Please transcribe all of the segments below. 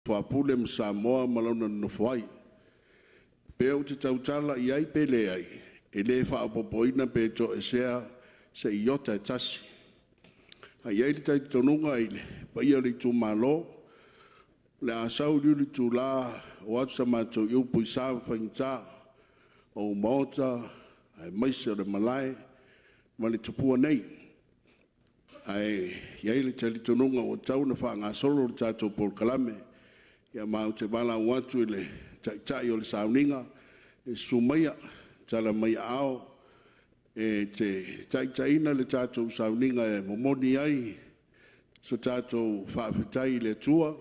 whaapule ma Samoa malona no whai. Pea o te tautala i ai pele ai, e le whaapopoina pe to e sea se iota e tasi. A iai li tai tonunga i le, pa ia li tu malo, le asau li tu la, o atu sa mātou iu pui sāu whaingita, o maota, ai maise o le malai, ma le tupua nei. Ai iai li tai tonunga o tau na wha ngā solo le tātou Paul Kalame, ia mau te wala watu i le tai o le sauninga, e sumaia, tala mai ao, e te taitaina le tātou sauninga e momoni ai, so tātou whaafetai le tua,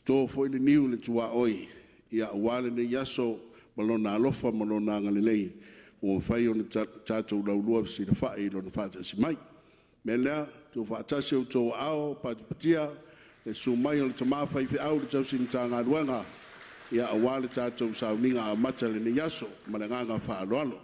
tō foi le niu le tua oi, ia wale ne yaso, malona alofa, malona ngalelei, o whai o le tātou laulua si le whae ilo na whaata si mai. Me lea, tō whaatase o tō ao, patipatia, e sumai o le tamawhai fi au le tau sinita ngā ruanga, ia awale tātou sauninga a mata le ne yaso, malanganga whaaloalo.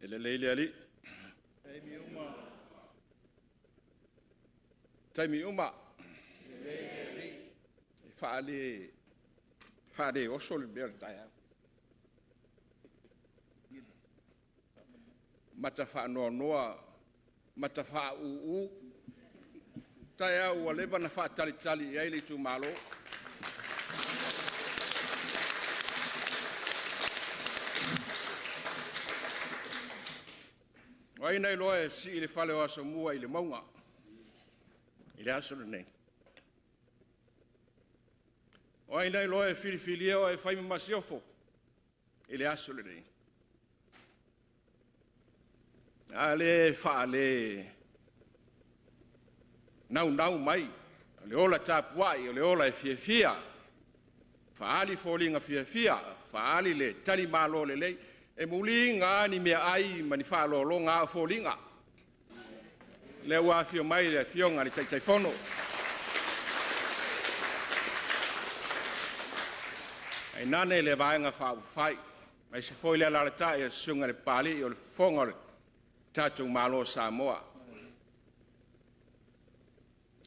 Ele leile ali. Taimi uma. Fale oso le bertaya. Matafa no noa, matafa u. Taya ua leba na fa tali tali ai le tu malo. Wai nei loe si ile fale o aso mua ile maunga. Ile aso nei. Wai nei loe fili o e fai masiofo. Ile aso nei. Ale fale nau mai. Le ola tapuai, le ola e fia. Faali folinga fia. Faali le tali malo le lei. E mulinga ni mea ai mani whaalolo ngā fōlinga. Le ua fio mai le fionga ni tai whono. Ai nane le vaenga whai. Mai se foi le alarata e sunga le pali o le whonga le tātou malo Samoa.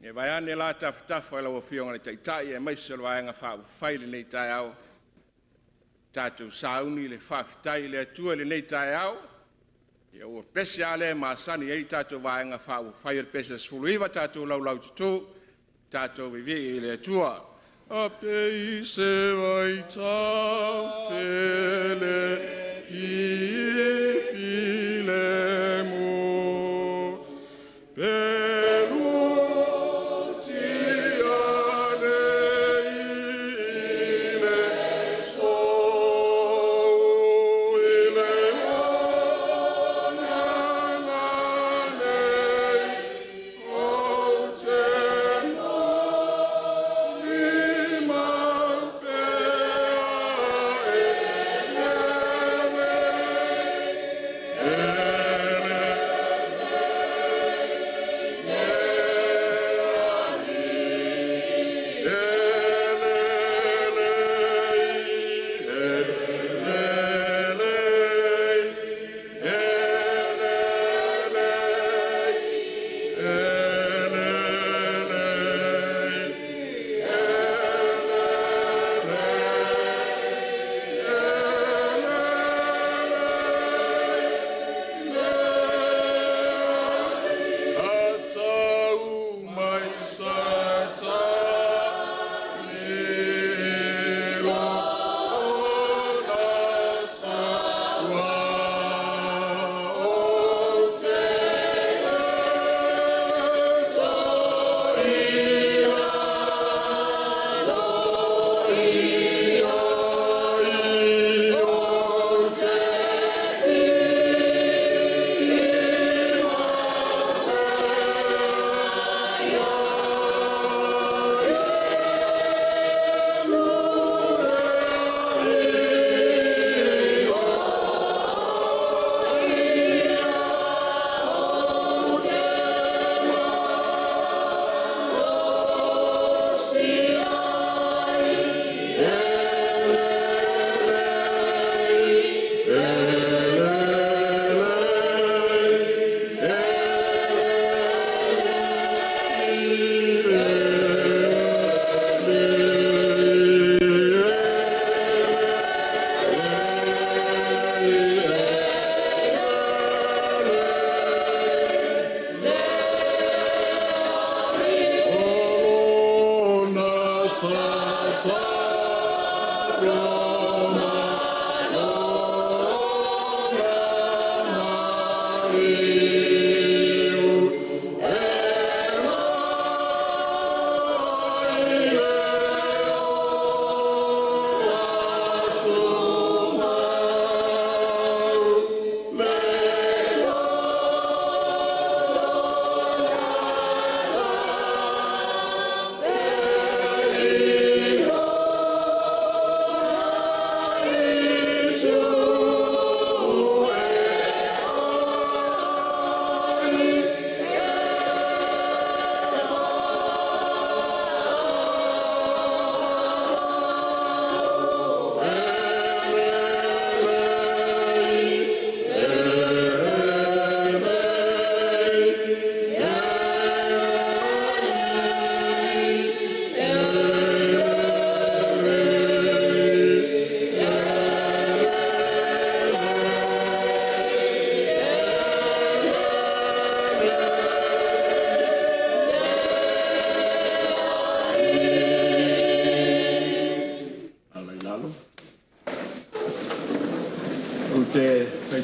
E vai ane la tafutafa e la ua fionga le tai e mai se le vaenga whai le nei tai au. Tātou sauni le whawhitai le atua le nei tai au. Ia ua pese ale maasani ei tātou vaenga whai o pese sfuluiva tātou lau tutu. Tātou vivi le atua. A pei se vai tau fele file mo.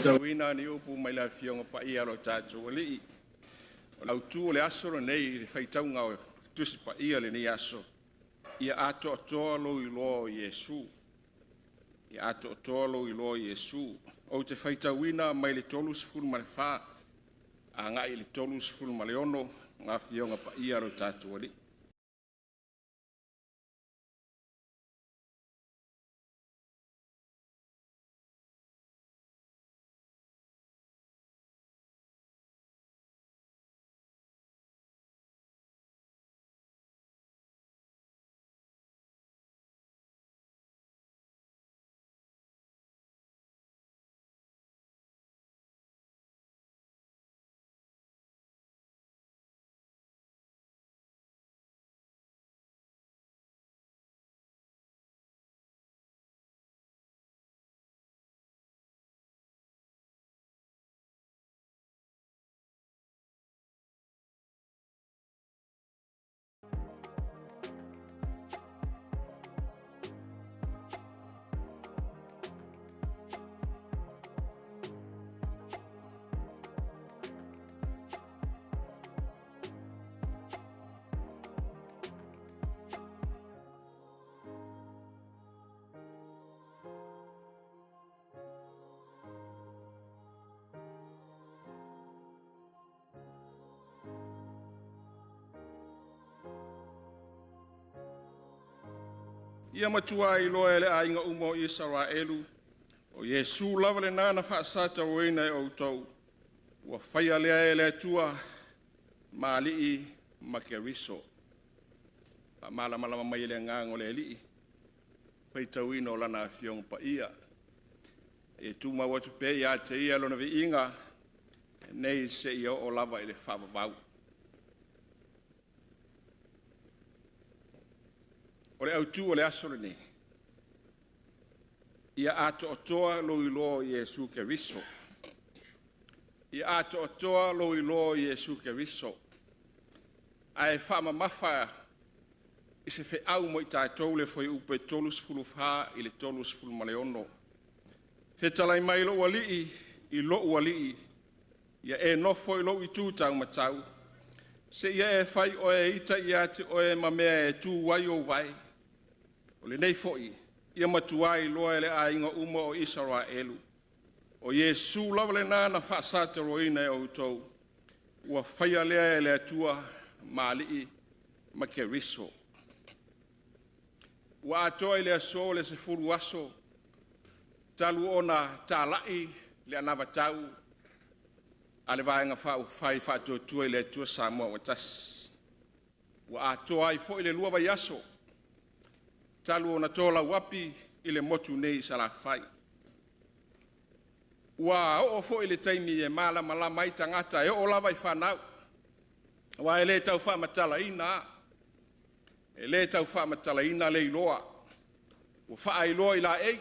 tauina ni upu mai la fionga pa ia lo tātou ali. O lau tū le aso le nei le whaitaunga o tusi pa ia le ni aso. Ia ato atoa lo i lo Iesu. Ia ato atoa lo i lo Iesu. O te whaitauina mai le tolu sifuru ma le wha. A ngai le tolu sifuru ma le ono. Ngā fionga pa ia lo tātou ali. Ia matua I loa ele ainga umo Israelu. O Yesu lava le nana whaasata roina e outou. Ua whaia lea ele atua maali'i makeriso. Malama mai ele ngango le li'i. Peitauina o lana a fionga pa ia. E tuma watu pe ia te ia lona vi inga. Nei se ia o lava ele whababau. O le autu o le aso le nei. Ia ato otoa lo I lo Iesu Keriso. Ia ato otoa lo I lo Iesu Keriso. Ai whaama mawha I se whi au mo I tātou le whai upe tolus fulufha I le tolus fulmaleono. Whe talai mai lo wali'i I lo wali'i. Ia e nofo I lo I tūtau matau. Se ia e whai o e ita ia te o e mamea e tū wai o vai. O le nei fo'i, ia matuai loa ele ainga uma o Israelu. O Yesu lava le nana whaasata roina e outou. Ua whaia lea ele atua maali'i makeriso. Ua atoa ele aso le se furu aso. Talu ona tālai le anavatau. Ale vaenga whai whātua ele atua Samoa watas. Ua atoa I fo'i le lua vai aso. Talu ona tola wapi I le motu nei salafai. Ua o fo I le taimi e malama mai tangata e o lava I whanau. Wa ele tau whamatala ina. Ele tau whamatala ina le iloa. Ua wha iloa I la ei.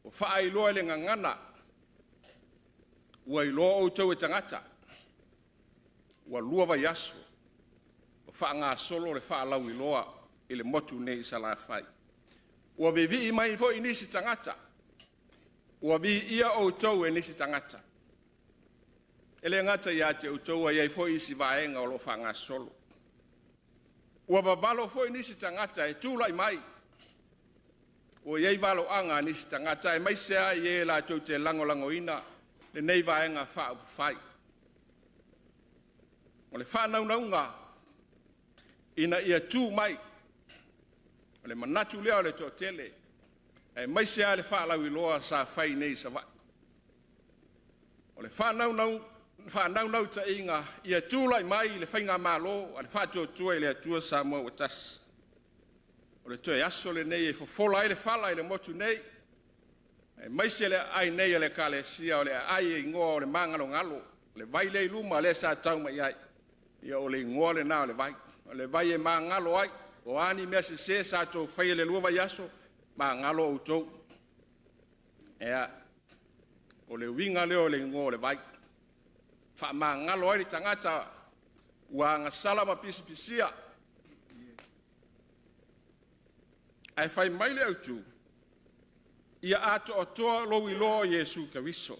Ua wha iloa le ngangana. Ua iloa o tau e tangata. Ua lua vai aso. Ua wha ngā solo le wha lau iloa. I le motu nei salafai. Ua vivi mai fo I nisi tangata. Ua vi ia o tau e nisi tangata. Ele ngata ia te o tau ai fo I si vaenga o lo whanga solo. Ua vavalo fo I nisi tangata e tūlai mai. Ua iei valo anga nisi tangata e mai sea I la tau te lango ina le nei vaenga wha fai. O le whanaunga ina ia tū mai. Le manatu lea le totele. E mai sea le whaalau I loa sa whai nei sa vai. O le whanau ta inga ia tūlai mai le whainga malo a le whātua I le atua Samoa watas. O le toe aso le nei e fofola I le whala I le motu nei. E mai sea le ai nei le ka le sia o le ai e ingoa o le mangalo ngalo. Le vai le luma le sa tau mai ai. Ia o le ingoa le nao le vai. O le vai e mangalo ai. O ani mea se sa tō whai le lua vai aso, ma ngalo o tō. Ea, o le winga leo le ngō le vai. Wha ma ngalo ai tangata, ua ngā salama pisipisia. Ai whai mai le autu, ia ato atoa lo ilo Yesu Keriso.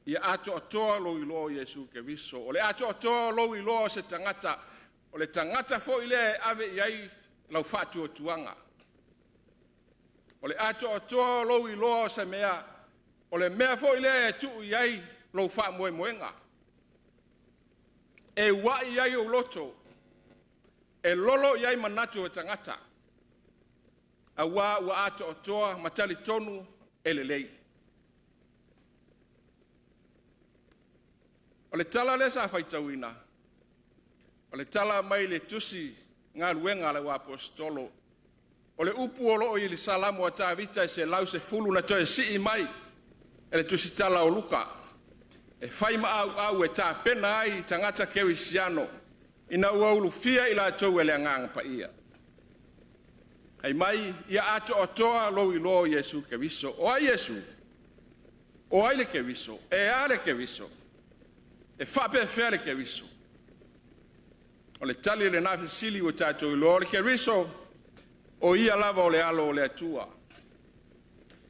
Ia ato atoa lo ilo Yesu Keriso. O le ato atoa lo ilo se tangata. O le tangata fo ile ave iai lau fatu o tuanga. O le ato atoa lo ilo se mea. O le mea fo ile tu iai lau fa moe moenga. E wa iai o loto. E lolo iai manatu o tangata. A wa ato atoa matali tonu elelei. O le tala le sa faitauina. O le tala mai le tusi ngā luenga le wa apostolo. O le upu o loo i le salamu a tāwita e se lau se fulu na toe si mai. E le tusi tala o luka. E whaima au e tā pena ai tangata kewisiano. Ina ua ulu fia ila tau ele anganga pa ia. Hei mai, ia ato atoa lo i lo Yesu Keriso. O ai Yesu. O ai le Keriso. E a le Keriso. E whape fea le Keriso. O le tali le nafi sili o tātou i lo. O le Keriso. O ia lava o le alo o le atua.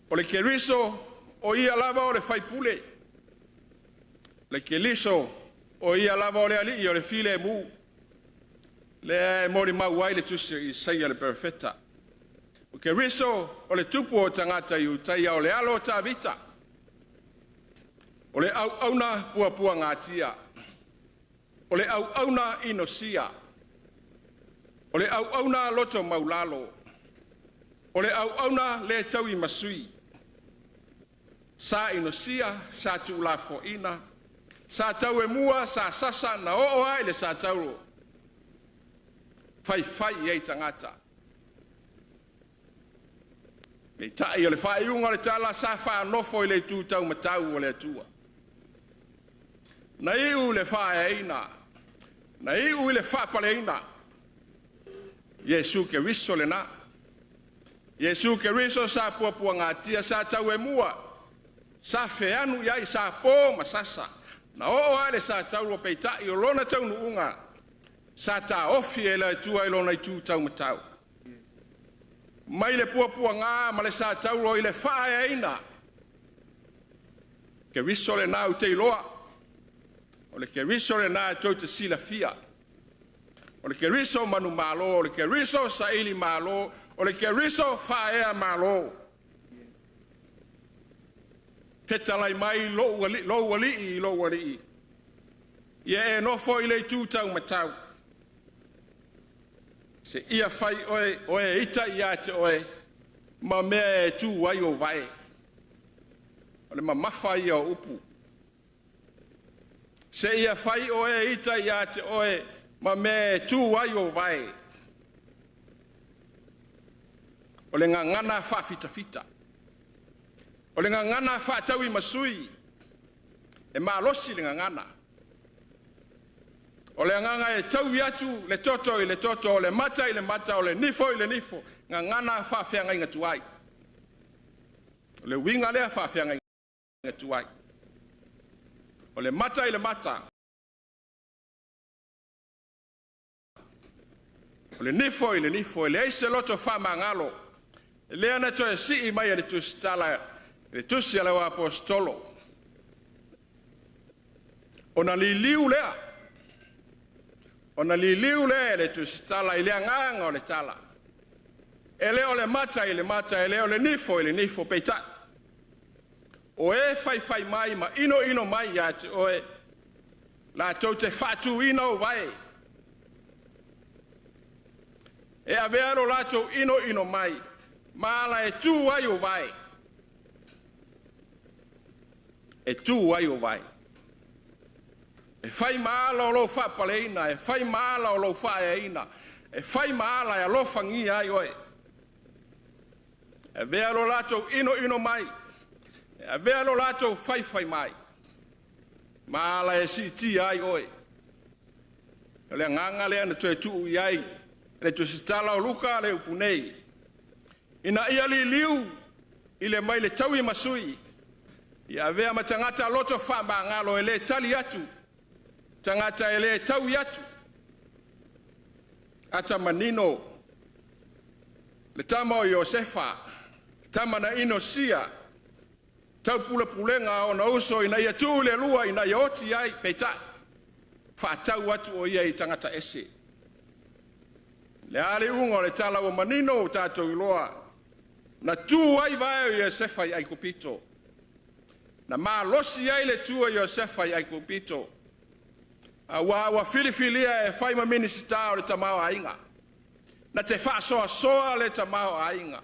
O le Keriso. O ia lava o le whaipule. Le Keriso. O ia lava o le ali o le file mu. Le mori mauai le tusi i saia le perfetta. O Keriso o le tupu o tangata i utaia o le alo o tāwita. O le auna pua ngātia. O le auna inosia. O le auna loto maulalo. O le auna le tau i masui. Sa inosia, sa tuulafo ina. Sa tau e mua, sa sasa na o ai le sa tauro. Fai ei tangata. Me tai o le whai unga le tala sa wha nofo i le tūtau matau o le atua. Na iu le wha eina. Na iu le wha pale eina. Yesu Keriso le na. Yesu Keriso sa pua ngātia sa tau e mua. Sa feanu iai sa pō masasa. Na o ale sa tau o peitai o lona tau nuunga. Sa ta ofi e la tua i lona i tūtau matau. Mai le pua ngā ma le sa tau o i le whae eina. Keriso le nā u te iloa. O le Keriso le nā tau te sila fia. O le Keriso manu malo. O le Keriso sa ili malo. O le Keriso whaea malo. Petalai mai lo wali. Ia e nofo i le tūtau matau. Se ia fai oe ita ia te oe, ma mea e tū wai o vai. O le ma mafa ia o upu. Se ia fai oe ita ia te oe, ma mea e tū wai o vai. O le ngangana wha fita. O le ngangana wha tau i masui, e malosi le ngangana. O le nganga e tau i atu, le toto, o le mata, o le nifo, ngangana whawhianga inga tuai. O le winga lea whawhianga inga tuai. O le mata, o le nifo, le eise loto whamangalo. Le ana to e si i mai le tusitala, le tusi ala wa apostolo. O na li liu lea. Ona li liu le tusitala i le anganga o le tala. Ele o le mata, ele o le nifo peita. O e fai mai ma ino mai ya te oe. La tau te fatu ina o vai. E avearo la tau ino mai. Ma la e tu ai o vai. E tu ai o vai. E fai maala o lo fa paleina, e fai maala o lo fa eina, e fai maala e lo fangi ai oe. E vea lo lato ino mai, e vea lo lato fai mai. Maala e si ti ai oe. E le nganga le ana toe tuu iai, le tu sitala o luka le upunei. Ina ia li liu, ile mai le tau i masui. Ia vea matangata loto fa ngalo e le tali atu. Tangata ele tau yatu. Ata manino. Le tama o Iosefa. tamana inosia tau pulenga ona uso ina ia tu le lua ina ia oti ai peita whaatau atu o ia I tangata ese. Le ale ungo le tala o manino o tātou iloa na tu ai vai o Iosefa I ai kupito. Na maa losi ai le tu o Iosefa I ai kupito. A wa filifilia e whaima minisita o le tamao ainga. Na te whaasoa soa le tamao ainga.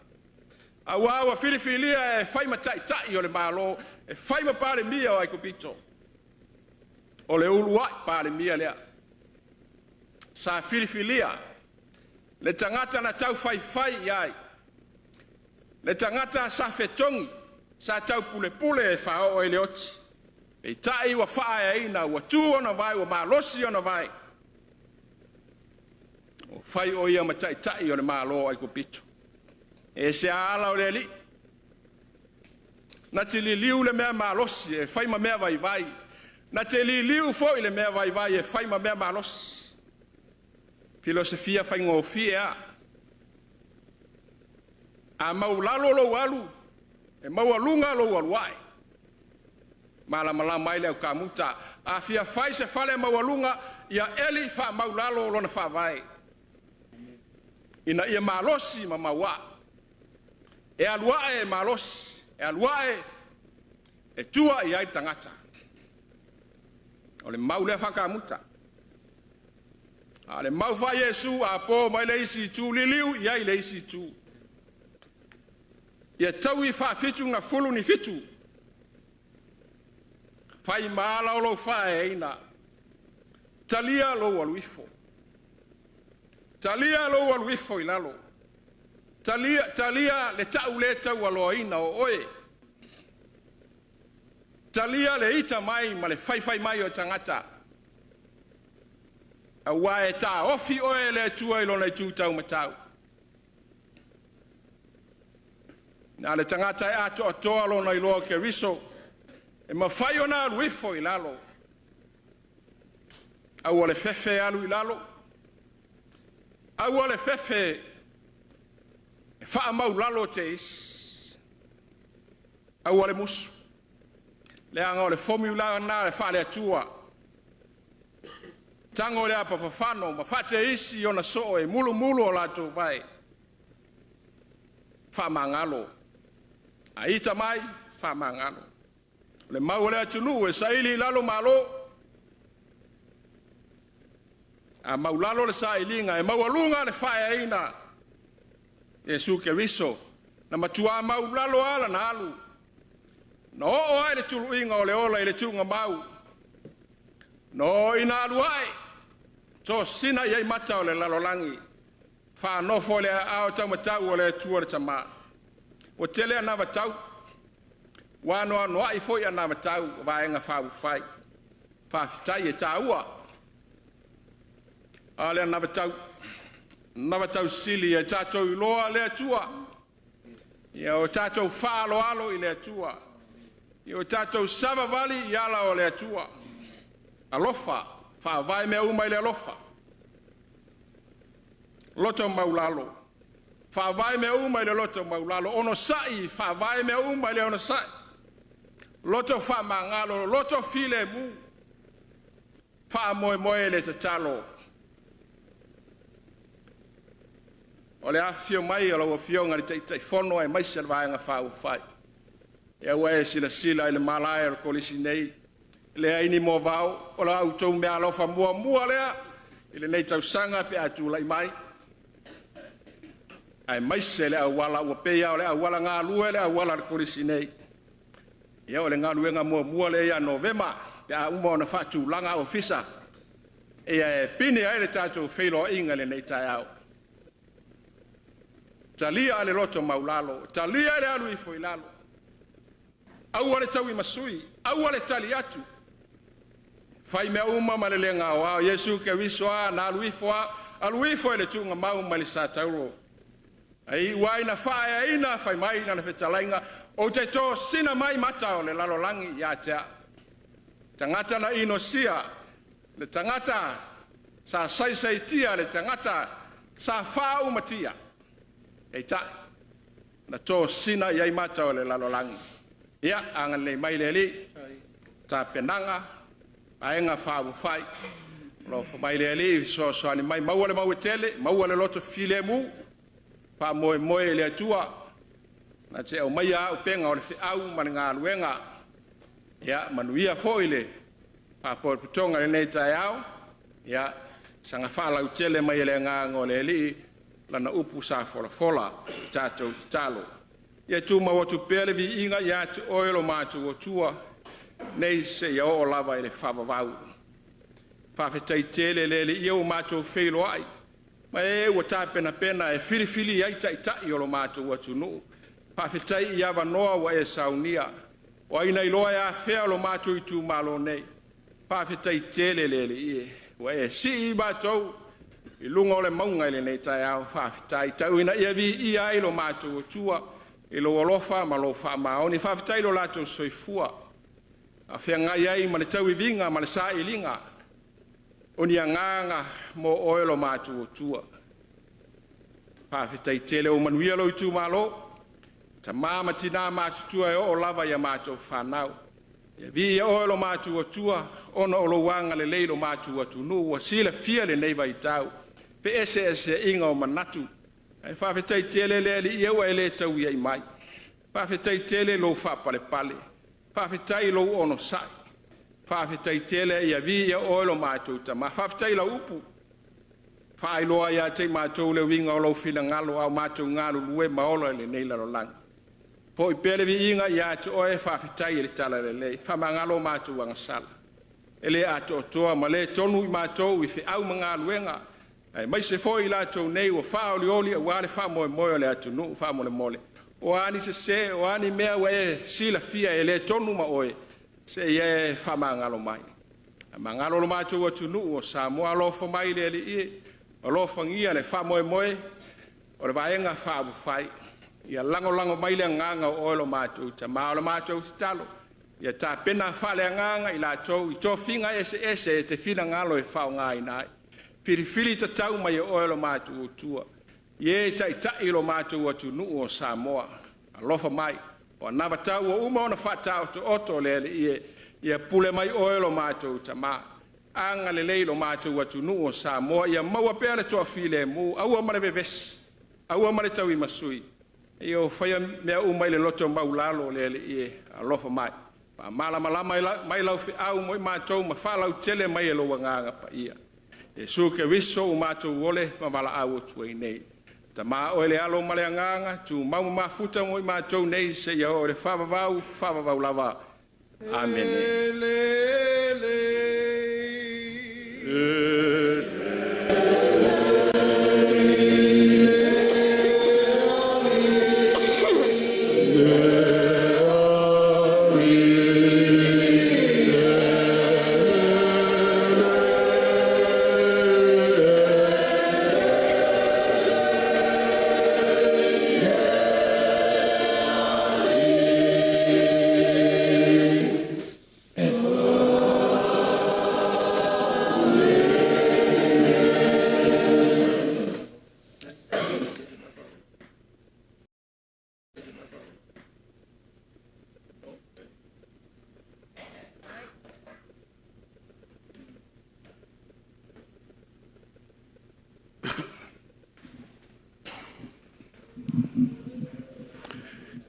A wa filifilia e whaima tai o le malo e whaima pare mia o ai kupito. O le ulua pare mia lea. Sa filifilia le tangata na tau whai ai. Le tangata sa fetongi sa tau pule e whao e le oti. E tai wa whae ina wa tu ona vai wa malosi ona vai. O whai o ia tai o le malo ai kupito. E se ala o le li. Na te li liu le mea malosi e whai ma mea vai. Na te li liu fo I le mea vai e whai ma mea malosi. Filosofia whai ngofia. A maulalo lo walu. E maualunga lo waluai. Malama mai le ka muta a fia fai se fale maualunga ia eli fa maulalo lona fa vai ina ia malosi mamawa e alua e malosi e alua e tua ia tangata ole maule fa ka muta ale mau fa Yesu a po mai le isi tu liliu ia le isi tu ia tawi fa fitu na fulu ni fitu fai mala o lo fae ina. Talia lo waluifo. Talia lo waluifo ilalo. Talia le tau walo ina o oe. Talia le ita mai ma le fai mai o tangata. A wae ta ofi oe le tua ilo na tu tau matau. Na le tangata e ato atoa lo na ilo ke riso. E mawhai ona aluifo I lalo. Au ale fefe alu I lalo. Au ale fefe e wha mau lalo te is. Au ale musu. Le anga ole formula na le wha le atua. Tango le apa whawhano ma wha te isi ona so e mulu o lato vai. Wha mangalo. A ita mai wha mangalo. Le mau le atunu e saili lalo malo. A mau lalo le sailinga e mau alunga le whae ina. Yesu ke riso. Na matua mau lalo ala na alu. No o ai le tulu inga o le ola I le tunga mau. No ina alu ai. So sina iai mata o le lalo langi. Wha nofo le ao tau matau o le tua le tama. O tele anava tau. Wano noa I foi ana matau vaenga fa fai. Fa fitai e taua. Ale ana matau sili e tatou loa le atua. Ia o tatou fa alo I le atua. Ia o tatou sava vali yala o le atua. Alofa fa vai me uma I le alofa. Loto maulalo. Fa vai me uma I le loto maulalo. Ono sai fa vai me uma I le ono sai. Loto fa mangalo, loto file mu. Fa moe le se talo. O le afio mai o lo fio ngari tai fono e mai se vai nga fa fai. E we sila I le malai o kolisi nei. Le aini mo vau o la auto me alo fa mua lea. Ile nei tau sanga pe atu lai mai. Ai mai se le awala o pe ya o le awala nga lue le awala kolisi nei. Ia o le ngaluenga mua le ia Novema te a uma ona fatu langa ofisa e pini ai le tatou feilo inga le nei tai au. Talia le loto maulalo, talia le alu ifo ilalo. Au ale tau I masui, au ale tali atu. Fai mea uma ma le lenga o Yesu ke wisoa na alu ifo le tunga mau ma le sa tauro. Ai waina fai ina fai mai na fetalainga o te to sina mai mata o le lalo langi ya tea. Tangata na inosia le tangata sa sai tia le tangata sa fa umatia. E ta na tō sina iai mātau le lalolangi. Ia, anga le mai le li, tā penanga, aenga whāwu whai, lo mai le li, so ani mai maua le maua tele, maua le loto file mu, pa moe moe le atua, na te au mai a upenga o le whiau mani ngā luenga, ia, manuia foile, pa po putonga le nei tai au, ia, sanga whalau tele mai le ngā ngō le li, lana upu sa fola, tātou talo. Ia tū mawatu pēle vi inga ia tu oilo mātu o tua, nei se ia o lava i le whawawau. Whawhetai tele le ia o mātu wheilo ai, ma ua tā pena e whiriwhiri ai tai o lo mātu o tunu. Whawhetai ia wanoa wa e saunia, o aina iloa ia whea lo mātu i tū malo nei. Whawhetai tele le ie, wa e si i mātou, i lunga o le maunga i le nei tai au whawhetai. Tau ina ia vi ia i lo mātu o tua, i lo olofa ma lo wha maoni. Whawhetai lo lātou soifua. A whea ngai ai ma le tau i vinga, ma le sa i linga. O ni a nganga mo oelo mātu o tua. Whawhetai tele o manuia lo i tū malo. Ta māma tina mātu tua e o lava ia mātou whanau. Ia vi ia oelo mātu o tua, ona o lo wanga le leilo mātu o tunu, ua sila fia le neiva i tau. Pe ese inga o manatu. Ai whawhetai tele le li iau e le tau iai mai. Whawhetai tele lo whapale pale. Whawhetai lo ono sai. Whawhetai tele ia vi ia oelo mātou tama. Whawhetai la upu. Whaailoa ia te mātou le winga o lo whina ngalo au mātou ngalo lue maolo e le neila lo lang. Po i pele vi inga ia te oe whawhetai e le tala le lei. Whamangalo mātou angasala. E le ato toa ma le tonu i mātou i whi au mga luenga. Ai mai se foi la tau nei o fa oli o wale fa mo le atu no fa mo le mole o ani se o ani mea we sila fia ele tonu ma oe se ye fa mangalo mai mangalo lo ma tu atu no o sa mo alo fo mai le i o lo fangia le fa mo o le vaenga fa bu fai ia lango mai le nganga o lo ma tu ta ma lo ma tu talo ia ta pena fa le nganga ila to i to finga ese te fina ngalo e fa ngai nai Whiriwhiri ta tau mai o oelo mātu o tua. Ie tai lo mātu o tu nuu o Samoa. Alofa mai. O nawa tau o uma ona whatau to oto lele ia pule mai oelo mātu o tama. Anga le leilo mātu o tu nuu o Samoa. Ia maua pēr le toa while mu. Aua mare vevesi. Aua mare tau I masui. Ia o whaia mea umai le loto maulalo lele alofa mai. Pa malama mai lau whiau moi mātou ma whalau tele mai e lo wanganga pa ia. E suke wiso o mātou ole ma wala au o tuai nei. Ta mā o ele alo male anganga, tu mau mafuta mo I mātou nei se ia o le whawawau lava. Amen.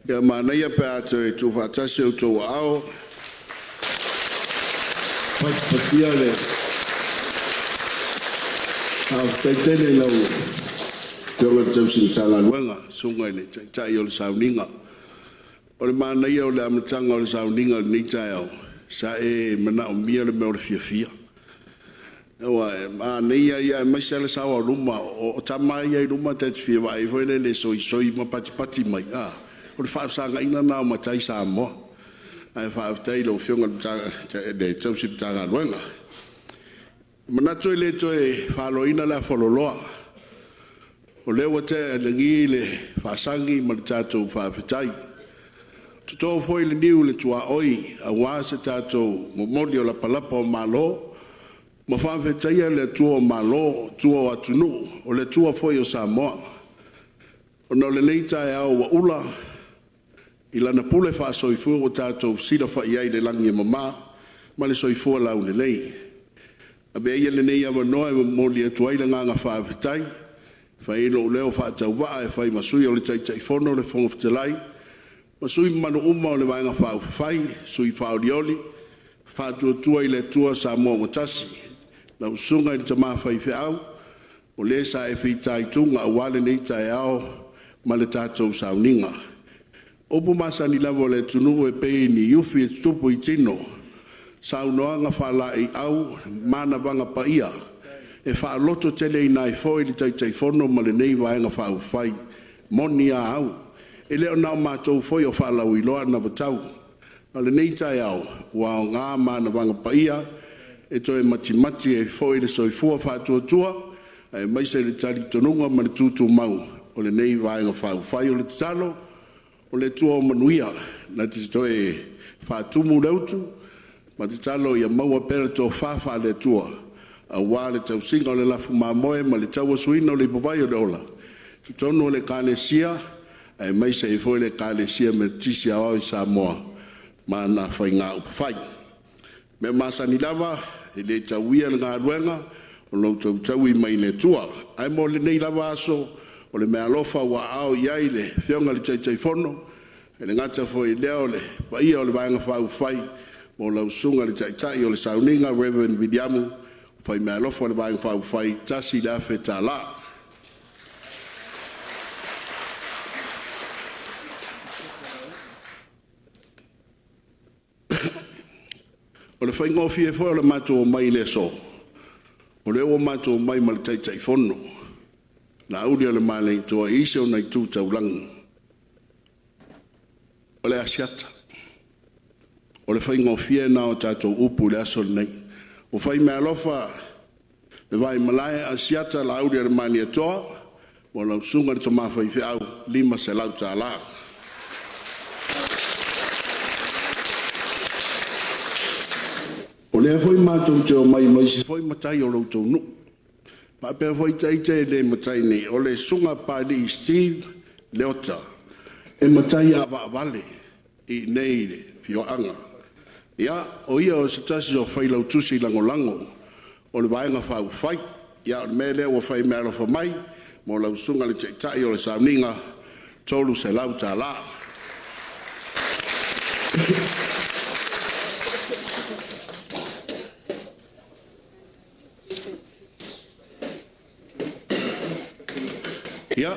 Ia mana ia pe ato e tu whatase o tō ao. Patia le. Au teitele lau. Te ola tau sintanga luenga. Sunga le tai o le sauninga. O le mana ia o le amatanga o le sauninga le ni tai au. Sa e mana o mia le mea o le fia. Ewa e mana ia e maisa le sawa luma. O tamai ia I luma te fia wa e voile le soi ma pati mai. O le whaasanga ina nā matai sa moa. Ai whaaftai lo whionga le tausip tanga luenga. Manato le toe whaaloina la whaloloa. O lewa te lengi le whaasangi ma le tātou whaafetai. Tuto foi le niu le tua oi a wāse tātou momoli o la palapa o malo. Ma whaafetai le tua o malo, tua o atunu, o le tua foi o Samoa. Ona le nei tae au wa ula, i lana pule wha soifua o tātou sila wha iai le langi e mama, ma le soifua lau le nei. A bea ia le nei awa noa e moli atu aila nganga wha avitai, wha ilo leo wha atau waa e whai masui o le tai fono le fonga fitalai, masui manu uma o le waenga wha uwhai, sui wha olioli, wha tua i le tua sa mua matasi, na usunga i le tamaa whai whi au, o le sa e whi tai tunga a wale nei tai au, ma le tātou sauninga. Opo masa ni lavo le tunu e pei ni yufi e tupu i tino, saunoanga whala i au, mana vanga pa ia, e wha loto tele i nai foi li tai fono ma le nei vaenga wha uwhai, moni a au, e leo nao mātou foi o wha lau i loa na watau, ma le nei tai au, wa o ngā mana vanga pa ia, e toi mati e foi le soifua wha tua, e maise le tari tonunga ma le tutu mau, o le nei vaenga wha uwhai o le talo, o le tua o manuia, na te toi whātumu lautu, ma te talo ia maua pera tō whawha le tua, a wā le tau singa o le lafu māmoe, ma le tau asuina o le pawai o le ola. Tu tonu o le kāne sia, e maise e foi le kāne sia me tisi a au i Samoa, ma na whai ngā upawhai. Me masa ni lava, e le tau ia le ngā ruenga, o lau tau i mai le tua. Ai mo le nei lava aso, o le mea lofa wa au iai le whionga le tai fono, e le ngata fo i leo le pa ia o le vaenga whau whai, mo lau sunga le tai o le sauninga, Reverend Vidiamu, whai mea lofa o le vaenga whau whai, tasi la fe tā la. O le whaingo fie fo o le mato o mai le so, o le o mato o mai ma le tai fono, na uri o le male toa ise o nei tū taulangu. O le asiata. O le whaingo fie na o tātou upu le aso nei. O whai mea lofa le vai malai asiata la uri o le male toa, mo lau sunga le tamawhai fi au, lima se lau tā la. O le hoi mātou te o mai se hoi matai o lau tau nuk. Pa pe foi tai le matai nei o le sunga pa li Steve Leota e matai ava vale i nei le fioanga ia o ia o satasi o fai lau tusi lango o le vaenga whau fai ia o me le o fai mea lofa mai mo lau sunga le tai o le sauninga tolu se lau tā la ia,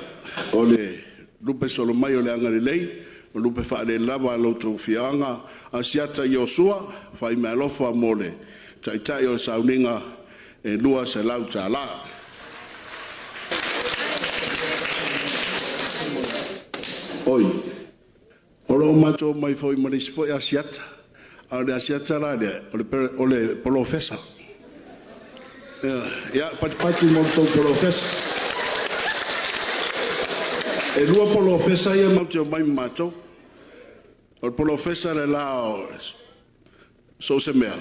o le lupe solo mai o le anga le lei, o lupe wha le lava a lautou fianga, a siata i o sua, whai mea lofa mo le tai o le sauninga e lua se lau tā la. Oi, o lo mato mai foi mo le sifoi a siata, a le a siata la o le polofesa. Ia, pati mo tau polofesa. E lua polofesa ia mauti o mai matou. O polofesa le lao so se mea.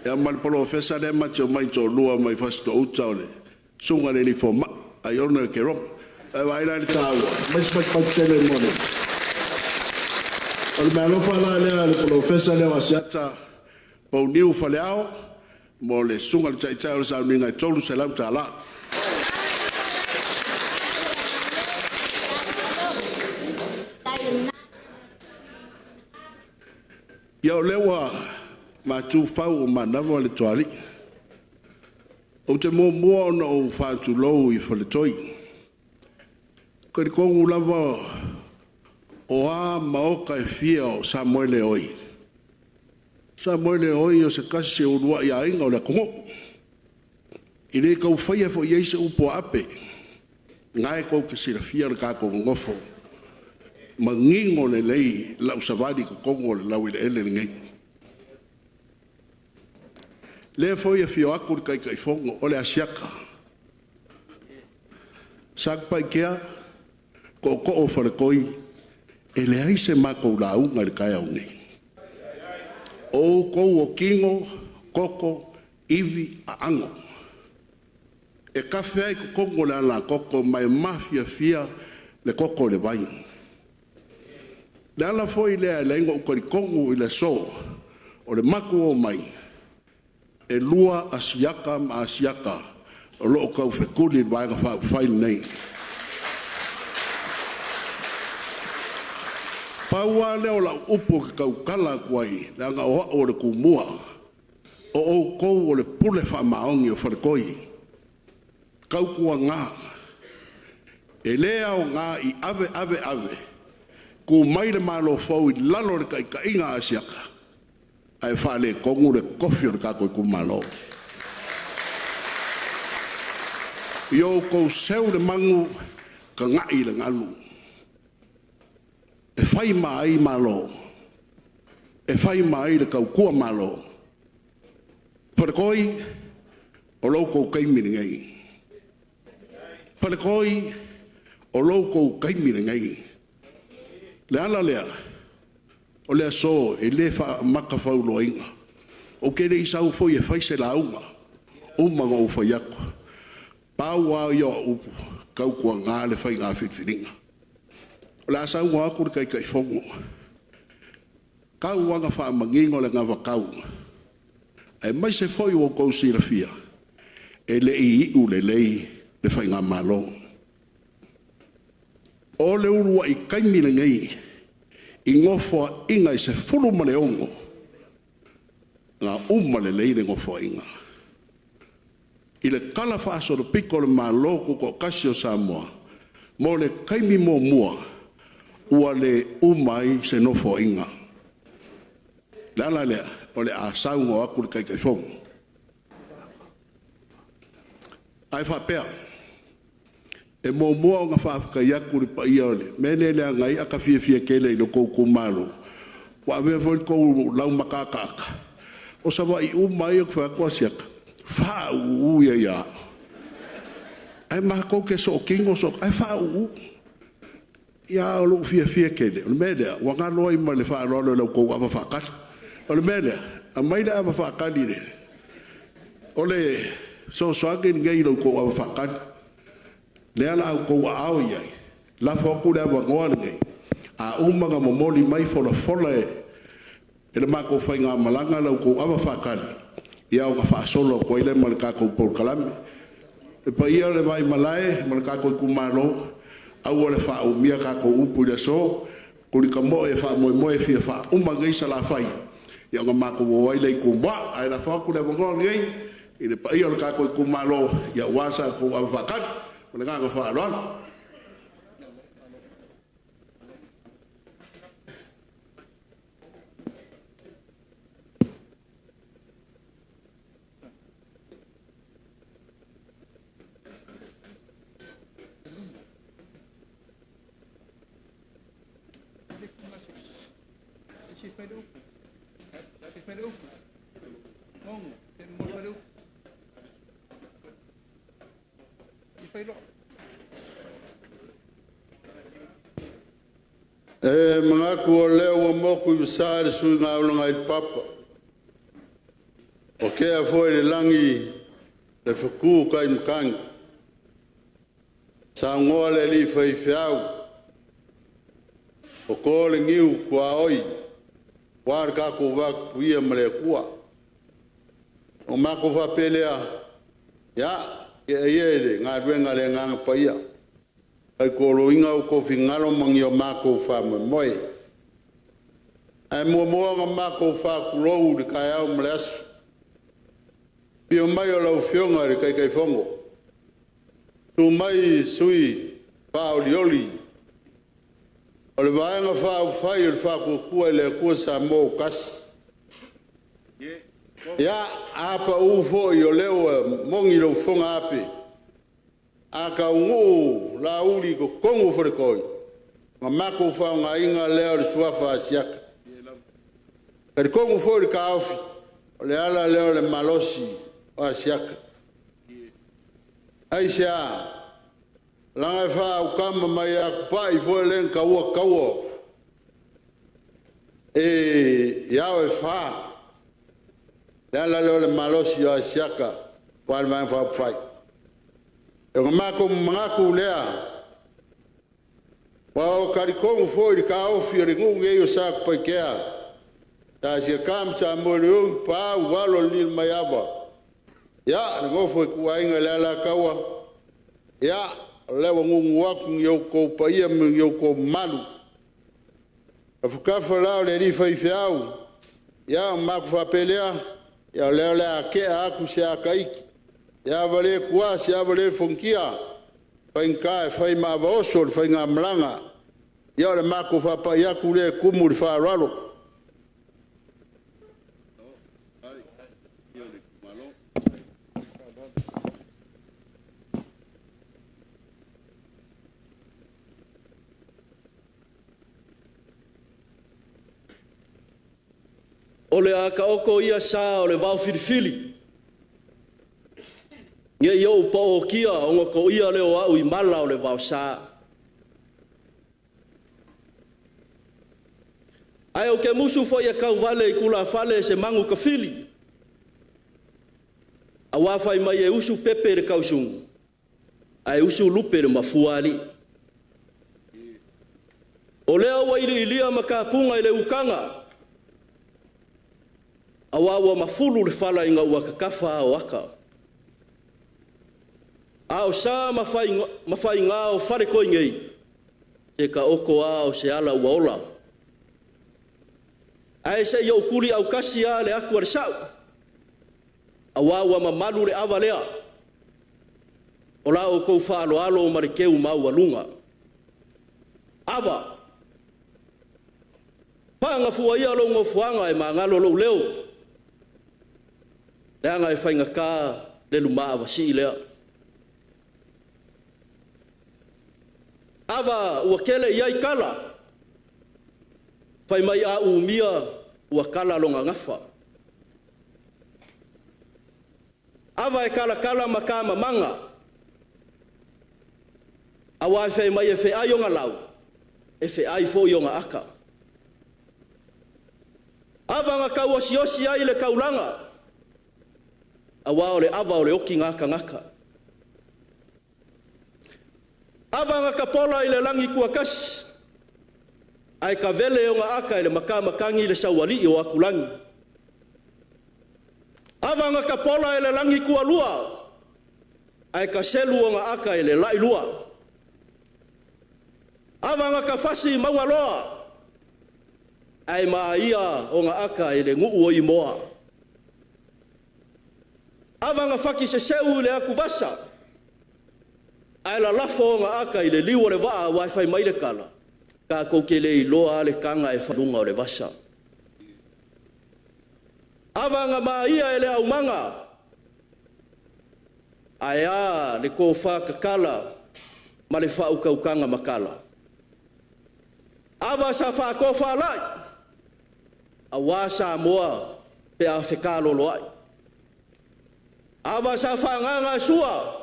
E ama le polofesa le mauti o mai to lua mai fasto uta o le. Sunga le ni foma. Ai ona ke rom. E waila le taua. Mas tele mone. O le mea lofa la le polofesa le wasiata pau niu faleao. Mo le sunga le taitai o le sauninga e tolu se lau ta la. Ia o lewa mātū whau o manawa le toali. O te mua ona o whātu lou i whaletoi. Kari kongu lava o a maoka e fia o Samuele oi. Samuele oi o se kasi o rua i a inga o le kongo. I le kau whaia fo i eise upo ape. Ngai kou ke sira fia le kako ngofo. Ma ngingo le lei lau savadi ko kongo le lau ile ele ngai. Le foi e fio aku kai fongo o le asiaka. Sak pai kia ko o fare koi e le aise mako la unga le kai au nei. O ko o kingo koko ivi a ango. E kafe ai ko kongo le ala koko mai mafia fia le koko le vai. Le ala foi le lengo o karikongu i le so o le maku o mai. E lua asiaka ma asiaka o loo kau whekuli le vaenga whai nei. Paua leo la upo ki kau kala kuai, le anga oa o le kumua, o kou o le pule wha maongi o wharekoi. Kau kua ngā, e lea o ngā i ave, ku mai le malo fau i lalo le ka inga asiaka, ai whale kongu le kofi o le kakoi ku malo. Io kou seu le mangu ka ngai le ngalu. E whai mai malo, e whai mai le kaukua malo. Parakoi, o loko kaimini ngai. Parakoi, o loko kaimini ngai. Le ala lea, o lea so, e le wha maka whau lo inga. O kere i sau fo e whai se launga, umanga o whai ako. Pau a ia upu, kaukua ngā le whai ngā whitwhiringa. La sa ua ku kai kai fongo. Ka ua nga fa mangingo le nga vakau. Ai mai se foi o ko sira fia. E le I u le lei le fa nga malo. O le uru I kai mile ngai. I ngofo inga I se fulu ma le ongo. Nga umma le lei le ngofo inga. I le kala fa so le piko le malo ko kasi o Samoa. Mo le kaimi mo mua. Ua le umai se nofo inga. Lala lea, o le asau ngā aku le kai fongo. Ai whapea, e mō mua o ngā whaafuka i aku le pa ia ole, mene lea ngai aka fia kele i lo kou kumalo. Wa avea foi kou lau makakaka. O sawa I umai o kwhakua siaka. Whau uia ia. Ai maha kou ke so o kingo so, ai whau ia o lo fia kele o mele wa nga loi ma le fa lo lo ko ava fa ka o mele a mai da ava fa ka ni o le so age ngai lo ko ava fa ka le ala ko a o ia la fo ku le ava ngol ngai a umanga mo moli mai fo la e le ma ko fa nga malanga lo ko ava fa ka ia o fa solo ko ile mal ka ko por kalame e pa ia le vai malae mal ka ko ku malo au le fa o mia ka ko upu le so ko li ka mo e fa mo fia fa uma ngai sala fai ya nga ma ko wai le ku ba ai la fa ku le ngol ngai i le pa ia le ka ko ku malo ya wasa ko avakat le nga fa ron mga ko leo mo ku usar su nga ulanga I papa o ke a foi le langi le fuku kai mkang sa ngole li fai fiau o ko le ngiu kwa oi war ka ko va kuia mle kwa o ma ko va pelea ya ke yele nga venga le nga paia ai ko lo inga ko fingalo mangi o mako fa moi ai mo nga mako fa kulo de kai au mles pio mai o lo fionga de kai fongo tu mai sui pa olioli o le vaenga fa o fa ko le ko sa mo kas ya apa u fo yo leo mongi lo fonga ape aka ungu la uli ko kongo for koi ma mako fa nga inga leo le suafa siak per kongo for ka ofi le ala leo le malosi o siak aisha la fa o kama mai pa I fo len ka wo e ya o fa la leo le malosi o siaka pa ma fa fai e ma ko lea Wa o karikongu fo i ka ofi re ngu nge yo sa pa kea. Ta si kam sa mo le pa walo ni mayaba. Ya ngo fo ku ai nga la kawa. Ya le ngu wa ku yo ko pa ia me yo ko malu. Afuka fa la le ri fa ifiau. Ya ma ku fa pelea. Ya le ke a ku se akaiki. Ya vale kuā se vale fonkia. Painka fai ma vaoso fai nga mlanga. Ya le mako fa pa ya ku le kumu fa ralo. O le aka oko ia sa o le vau filifili. Nge iau pa o kia o ngako ia leo au I mala o le vau sa. Ai o ke musu fo ia kau vale I kula fale se mangu ka fili. A wafai mai e usu pepe le kausungu. Ai usu lupe le mafuali. O lea wa ili ilia makapunga I le ukanga. Awawa mafulu le fala inga ua kakafa o aka. Ao sa mafai ngā o whare koi ngei. Se ka oko a o se ala ua ola. Ai se iau kuri au kasi a le aku ar sau. Awawa mamalu le awa lea. O la o kou whaalo alo o marikeu mau alunga. Awa. Panga fua ia lo ngofuanga e mangalo lo leo. Lea ngai whainga kā le luma awa si lea. Awa ua kele iai kala. Whai mai a umia ua kala longa ngafa. Awa e kala maka mamanga. Awa e whai mai e whai ai o ngā lau. E whai ai fo I o ngā aka. Awa ngā kau osi ai le kaulanga. Awa o le awa o le oki ngaka. Awa ngaka pola I le langi kua kasi. Ai ka vele o ngā aka I le makamakangi le sawali I o aku langi. Awa ngaka pola I le langi kua lua. Ai ka selu o ngā aka I le lai lua. Awa ngaka fasi maua loa. Ai maa ia o ngā aka I le nguu o I moa. Awa ngā whaki se seu le aku vasa. Ai la lafo o ngā aka I le liwa le waa waifai mai le kala. Ka kouke le iloa le kanga e whanunga o le vasa. Awa ngā maa ia e le au manga. Ai a le ko whakakala ma le whaukaukanga makala. Awa sa whako whalai. Awa sa moa pe a whekalo loai. Awa sa whanganga sua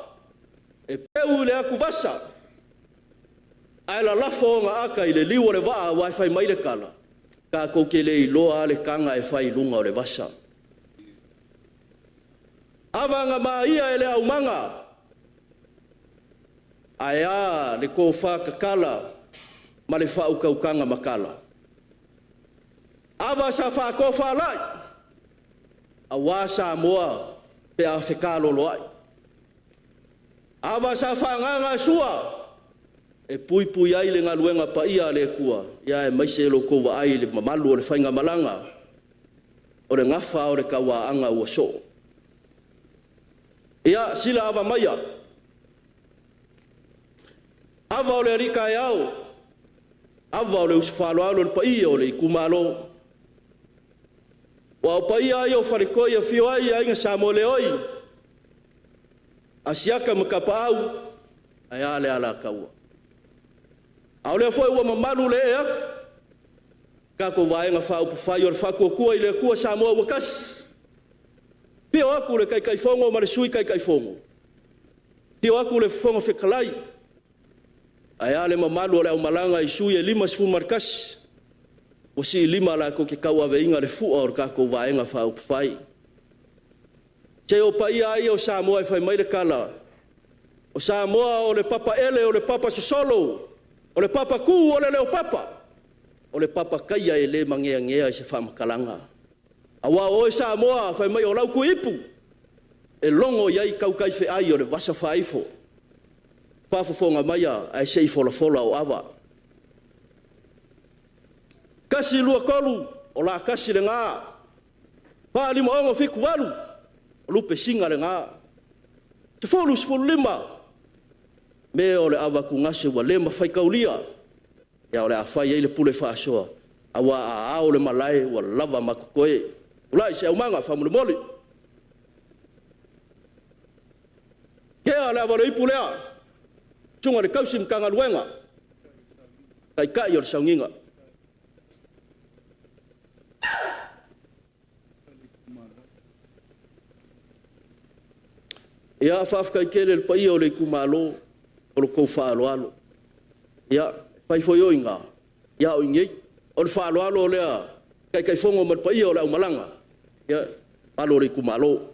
e peu le aku vasa. Ai la lafo ngā aka I le liwa le waa waifai mai le kala. Ka kouke le iloa le kanga e whai lunga o le vasa. Awa ngā maa ia e le au manga. Ai a le ko whakakala ma le whaukaukanga makala. Awa sa whako whalai. Awa sa moa pe a whekalo loai. Awa sa whanganga sua e pui ai le ngaluenga pa ia le kua. Ia e maise lo kowa ai le mamalu o le whainga malanga. O le ngafa o le kawaanga ua so. Ia sila awa maia. Awa o le rika e au. Awa o le usifalo alo le pa ia o le ikumalo. Wa pa ia o wharikoi a whio ai a inga sa mo le oi. Asiaka makapa au. Ai ale ala kaua. Au le foi ua mamalu le ea. Ka ko vaenga whau pawhai o le whakua I le kua sa moa ua kasi. Pio aku le kai fongo ma le sui kai fongo. Pio aku le fongo whekalai. Ai ale mamalu o le au malanga I sui e 5 sifu markasi. O si 5 la ko ke kaua veinga le fua o ka ko vaenga whau pawhai. Te o pa ia ai o Samoa e whai mai le kala. O Samoa o le papa ele o le papa sosolo. O le papa ku o le leo papa. O le papa kaia e le mangea se whamakalanga. Awa o e Samoa whai mai o lau ku ipu. E longo iai kaukai whi ai o le vasa whaifo. Whafafonga maia ai sei fola o awa. Kasi lua kolu o la kasi le ngā. Pāli mo ongo whiku walu. O lupe singa le ngā. Te folu lima. Me o le awa ku ngase wa lema whaikaulia. Ia o le awhai ei le pule whaasoa. Awa a ao le malai wa lava makukoe. Ulai se au manga whamule moli. Kea le awa le ipu lea. Tunga le kausim kanga luenga. Kai kai o le saunginga. Ia whafkai kele le pai o le kumalo. O le kou whaaloalo. Ia pai foi o inga. Ia o ingei. O le whaaloalo lea. Kai fongo mat pai o le au malanga. Ia palo le kumalo.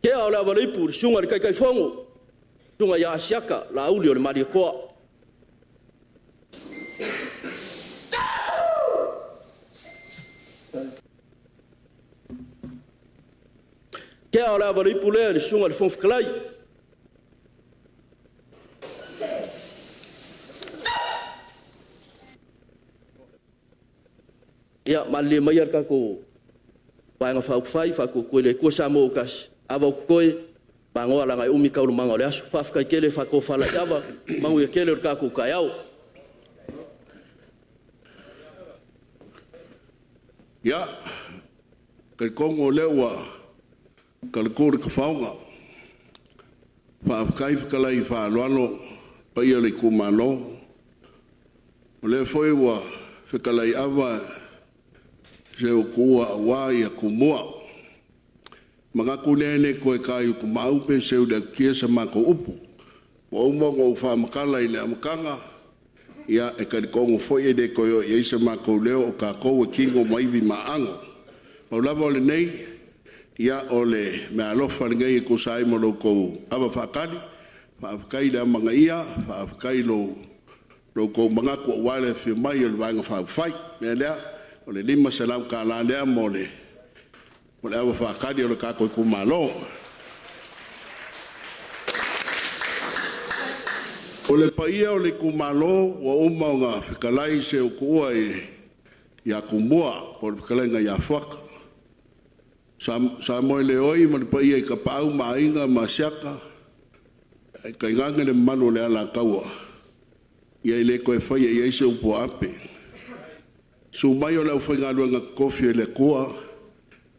Kea o le awaripu, sunga le kai fongo. Sunga ia asiaka, la auli o le maria koa. Kea o le awaripu lea, le sunga le fonfikalai. Ia, malia mai ar kako paenga whaupwhai, whakokoe le kua Samoa kasi. Awa koe, pangoa langa umi kaulu manga o le asu, whafkai kele whako whala i awa, mangu ia kele o kako kai au. Ia, kai kongo lewa, kai kore ka whaunga, whaafkai whakalai whaaloalo, pai o le kumano, o le whoi wa whakalai awa, se o kua awa ia kumua. Mga kulene koe kai ku maupe se uda kia sa mako upu. O umongo ufa makala ile amakanga. Ia e karikongo foi e de koe o isa mako leo o ka koe kingo maivi maango. O lava ole nei, ia ole me alofa ngai e kusai mo lo ko ava whakari. Whaakai le amanga ia, whaakai lo ko mga kua wale fi mai o le wanga whaafai. Mea lea, ole lima salam ka la lea mo le. O le awa whaakari o le kako i kumalo. O le paia o le kumalo, wa uma o ngā whikalai se o kua i a kumua, o le whikalai ngā i a whaka. Sa moe le oi, ma le paia i ka pau ma inga ma siaka, ka inganga le manu le ala kaua. Ia i le koe whaia i eise upo ape. Su mai o le au whainga luanga kofi e le kua,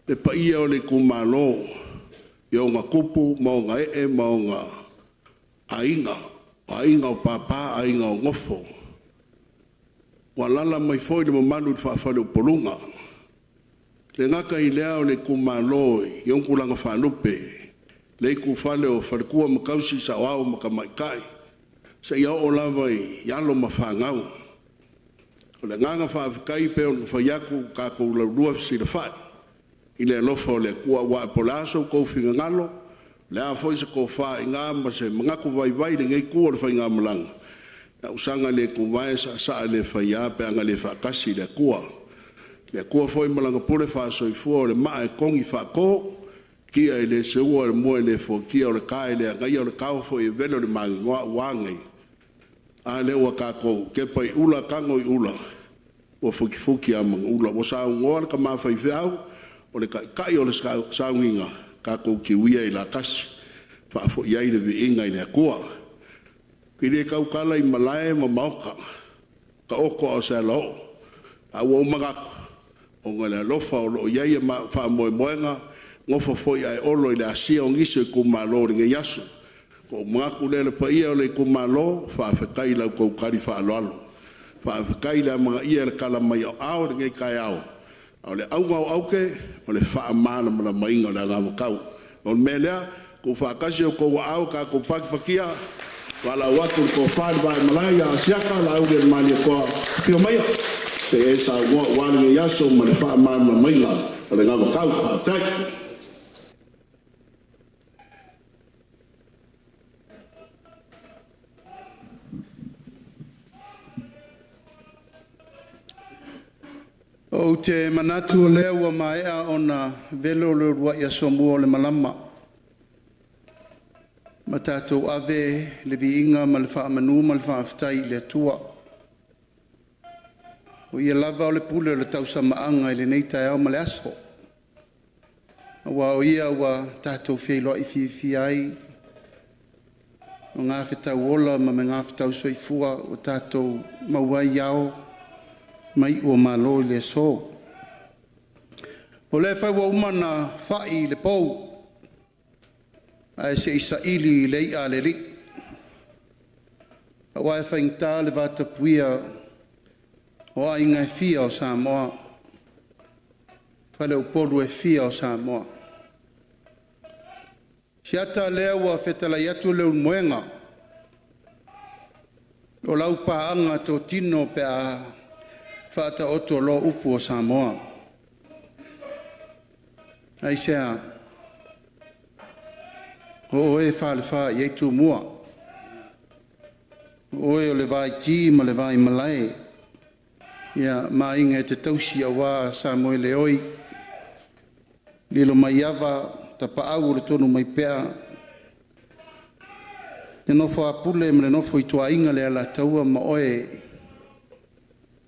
le paia o le kumalo, i o ngā kupu, ma o ngā ma o ngā ainga o papa, ainga o ngofo. Wa lala mai foi le mamanu i whaafale o polunga. Le ngaka i lea o le kumalo, i onkulanga whanupe, le i kufale o whalekua makausi sa oao makamaikai, sa ia o lava i alo mawhangau. O le nganga whaafikai pe o le whaiaku kako laurua fisira whai. I le alofa o le kua wa e polaso kou whinga ngalo, le a foi se kou wha i ngā ma se mangaku vai le ngei kua le whai ngā malanga. Na usanga le kuwae sa le whai a pe anga le whaakasi le kua. Le kua foi malanga pule wha soifua o le maa e kongi whaako, kia i le seua o le mua i le fo kia o le kai le ngai o le kau foi e vele o le mangi ngoa wangai. A le ua kako, ke pai ula kango i ula, ua fuki a mga ula, ua sa ungoa le ka maa whai whiau, o le kai o le saunginga kako ki uia i la kasi whaafo iai le viinga i le kua. Ki le kaukala i malae ma mauka ka oko o se alo a ua umagaku o ngā le alofa o lo iai e wha moe moenga ngofa foi ai olo i le asia o ngiso i kumalo ringa yasu ko umagaku le paia o le kumalo whaafekai lau kaukari wha aloalo whaafekai le mga ia le kala mai o ao ringa i kai ao o le aunga o auke, o le wha amana mala mainga o le ngā makau. O le melea, ko whaakasi o kou au ka ko pakipakia, wala watu ko whaari vai malai a siaka, la au le mani a koa whio maia. Te e sa wani nge yaso ma le wha amana mala mainga o le ngā makau. Tai. O te manatu o lea ua maea o na velo le rua ia somua o le malama. Ma tātou ave le viinga ma le whaamanu ma le whaaftai le atua. O ia lava o le pule o le tausa maanga i le neita au ma le aso. Wa o ia ua tātou whilo i fi ai. O ngā whetau ola ma me ngā whetau soifua o tātou mauai au. Mai o malo le so. O le whai wa umana whai le pou. Ai se isa ili le ia le li. A wai whaingta le vata puia o a inga e fia o Samoa. Whale upolu e fia o Samoa. Si ata lea ua whetala iatu leo moenga. O lau paanga tō tino pe a whata oto lo upu o Samoa. Ai sea, o e whale wha i eitu mua. O e o le vai ti ma le vai malai. Ia, ma inga e te tausi a wā Samoa le oi. Lilo mai awa, ta pa au le tonu mai pea. Le nofo a pule ma le nofo i tua inga le ala taua ma oe.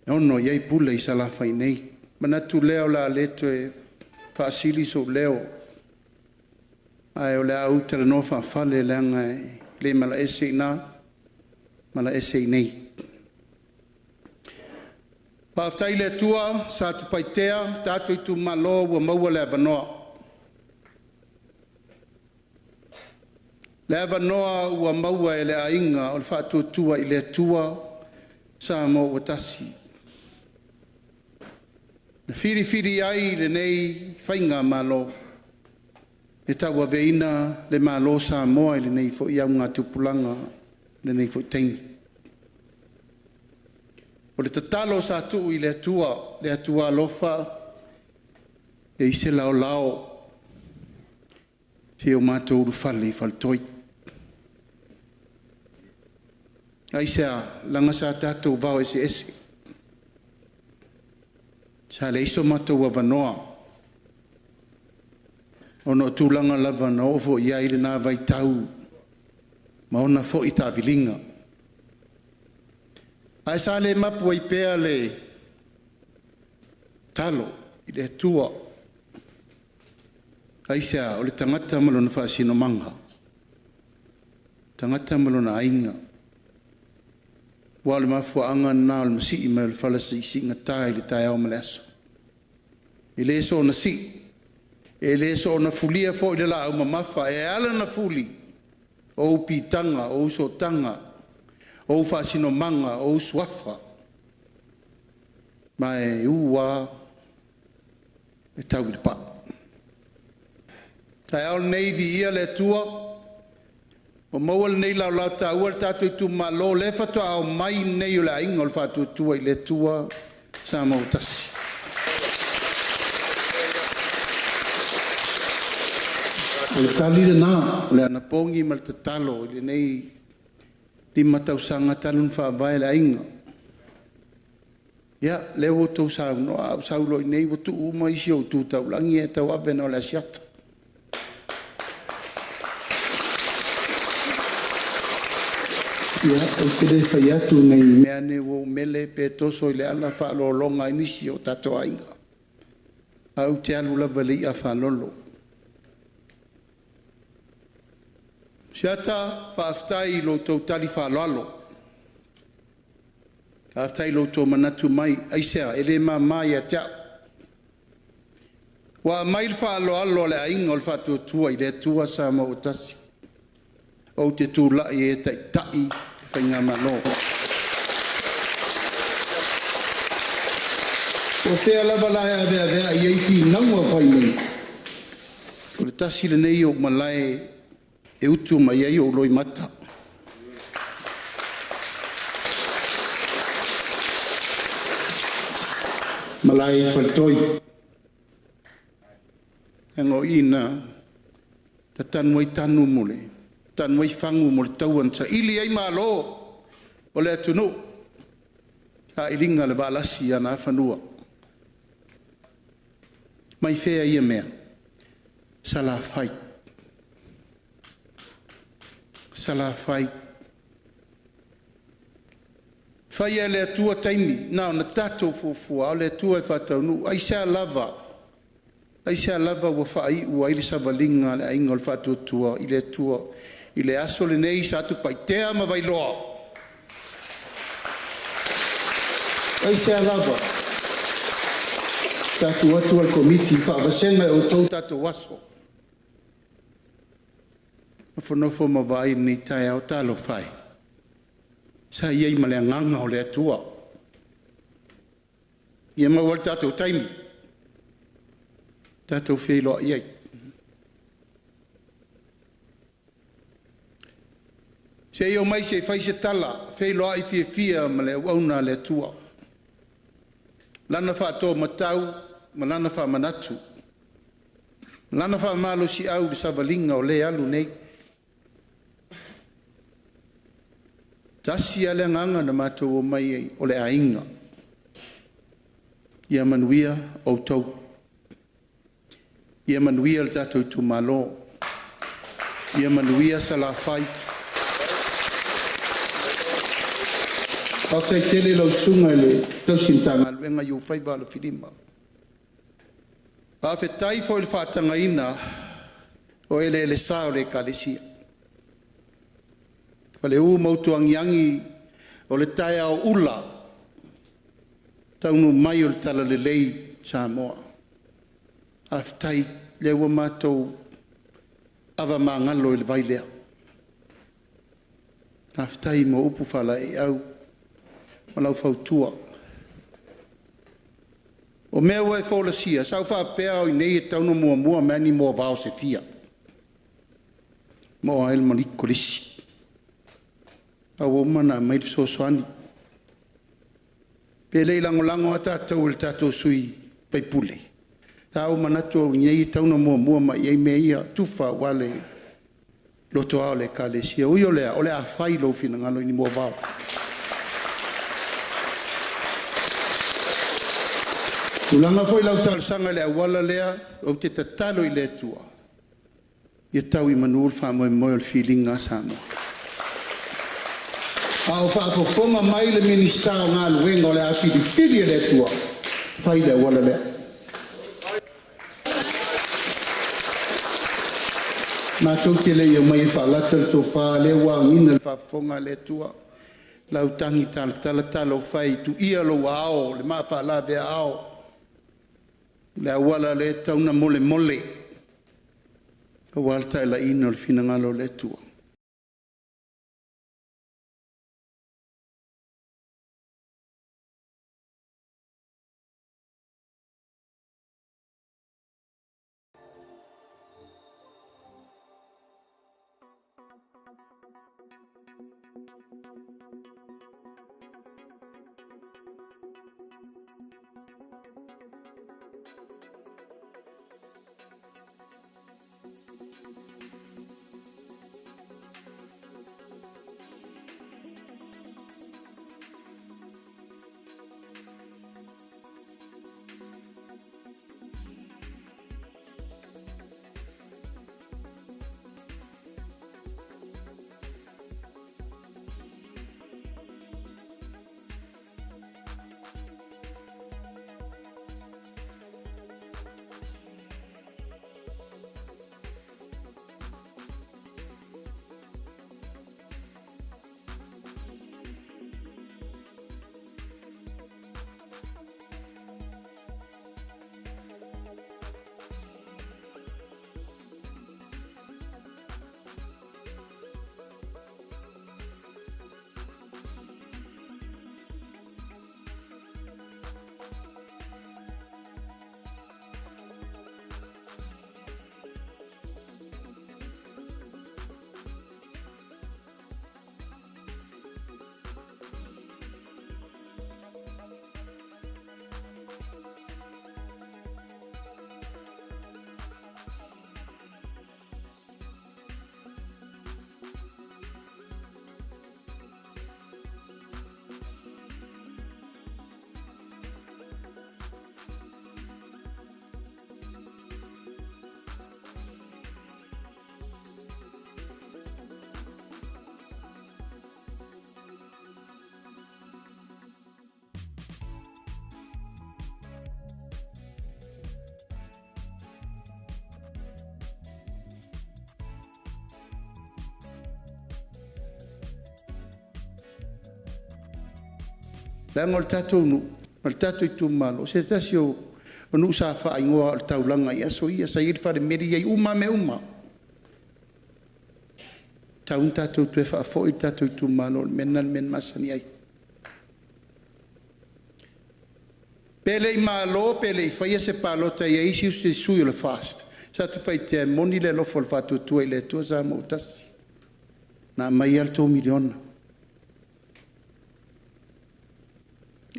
Ono iai pule i salafa i nei. Manatu leo la leto e whaasili so leo. Ai o le au te no whaafale leanga le mala ese na. Mala ese nei. Pāwhtai le tua sa te paitea tātou i tu malo ua maua le avanoa. Le avanoa ua maua e le ainga o le whātua tua i le tua sa mo ua tasi. Na whiri ai le nei whainga malo. E taua veina le malo sa moa i le nei fo i au ngā tupulanga le nei fo i teimi. O le tatalo sa tu i le atua lofa e i se lao se o mātou uru whale i whaltoi. Ai sea langa sa tātou vau ese. Sa le iso mātou a vanoa. Ono tūlanga lava na ofo ia ile nā vai tau. Ma ona fo i tā vilinga. Ai sa le mapu ai pēa le talo i le tua. Ai sea o le tangata malona whaasino manga. Tangata malona ainga. Wa le mafua anga na le masi i me le falasa i singa tai le tai au maleaso. I le so na si. E le so na fulia fo i le la au mamafa. E ala na fuli. O upi tanga, o uso tanga. O whaasino manga, o uswafa. Ma e ua e tau i le pa. Tai au nei vi ia le tua. O maua le nei lau ta ua le tātou i tu malo le fatua au mai nei o le ainga o le whātua tua i le tua sa mau tasi. O le talire nā, le anapongi ma le tatalo i le nei di matau sanga talun whaavai le ainga. Ia, leo o tau sau noa, au sau loi nei o tu uma isi o tu tau langi e tau abena o le asiata. Ia, o te le whai atu nei mea ne o mele pe toso i le ala whaalolonga inisi o tato ainga. Au te alu lava li a whaalolo. Siata whaaftai lo tau tali whaalolo. Whaaftai lo tau manatu mai aisea ele mai a tea. Wa mai whaalolo le ainga o le whaatua tua i le tua sa ma o tasi. O te tū lai e tai whainga malo. O te alaba lai a vea i eiti naua whainei. O le tasi le nei o malai e utu mai ai o loi mata. Malai whaltoi. Engo ina ta tanwai tanu mole. Tanwai fangu mole tauan sa ili ai malo o le atunu. Ha ilinga le valasi ana whanua. mai fea ia mea. Sala fai. Sala fai. Fai e le atua taimi, na ona tatou fuafua, o le atua e whataunu, ai sea lava. Ai sea lava ua whai ua ili savalinga le ainga o le whatuatua, i le atua, i le aso le nei sa atu paitea ma vai loa. Ai sea lava. Tatou atu al komiti, whaavasenga o tau tatou aso. Whanofo ma vai ni tai au talo whai. Sa iei ma le nganga o le atua. Ia ma wal tatou taimi. Tatou whilo iei. Se io mai se fai se tala, whilo ai fia ma le wauna le atua. Lana wha matau, ma lana wha manatu. Lana wha malo si au le savalinga o le alu nei. Tasi ale nganga na mātou o mai o le ainga. Ia manuia o tau. Ia manuia le tātou tu malo. Ia manuia sa la whai. Pau tai tele lau sunga le tau sintanga luenga iu whaiva ala whirima. Pau whetai fo le whātanga ina o ele sā o le kalesia. Wale mautu angiangi o le tae au ula. Taunu mai o le tala le lei Samoa. Aftai le ua mātou awa mangalo i le vailea. Aftai mo upu whala i au. Malau fautua. O mea ua e whola sia. Sau whapea o i nei e taunu mua mani mua vao se fia. Moa el maniko lisi. Au mana mai so soani. Pele lango ata tau le tatou sui pai pule. Tau manatu au nyei tauna mua mai ei meia tufa wale loto ao le kalesia. Ui ole a fai lo fina ngalo ni mua vau. Ulanga foi lau tau sanga le awala lea o te tatalo i le tua. Ia tau i manuul wha moe o feelinga Samoa. Au whaafofonga mai le minista o ngā luenga o le apiripiri le tua. Whai le wala lea. Nā tau ke le iau mai whaalata le tō whaa le wāngina le whaafofonga le tua. Lau tangi tala whai tu ia lo ao, le maa whaala vea ao. Le awala le tauna mole. Ka walta la ina le finangalo le tua. Le angol tatou nu, al tatou I tu malo. Se tasi o nu sa fa ingoa al taulanga ia so ia sa ir fare meri ai uma me uma. Taun tatou tu e fa fo I tatou tu malo menal men masani ai. Pele I malo, pele I faia se palota ia isi uste sui o le fast. Sa te pai te moni le lofo le fatu tua I le tua sa mo tasi. Na mai al tō miliona.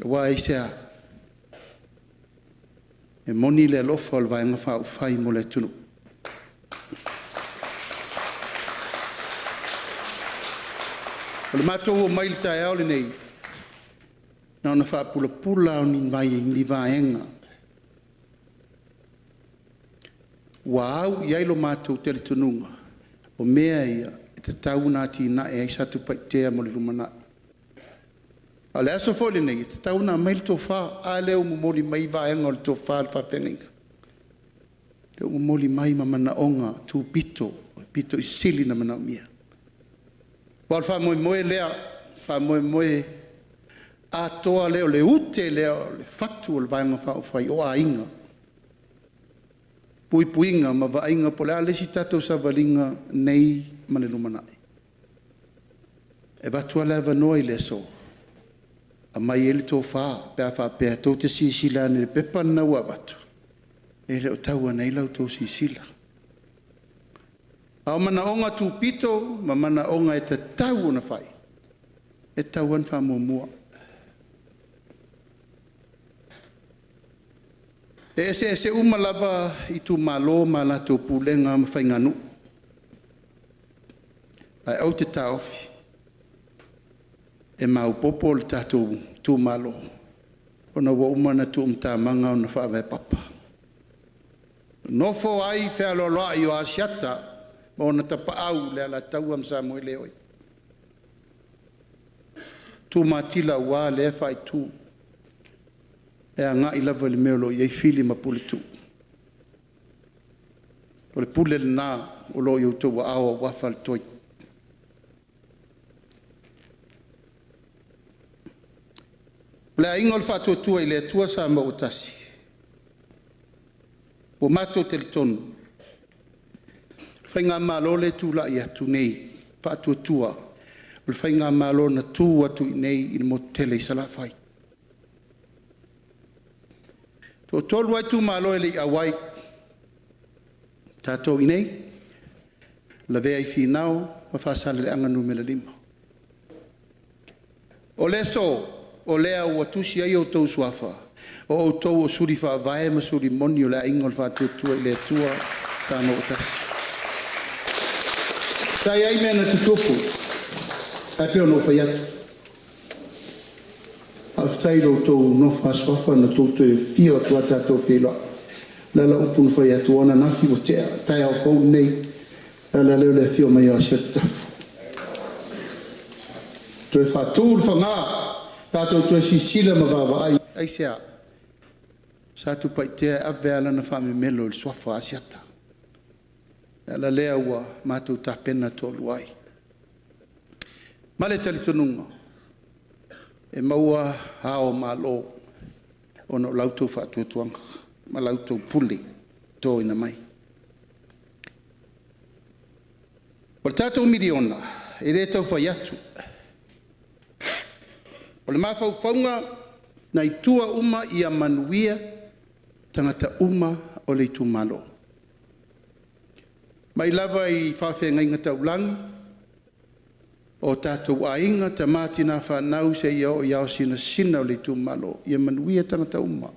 Wa isea. E moni le lofo le vai ngafa u fai mo le tunu. O le mātou o mai le tae au le nei. Na ona wha pula pula o ni mai ni vaenga. Wa au iai lo mātou tele tununga. O mea ia, e te tau nā ti na e ai satu paitea mo le lumana. A le aso fōle nei, e te tau nā mai le tō whā, a leo mo moli mai vaenga o le tō whā le whapenga. Leo mo moli mai ma mana onga tū pito, pito I sili na mana o mia. Wal wha moe moe lea, wha moe moe a toa leo le ute leo, le fatu o le vaenga wha o whai o a inga. Pui puinga ma va inga po le a lesi tatou sa valinga nei mane lumanai. E vatua leva noi le so. A mai ele tō whā, pēr whā pēr tō te sisila ne le pepa na ua vatu. E leo taua nei lau tō sisila. Ao mana onga tū pito, ma mana onga e te tau na whai. E tau an wha mua. E se umalava I tu malo ma la tō pūlenga ma whainganu. Ai au te taofi. E mau popo le tātou tū malo. Ona wa umana tū mtamanga ona whawe papa. Nofo ai whea loloa I o asiata, ma ona tapa au le ala tau am sa moe leoi. Tū matila ua le whai tū. E a ngā I lava le meolo I ei fili ma pule tū. O le pule le nā o lo I o tō wa awa wafa le toi. Le ainga o le whātua I le tua sa ma o tasi. O mātou te le tonu. Whainga mālo le tū la I atu nei, whātua tua. O le whainga mālo na tū atu I nei I le motele I sala whai. Tō tolu ai tū mālo e le I awai. Tātou I nei. La vea I whinau, ma whāsale le anganu me le lima. O le so, o lea ua tusi ai o tau suafa. O tau o suri wha vae ma suri moni o lea ingol wha tua I le tua tāno o tasi. Tai ai mea na tutupu. Tai peo no whai atu. Aftai lo tau no wha suafa na tau te fio atua tātou whiloa. Lala upun whai atu ona nafi o tea. Tai au whau nei. Lala leo le fio mai o asia te tafu. Toi wha tūr wha ngā. Tātou tua sisila ma wawa ai. Ai sea. Sa tu paitea avea na whame melo il swafa asiata. Ala lea ua mātou tā pena tolu ai. Male tali tonunga. E maua hao malo. Ono lautou whātua tuanga. Ma lautou puli. Tō ina mai. O tātou miliona. E re tau whai atu. O le mafau whaunga na I tua uma I a manuia tangata uma o le tu malo. Mai lava I whawhia ngai ngata ulangi o tātou ainga ta mātina whanau se iao iao sina o le tu malo I a manuia tangata uma.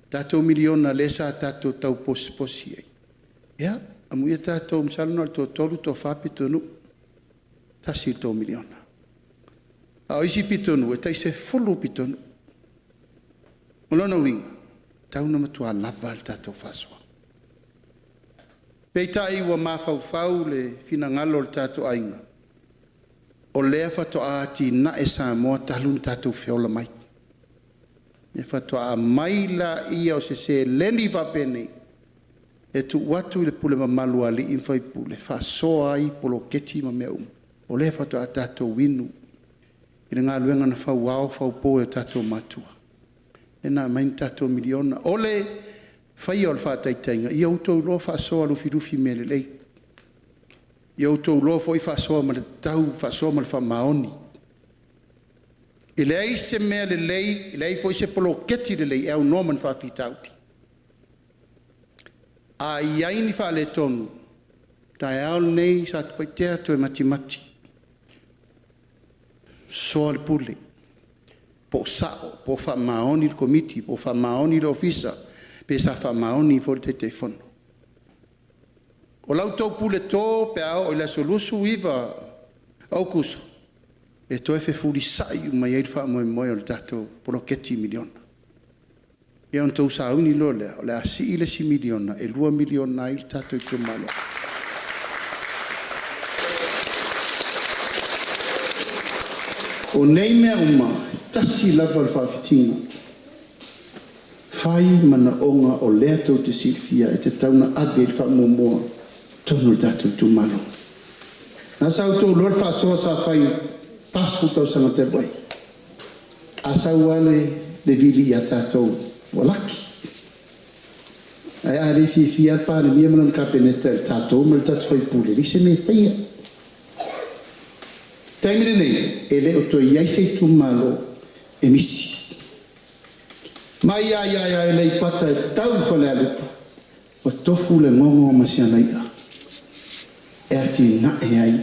Tātou miliona lesa tātou tau posi ai. Ia, amuia tātou msalano al tō tolu tō whapitonu. Tasi tō miliona. A isi pitonu, e taise fulu pitonu. Olona winga, tauna matua lava al tātou whasua. Peitai ua mawhau le fina ngalo le tātou ainga. O lea whatoa ati na e sa moa talun tātou whiola mai. E whatoa mai la ia o se leni whapene. E tu watu le pule mamalua li inwhai pule. Whasoa ai polo keti ma mea O lea whatoa tātou winu. I le ngā luenga na whau pō e tātou matua. E nā main tātou miliona. Ole, whai o le whātaitainga. I autou loa whaasoa rufi me le lei. I autou loa fo i whaasoa ma le tau, whaasoa ma le whamaoni. I le ai se mea le lei, i le ai fo i se polo keti le lei, e au noa man whaafitauti. A i aini wha le tonu, tae ao nei sa tupaitea to e mati. Soa le pule. Po sao, po wha maoni le komiti, po wha maoni le ofisa, pe sa wha maoni fo le te whono. O lau tau pule tō pe ao o le solusu iwa au kuso. E to e fefuri sai mai e wha moe o le tato polo keti miliona. E on tau sa uni lo lea, o le asi ile si miliona, e 2 miliona il tato i kumalo. O nei mea uma, tasi lava le whaafitinga. Whai mana onga o lea tau te sifia e te tauna ade il whaamomoa, tonu le tato i kumalo. Nā sau tō lor whaasoa sa whai, pasu tau sanga te wai. A sau ale le vili a tātou walaki. Ai a le fia pa le mia mana kapeneta le tātou ma le tātou whai pule. Lise me whaia. Taimire nei, e le o toi iai sei tu malo e misi. Mai ia e lei pata e tau whale alupa. O tofu le ngongo masiana ia. E ati na e ai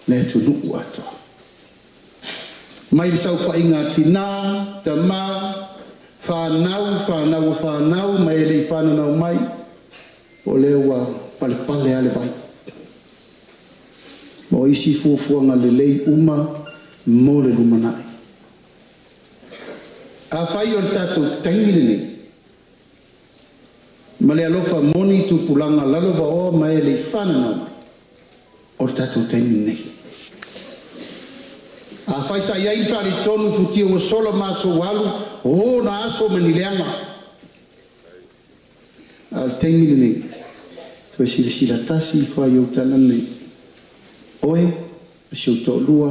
le tu nuku atoa. Mai sau whainga tina, ta mā, whanau, mai elei whananau mai, o lewa pale ale vai. Mo isi fuafuanga le lei uma, mo le lumanai. A whai o le tātou taimile nei. Ma le alofa moni tu pulanga lalova o mai elei whananau mai. O le tātou taimile nei. A fai sa iai whare tonu futia o sola maso walu, o na aso manileanga. Al teimile nei, to e sila tasi whai o tana nei. Oe, ma siau tō lua,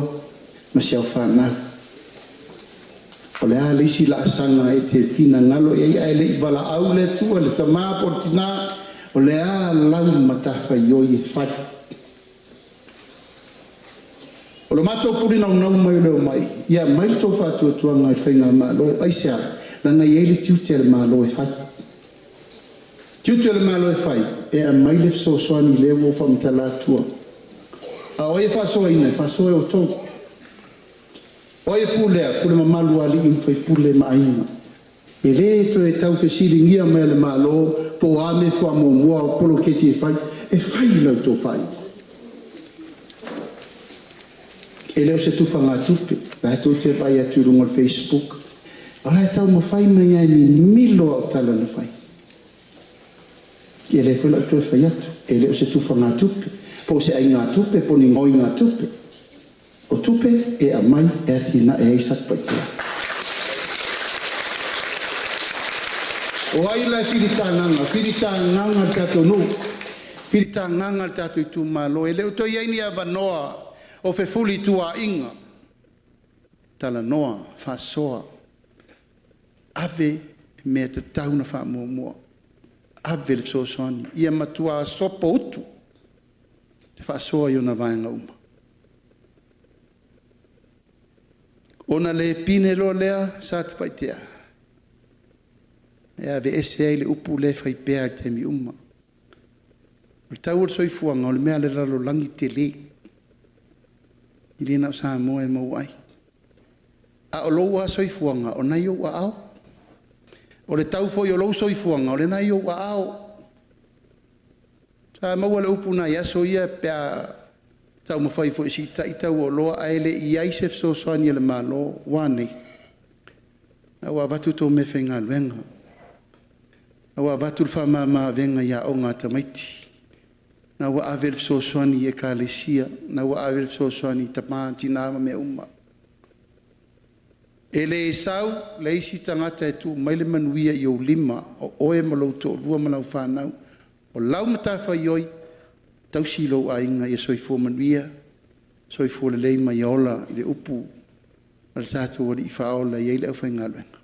ma siau whanau. O le a leisi la asanga e te fina ngalo e ai le i wala au le tua, le tamā portina, o le a lau matafa ioi e whai. O lo mato puri nau mai leo mai. Ia mai tō whātua tuanga e whainga mālo. Aisea, lana i eile tiute le mālo e whai. Tiute le mālo e whai. E a mai le soani leo o whamtala tua. A oe whasoa ina, whasoa o tō. Oe pūlea, pule mamalu ali in whai pule maaina. E le to e tau whesiri ngia mai le mālo, po ame wha mua o polo keti e whai. E whai lau tō whai. E leo se tufa ngā tupe, la e tō te pai atu runga Facebook. Ara e tau ma whai mai ai mi milo au tala na whai. E leo whai atu e whai atu. E leo se tufa ngā tupe. Po se ai ngā tupe, po ni ngoi ngā tupe. O tupe e a mai e ati na e aisat paitea. O ai la whirita nganga tato nu. Whirita nganga tato i tu malo. E leo toi aini a vanoa. O fe fuli tua inga. Tala noa, whasoa. Ave me te tauna wha mua. Ave le sosoani. Ia matua sopo utu. Te whasoa i ona vaenga uma. Ona le pine lo lea, sa te paitea. E ave ese ai le upu le whaipea te mi uma. O le tau o soifuanga, o le mea le lalo langi te le. I rina o sa moe mau ai. A o lou a soifuanga, o nai o wa au. O le tau foi o lou soifuanga, o le nai o wa au. Sa mau le upu nai aso ia pea tau mawhai foi si ta i tau o loa aele i aisef so soani le malo wane. Na wa batu tō me whenga luenga. Na wa batu le whamama venga ia o ngā tamaiti. Na wa avel so soani e kalesia, na wa avel so soani tapāti nāma me uma. E le e sau, le isi tangata e tu maile manuia i o lima, o oe malau tō lua malau whanau, o lau matafa i oi, tau silo a inga i soifo manuia, soifo le leima i ola i le upu, ma le tātou o li i whaola i eile au whaingaluenga.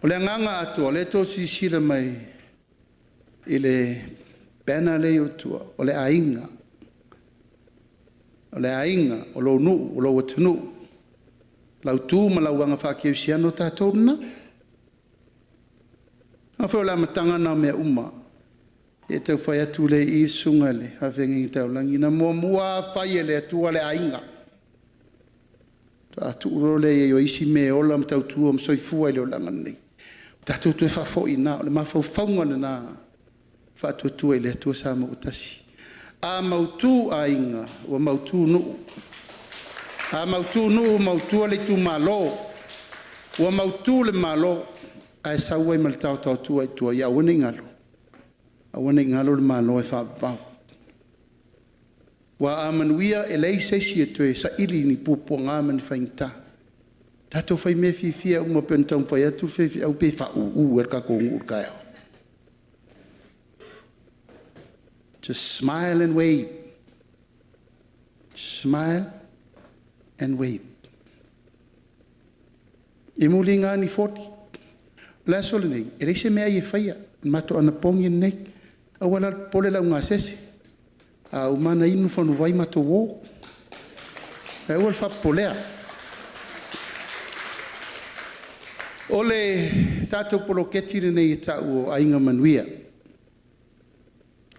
O le anganga atua, o le tō sisira mai i le pena le o tua, o le ainga, o lo nu, o lo watunu, lau tū ma lau anga whakeu siano tātou na. A whao la matanga na mea uma, e tau whai atu le i sunga le, hawhengi i tau langi, na mua whai e le atua le ainga. Atu uro le e o isi me ola ma tau tua ma soifua i leo langa nei. Tātou tue whafo i nā, o le mawhau whaunga na whaatua tua i le atua sa ma utasi. A mautu a inga, o mautu nuu. A mautu nuu, mautua le tu malo. O mautu le malo, a e saua i maltau tau tua i tua, ia wane ngalo. A wane ngalo le malo e whaavau. Wa amanuia e lei seisi e tue, sa ili ni pupo ngā mani whaingta. Tātou whai me fia uma pentau whai atu whai au pe wha uu er ka kongu urkai au. Just smile and wave. Smile and wave. E muli ngā ni 40. La sole nei, e reise mea i e whaia, mato ana pongi nei, awala pole lau ngā sese. A umana inu whanu vai mato wō. E awal wha polea. Ole tātou poloketire nei e tau o ainga manuia.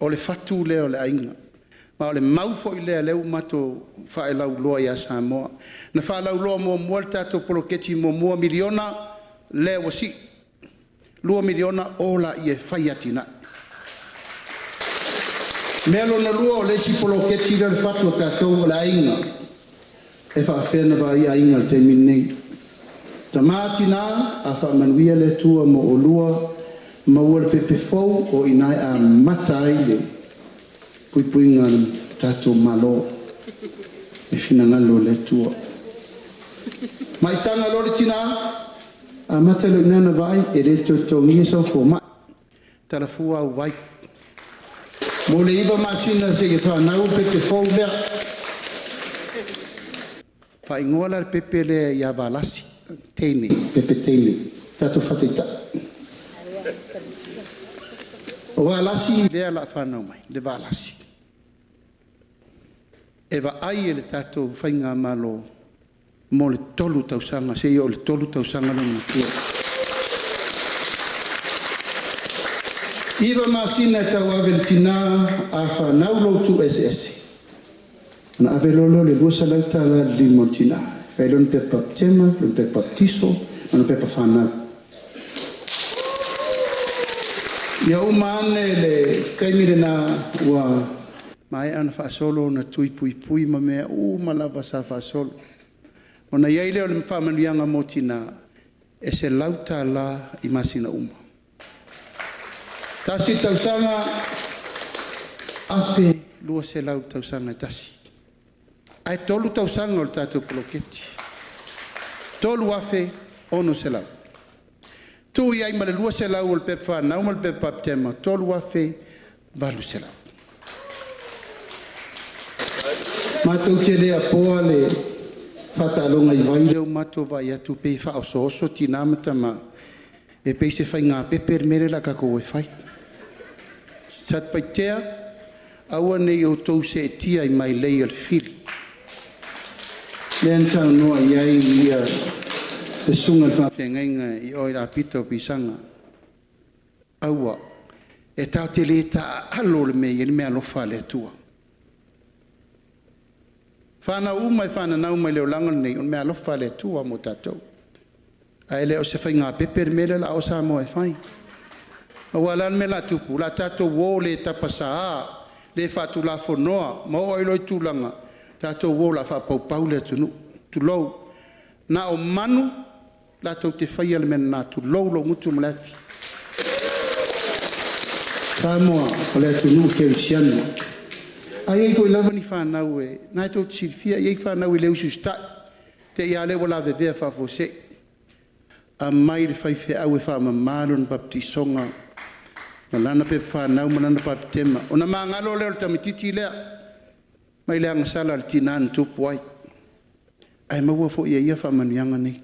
Ole fatu leo le ainga. Ma ole maufo i lea leu mato whae lau loa ia Samoa. Na whae lau loa mua mua tātou poloketi mua miliona leo si. 2 miliona ola i e whai atina. Melo na lua o lesi poloketi le fatu tātou o le ainga. E whaafena wa i ainga te minei. Tamatina a whamanuia le tua mo o lua maua le pepe fau o inai a matai le pui ngā tātou malo e whinangalo le tua. Mai tanga lore tina a matai le nana vai e le tōngia sau fō mai tala fua au vai. Mo le iwa masina se ke whanau pepe fau lea whaingoa le pepe le ia walasi. Teine, pepe teine, tātou whateita. O wālasi lea la whanau mai, le wālasi. E wa ai e le tātou whainga malo mo le tolu tausanga, se o le tolu tausanga no natua. Iwa masina tau ave tina a whanau lo tu SS. Na ave lolo le lua salauta la limontina. Kai lon pe baptema, lon pe baptiso, lon pe whanau. Ia umane le kaimire na ua mai ana whaasolo na tui pui ma mea malawa sa whaasolo. O na iaile o le whamanuianga motina e se lauta la i masina uma. Tasi tausanga afe lua se lau tausanga tasi. Ai tolu tausanga o le tātou poloketi. Tolu afe ono se lau. Tu iai ma le lua se lau o le pepe whanau ma le pepe baptema. Tolu afe valu se lau. Mātou te lea poa le whatalonga i vai leo mato vai atu pei whaoso oso tina matama. E pei se whai ngā pepe mere la kako e whai. Sat pai tea, aua nei o tou se e tia i mai lei al fili. Lean tau noa iai ia e sunga whawhengainga i oi la pita o pisanga. Aua, e tau te le ta alo le mei, ele mea lofa le tua. Whana umai whana nau mai leo langal nei, on mea lofa le tua mo tatou. A ele o se whai ngā peper mele la o sa mo e whai. Aua lan me la tupu, la tatou wō le tapasa a, le whatu la whonoa, ma o ilo i tūlanga. Tātou wō la whapau le tu lou. Nā o manu, la tau te whaia le mena nā tu lou lo ngutu mlefi. Tā moa, o le tu nu ke usianu. A iei koe lawa ni whanau e, nā tau te sirfia, iei whanau e leu sustai. Te ia lewa la vevea whafose. A mai le whaife au e whamamalo na baptisonga. Malana pe whanau, malana baptema. O na maa ngalo leo le tamititi lea. mai le anga sala le tina na tupu ai. Ai maua fo ia whamanianga nei.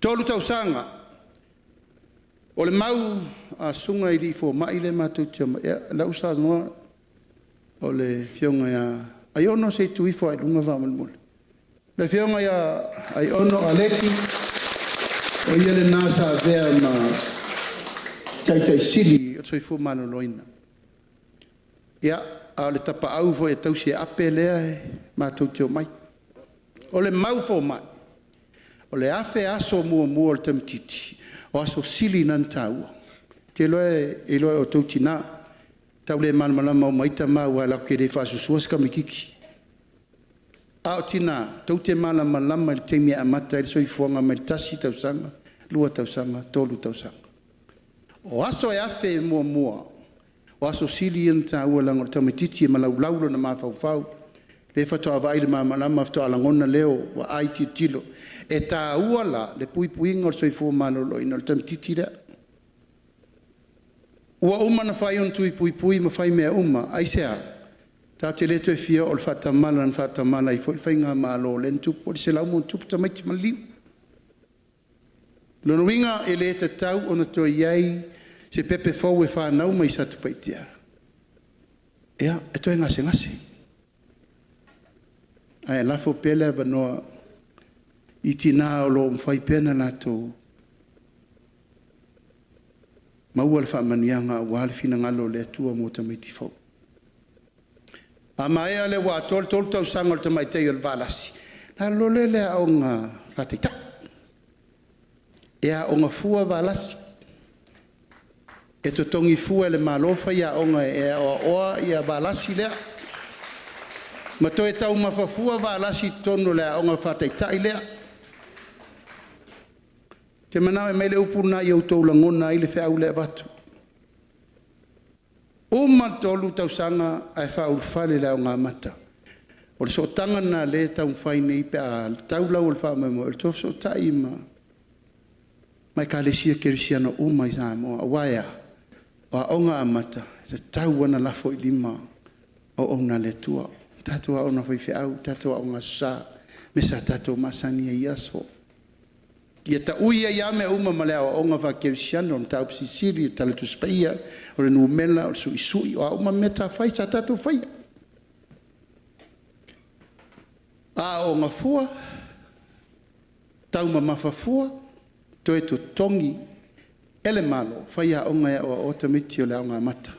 Tolu tau sanga. O le mau a sunga i fo mai le mātou tia mai. Lau sa noa o le fionga ia. Ai ono se tui fo ai lunga whamanmule. Le fionga ia ai ono a leki. O ia le nasa vea ma tai sili o toi fo mano loina. Ia a le tapa au fo e tau se ape lea e mātou tia mai. O le mau fo mai. O le afe aso mua o le tamatiti. O aso sili nan taua. Te loe o tau tina. Tau le malmalama o maita mau a lau ke re whasusua ska mikiki. A o tina, tau te malmalama le teimi a mata e soi fuanga mai tasi tau sanga, lua tau sanga, tolu tau sanga. O aso e afe mua. O aso sili nan taua lango le tamatiti e malau laulo na mawhau. Le whatoa vai le malmalama whatoa alangona leo wa aiti tilo. E tā uala le pui ngor soi fua malolo ina le tamatiti rea. Ua uma na whai on tui pui ma whai mea uma, aisea. Tā te leto e fia o le whatamala na whatamala i whai ngā malo le ntupu, o le se lau mo ntupu tamaiti maliu. Lono winga e le te tau o na toi iai se pepe fau e whanau mai sa tupaitia. Ea, e toi ngase. Ai, lafo pele vanoa i tina o lo mwhai pena lato. Maua le whamanianga wa le fina ngalo le atua mo tamaiti fau. A maea le wa tol tau sanga le tamaitei o le valasi. Na lo le au ngā whateita. Ea o ngā fua valasi. E to tongi fua le malofa ia o ngā e oa ia valasi lea. Ma to e tau mawhafua valasi tonu lea o ngā whateita i lea. Te manawe mai le upuna i au tau langona i le whea ule watu. Uma tolu tau sanga ai wha urwhale leo ngā mata. O le so tangana le tau whaine i pe a tau lau le wha mai mo. O le tofu so tai ma. Mai ka le sia kerisiano uma i sa moa. Waia. O a onga a mata. Te tau wana lafo i lima. O ona le tua. Tatua ona whai au. Tatua onga sa. Me sa tatua masani i aso. Ia ta uia ia me uma malea o onga va kerisiano o ta upsi siri o tala tu spaia o le nuumela o le sui o a uma meta fai sa tatu fai. A o nga fua, tau mamafa fua, to e to tongi, ele malo, fai a onga ia o otamiti o le onga mata.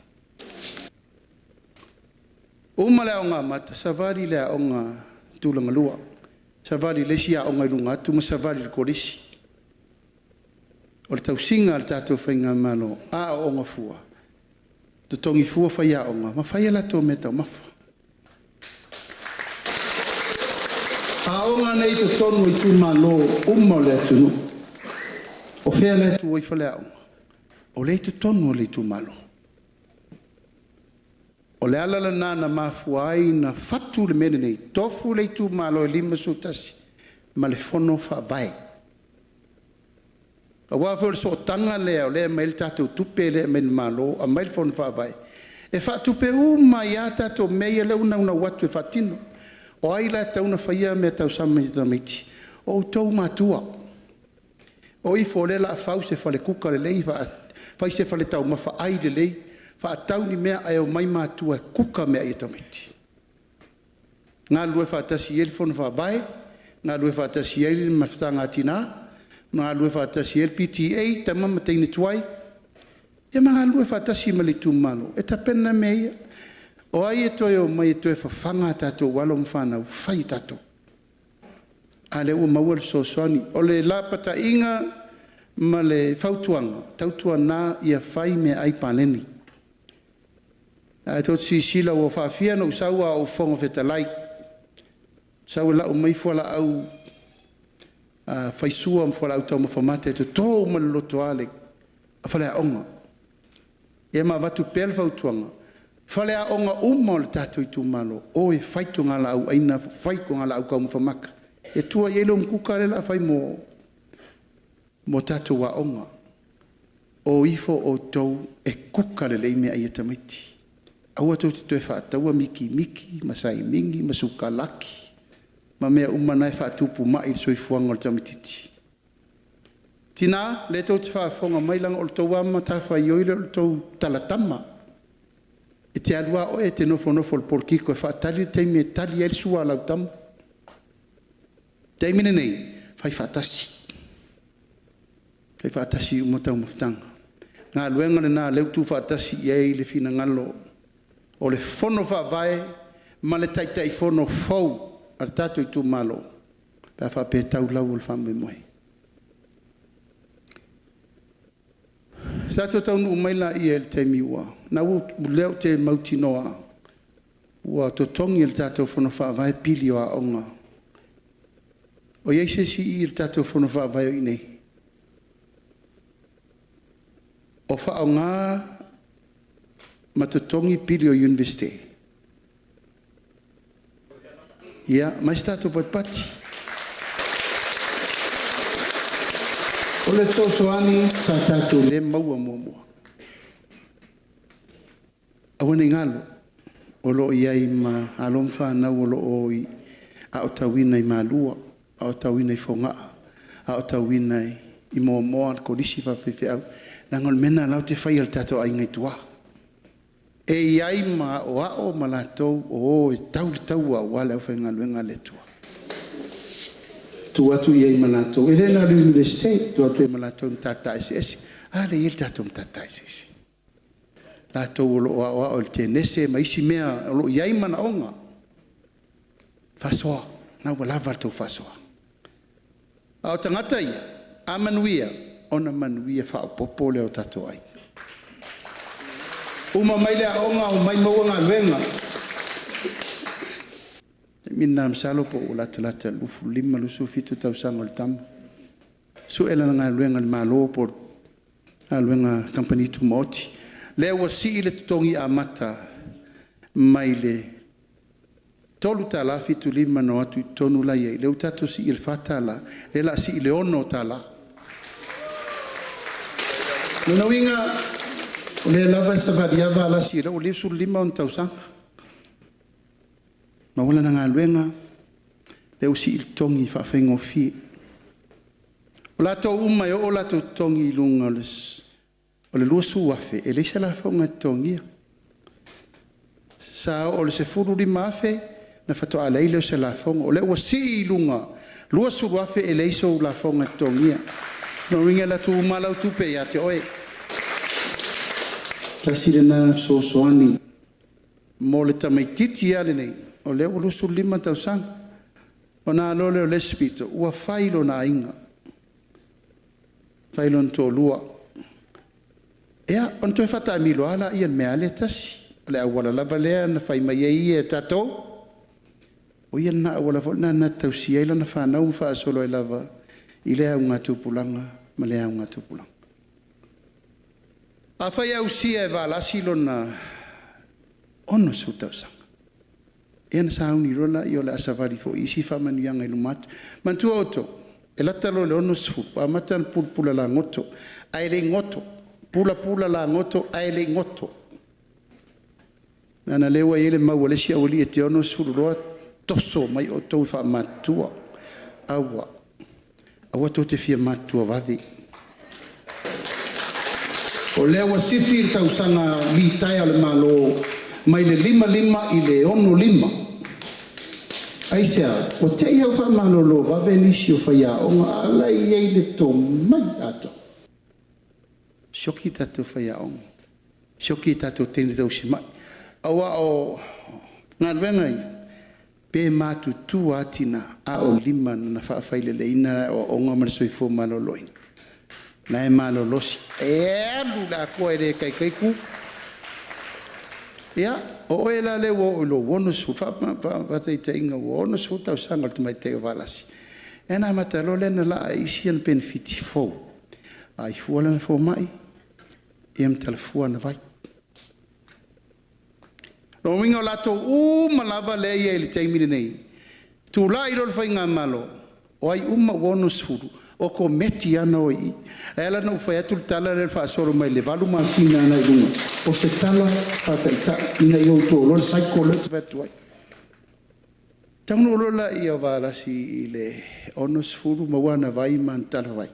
Uma le onga mata, savari le onga tulanga lua, savari lesi a onga ilunga atu, ma savari le korisi. O le tausinga le tātou whainga malo, a o onga fua. Te tongi fua whai a onga, ma whai ala tō me tau mafa. A onga nei te tonu i tū malo, o le atunu. O whea le atu oi whale a onga. O le te tonu o le tū malo. O le alala nana mafua ai na fatu le mene nei, tofu le tū malo e lima sutasi, ma le fono wha vai. A wafo so tanga lea le mail tatou tupe le men malo a mail fon fa vai e fa tupe uma ia tatou mei le una watu e fatino o ai la tau na faia me tau sama i tamiti o tau matua o i fo le la fau se fa le kuka le lei fa se fa le tau ma fa ai le lei fa tau ni mea ai o mai matua kuka me ai tamiti nga lue fa tasi el fon fa vai nga lue fa tasi el mafsanga tina ma lue fatasi LPTA ta mama teine tuai e ma lue fatasi ma le tumalo e ta pena meia o ai e toi o mai e toi fafanga tatou walo mfana fai tatou ale o mawal so soani o le lapata inga ma le fautuanga tautuana ia fai me ai paleni a tot si sila o fafia no sawa o fongo fetalai sawa la o mai fola au fai sua mfola au tau mafamate to tō maloloto ale a fale a onga e ma watu pel fautuanga fale a onga o le tātou i tū malo o e faitu ngala au aina faitu ngala au kau mafamaka e tua i elo mkukare la fai mo tātou a onga o ifo o tau e kukare le ime ai e tamaiti Aua tau te toe whaataua miki, masai mingi, masuka laki. Ma mea umana e whaatupu mai soi fuanga o le tamititi. Tina, le tau te whaafonga mailanga o le tau ama tawhai oile o le tau talatama. E te alua o e te nofo le porkiko e whaatali teimi e tali e sua lau tamu. Teimi nei, whai whaatasi. Whai whaatasi umatau maftanga. Ngā luenga le nā leu tu whaatasi i ei le fina ngalo. O le fono whaavae, ma le taitai fono fau, ar tātou i tu malo. Pea whape tau lau o le whambe moe. Tātou tau nu umaila i e le teimi ua. Na u leo te mauti noa. Ua totongi le tātou fono whaavae pili o a onga. O yeise si i le tātou fono whaavae o inei. O wha o ngā matatongi pili o universite. Ia, mais tātou pati. O le sosoani sa tātou le maua mua. Awane ngalo, o lo iai ma alom whanau o lo oi a o tawina i malua, a o tawina i fongaa, a o tawina i moa al kodisi whawhiwhi au. Nangol mena lau te whai al tātou ai ngai tua. E iai ma o ao ma lātou o e tau le tau a wale au whainga luenga le tua. Tu atu iai ma lātou. E rena le universite, tu atu e ma lātou mtata esi. Ale i le tātou mtata esi. Lātou o lo o ao le te nese ma isi mea o lo iai ma na onga. Fasoa. Nau wa lava tau fasoa. Ao tangata ia. Amanuia. Ona manuia whaopopo leo tātou ai. Uma mai lea onga o mai maua ngā luenga. Mina msalo po o lata lufu lima lusu fitu tau sango le tamu. Su ela ngā luenga le malo po ngā luenga company tu moti. Lea wa si ile tutongi a mata mai le tolu ta la fitu lima no atu tonu la ye. Leu tatu si il fatala. Le la si ile ono ta la. Nuna winga o le lava savadiava ala sira o le sur lima on tausanga. Ma wala na ngā luenga le usi il tongi whawhengo fi. O lato uma e o lato tongi lunga o le luasu wafe e le se la whaunga tongia. Sa o le se furu lima afe na whato a leile o se la whaunga. O le uasi lunga luasu wafe e le iso la whaunga tongia. No ringa la tu malau tupe ya te oe. Tasire na soani mo le tamaititi ale nei. O le ulusu lima tau sang. O na lole o lespito. Ua whailo na inga. Whailo nto lua. Ea, on toi whata amilo ala ian mea le tasi. Le awala lava lea na whaimai e tatou. O ian na awala volna na tau siaila na whanau mwha solo e lava. I lea unga tupulanga. Ma lea unga tupulanga. A whai au sia e wālasi lona ono su tau sanga. E ana sa auni rola i o le asawari fo isi whamanu yanga ilu matu. Mantua oto, e latalo le ono su, a matan pula la ngoto, aile ngoto, pula la ngoto, aile ngoto. Nana lewa ele maua lesi awali e te ono su roa toso mai o tau wha matua. Awa to te fia matua vadhi. O lewa sifi il tau sanga li tai ale malo mai le lima i le ono lima. Aisea, o te ia wha malo lo wawe nisi o whaia o ngā ala i ei le tō mai ato. Shoki tato whaia o. Shoki tato tēne tau si mai. Awa o ngā ruengai, pe mātu tū atina a o lima na whaafai le ina o ngā marasoi fō malo loina. Na e malo losi. E lula koe re kai ku. Ia, o e la le o lo wono su whata i te inga wono su tau sangal tu mai te o walasi. E nā mata lo lena la a isi an benefiti fōu. A i fuala na fō mai. E am tala fua na vai. Lo winga o lato malava le ia ili te imine nei. Tu la i rol whai ngā malo. O ai uma wono suru. o ko meti ana o i e ala no fa atu tala le fa soro mai le valu masina na i o se tala fa ta ina i o to lo sai ko le vetu ai tauno lo la ia vala si le onos furu mawana vai man tala vai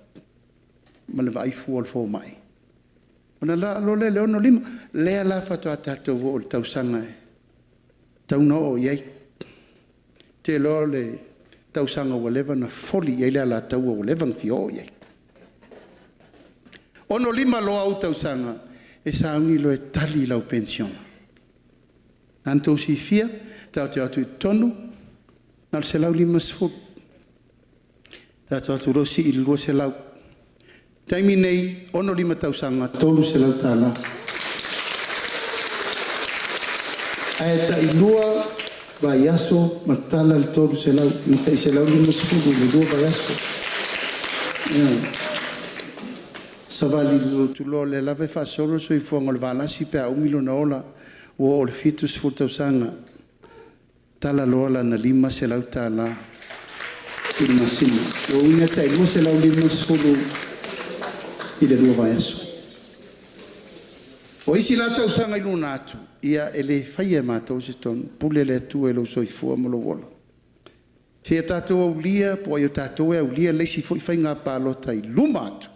ma le vai fu al fo mai ona la lo le ono lima le ala fa to atato o tau sanga tauno o iai te lo le tau sanga o leva na foli ia la tau o leva fio ia ono lima lo au tau sanga e sa uni lo e tali la pension anto si fia tau te atu tonu nal se lau lima sfut tau atu rosi il lo se lau taimi nei ono lima tau sanga tolu se lau tala ai ta ilua vai aso matala il toro se lau mi se lau lima sfut le dua vai aso savali tu lo le lave fa solo so i fongo le vala si pe au milona ola o le fitus futa sanga tala lola na lima se lau tala il masina o ina tai mo se lau lima sfulu i le dua vai aso o isi la tau sanga iluna atu ia ele fai e mātou se ton pule le atu e lo soifua mo lo wolo se tātou au lia po ai o tātou e au lia leisi foi fai ngā pālota i luma atu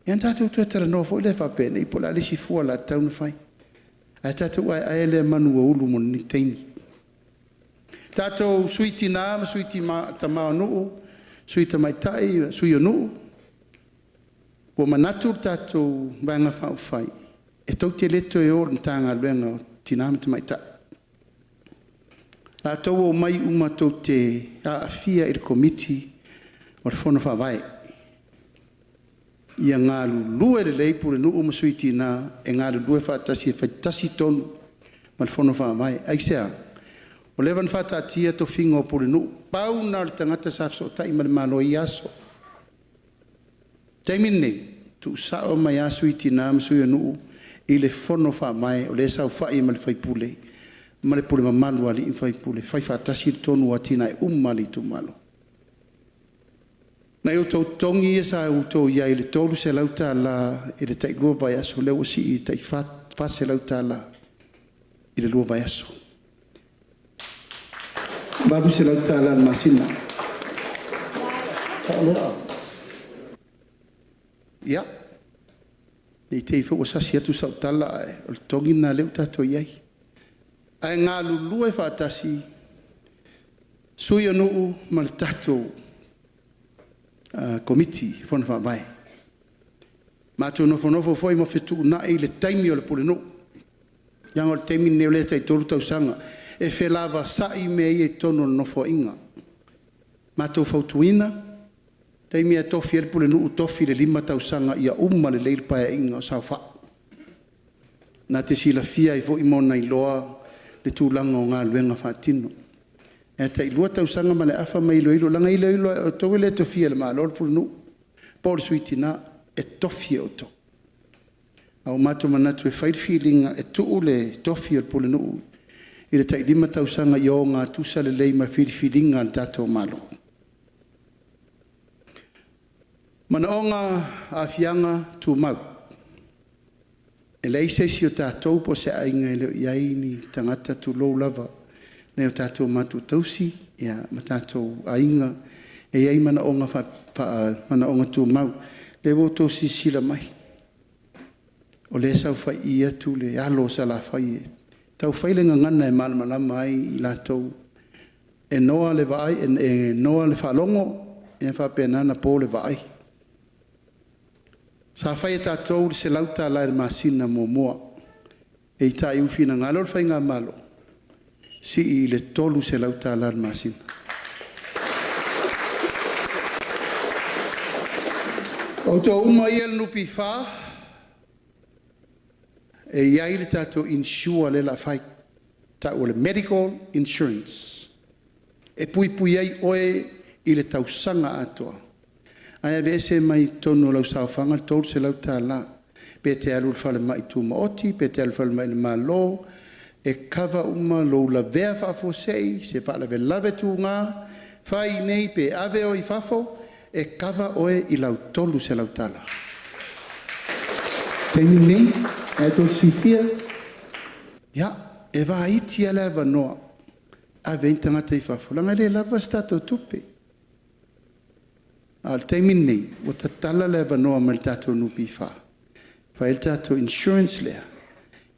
e an tātou tua tala no foi le whapene i po la leisi fua la tau na fai a tātou ai ele manu o ulu mo ni teimi tātou suiti nā ma suiti ta mao nuu suita mai tai sui o nuu o manatu tātou banga whau fai e tau te leto e ora tanga luenga o tinama te maita. A tau o mai uma tau te a fia i komiti o le whono whawai. Ia ngā lue le leipure nu uma suiti nā e ngā lue whaatasi e whaitasi tonu ma le whono whawai. Aisea, o lewan whaatatia to whingo pure nu pau nā le tangata safso tai ma le malo i aso. Taimine, tu sao mai a suiti nā ma sui anu i le fono wha mai o le sau whai ma le whaipule ma le pule mamalu ali i whaipule whai whaatasi tonu a tina e umali tu malo na i o tau tongi e sa u tau ia i le tolu se lauta la i le tai lua vai aso leo si i tai wha se lauta la i le lua vai aso babu se lauta la masina ia Nei te iwha wasasi atu sau tala e, o le tongi nā leu tato iai. Ai ngā lulua e whaatasi, sui anuu ma le tato komiti whona whaamai. Mātou nofo foi ma whetu na e le taimi o le pule no. Ianga o le taimi neo le tai toru tau sanga, e whelava sai me i e tono nofo inga. Mātou whautuina, Tei mea tofi ele pule nuu tofi le lima tau sanga ia umma le leil pae inga o sau wha. Nā te sila fia i vo i mona i loa le tūlanga o ngā luenga whaatino. E te ilua tau sanga ma le afa mai ilo ilo langa ilo ilo o towe le tofi ele maa lor pule nuu. Paul suiti nā e tofi o to. Au mato manatu e whairwhiringa e tuu le tofi ele pule nuu. I le tai lima tau sanga i o ngā tusa le leima whirwhiringa le tato malo. Mana o ngā awhianga tū mau. E lei seisi o tātou po se ainga e leo iai ni tangata tū lou lava. Nei o tātou mātou tausi, ia ma tātou ainga. E iai mana o ngā tū mau. Le wo tō si sila mai. O le sau whai i atu le alo sa la whai e. Tau whailenga ngana e malamalama ai i lātou. E noa le vai, e noa le whalongo, e whapenana pō le vai. Sa fai e tātou se lauta la e masina mo moa. E i tā iu fina ngalo le fai ngā malo. Si i le tolu se lauta la e masina. O tō uma i el nupi whā. E iai le tātou insure le la fai. Tā o le medical insurance. E pui ai oe i le tausanga atoa. Ai vese mai tono lau saufanga tolu se lau tala. Pe te alu fale mai tu maoti, pe te alu fale mai malo, e kava uma lo la vea fafo sei, se fale ve lave tu ngā, fai nei pe ave o i fafo, e kava oe I lau tolu se lau tala. Temi nei, e tō sifia, ia, e wā iti a lewa noa, a vein tangata I whawhulanga le lava stato tupe. Al temi nei, o ta tala lewa noa ma le tato nupi wha. Wha il tato insurance lea,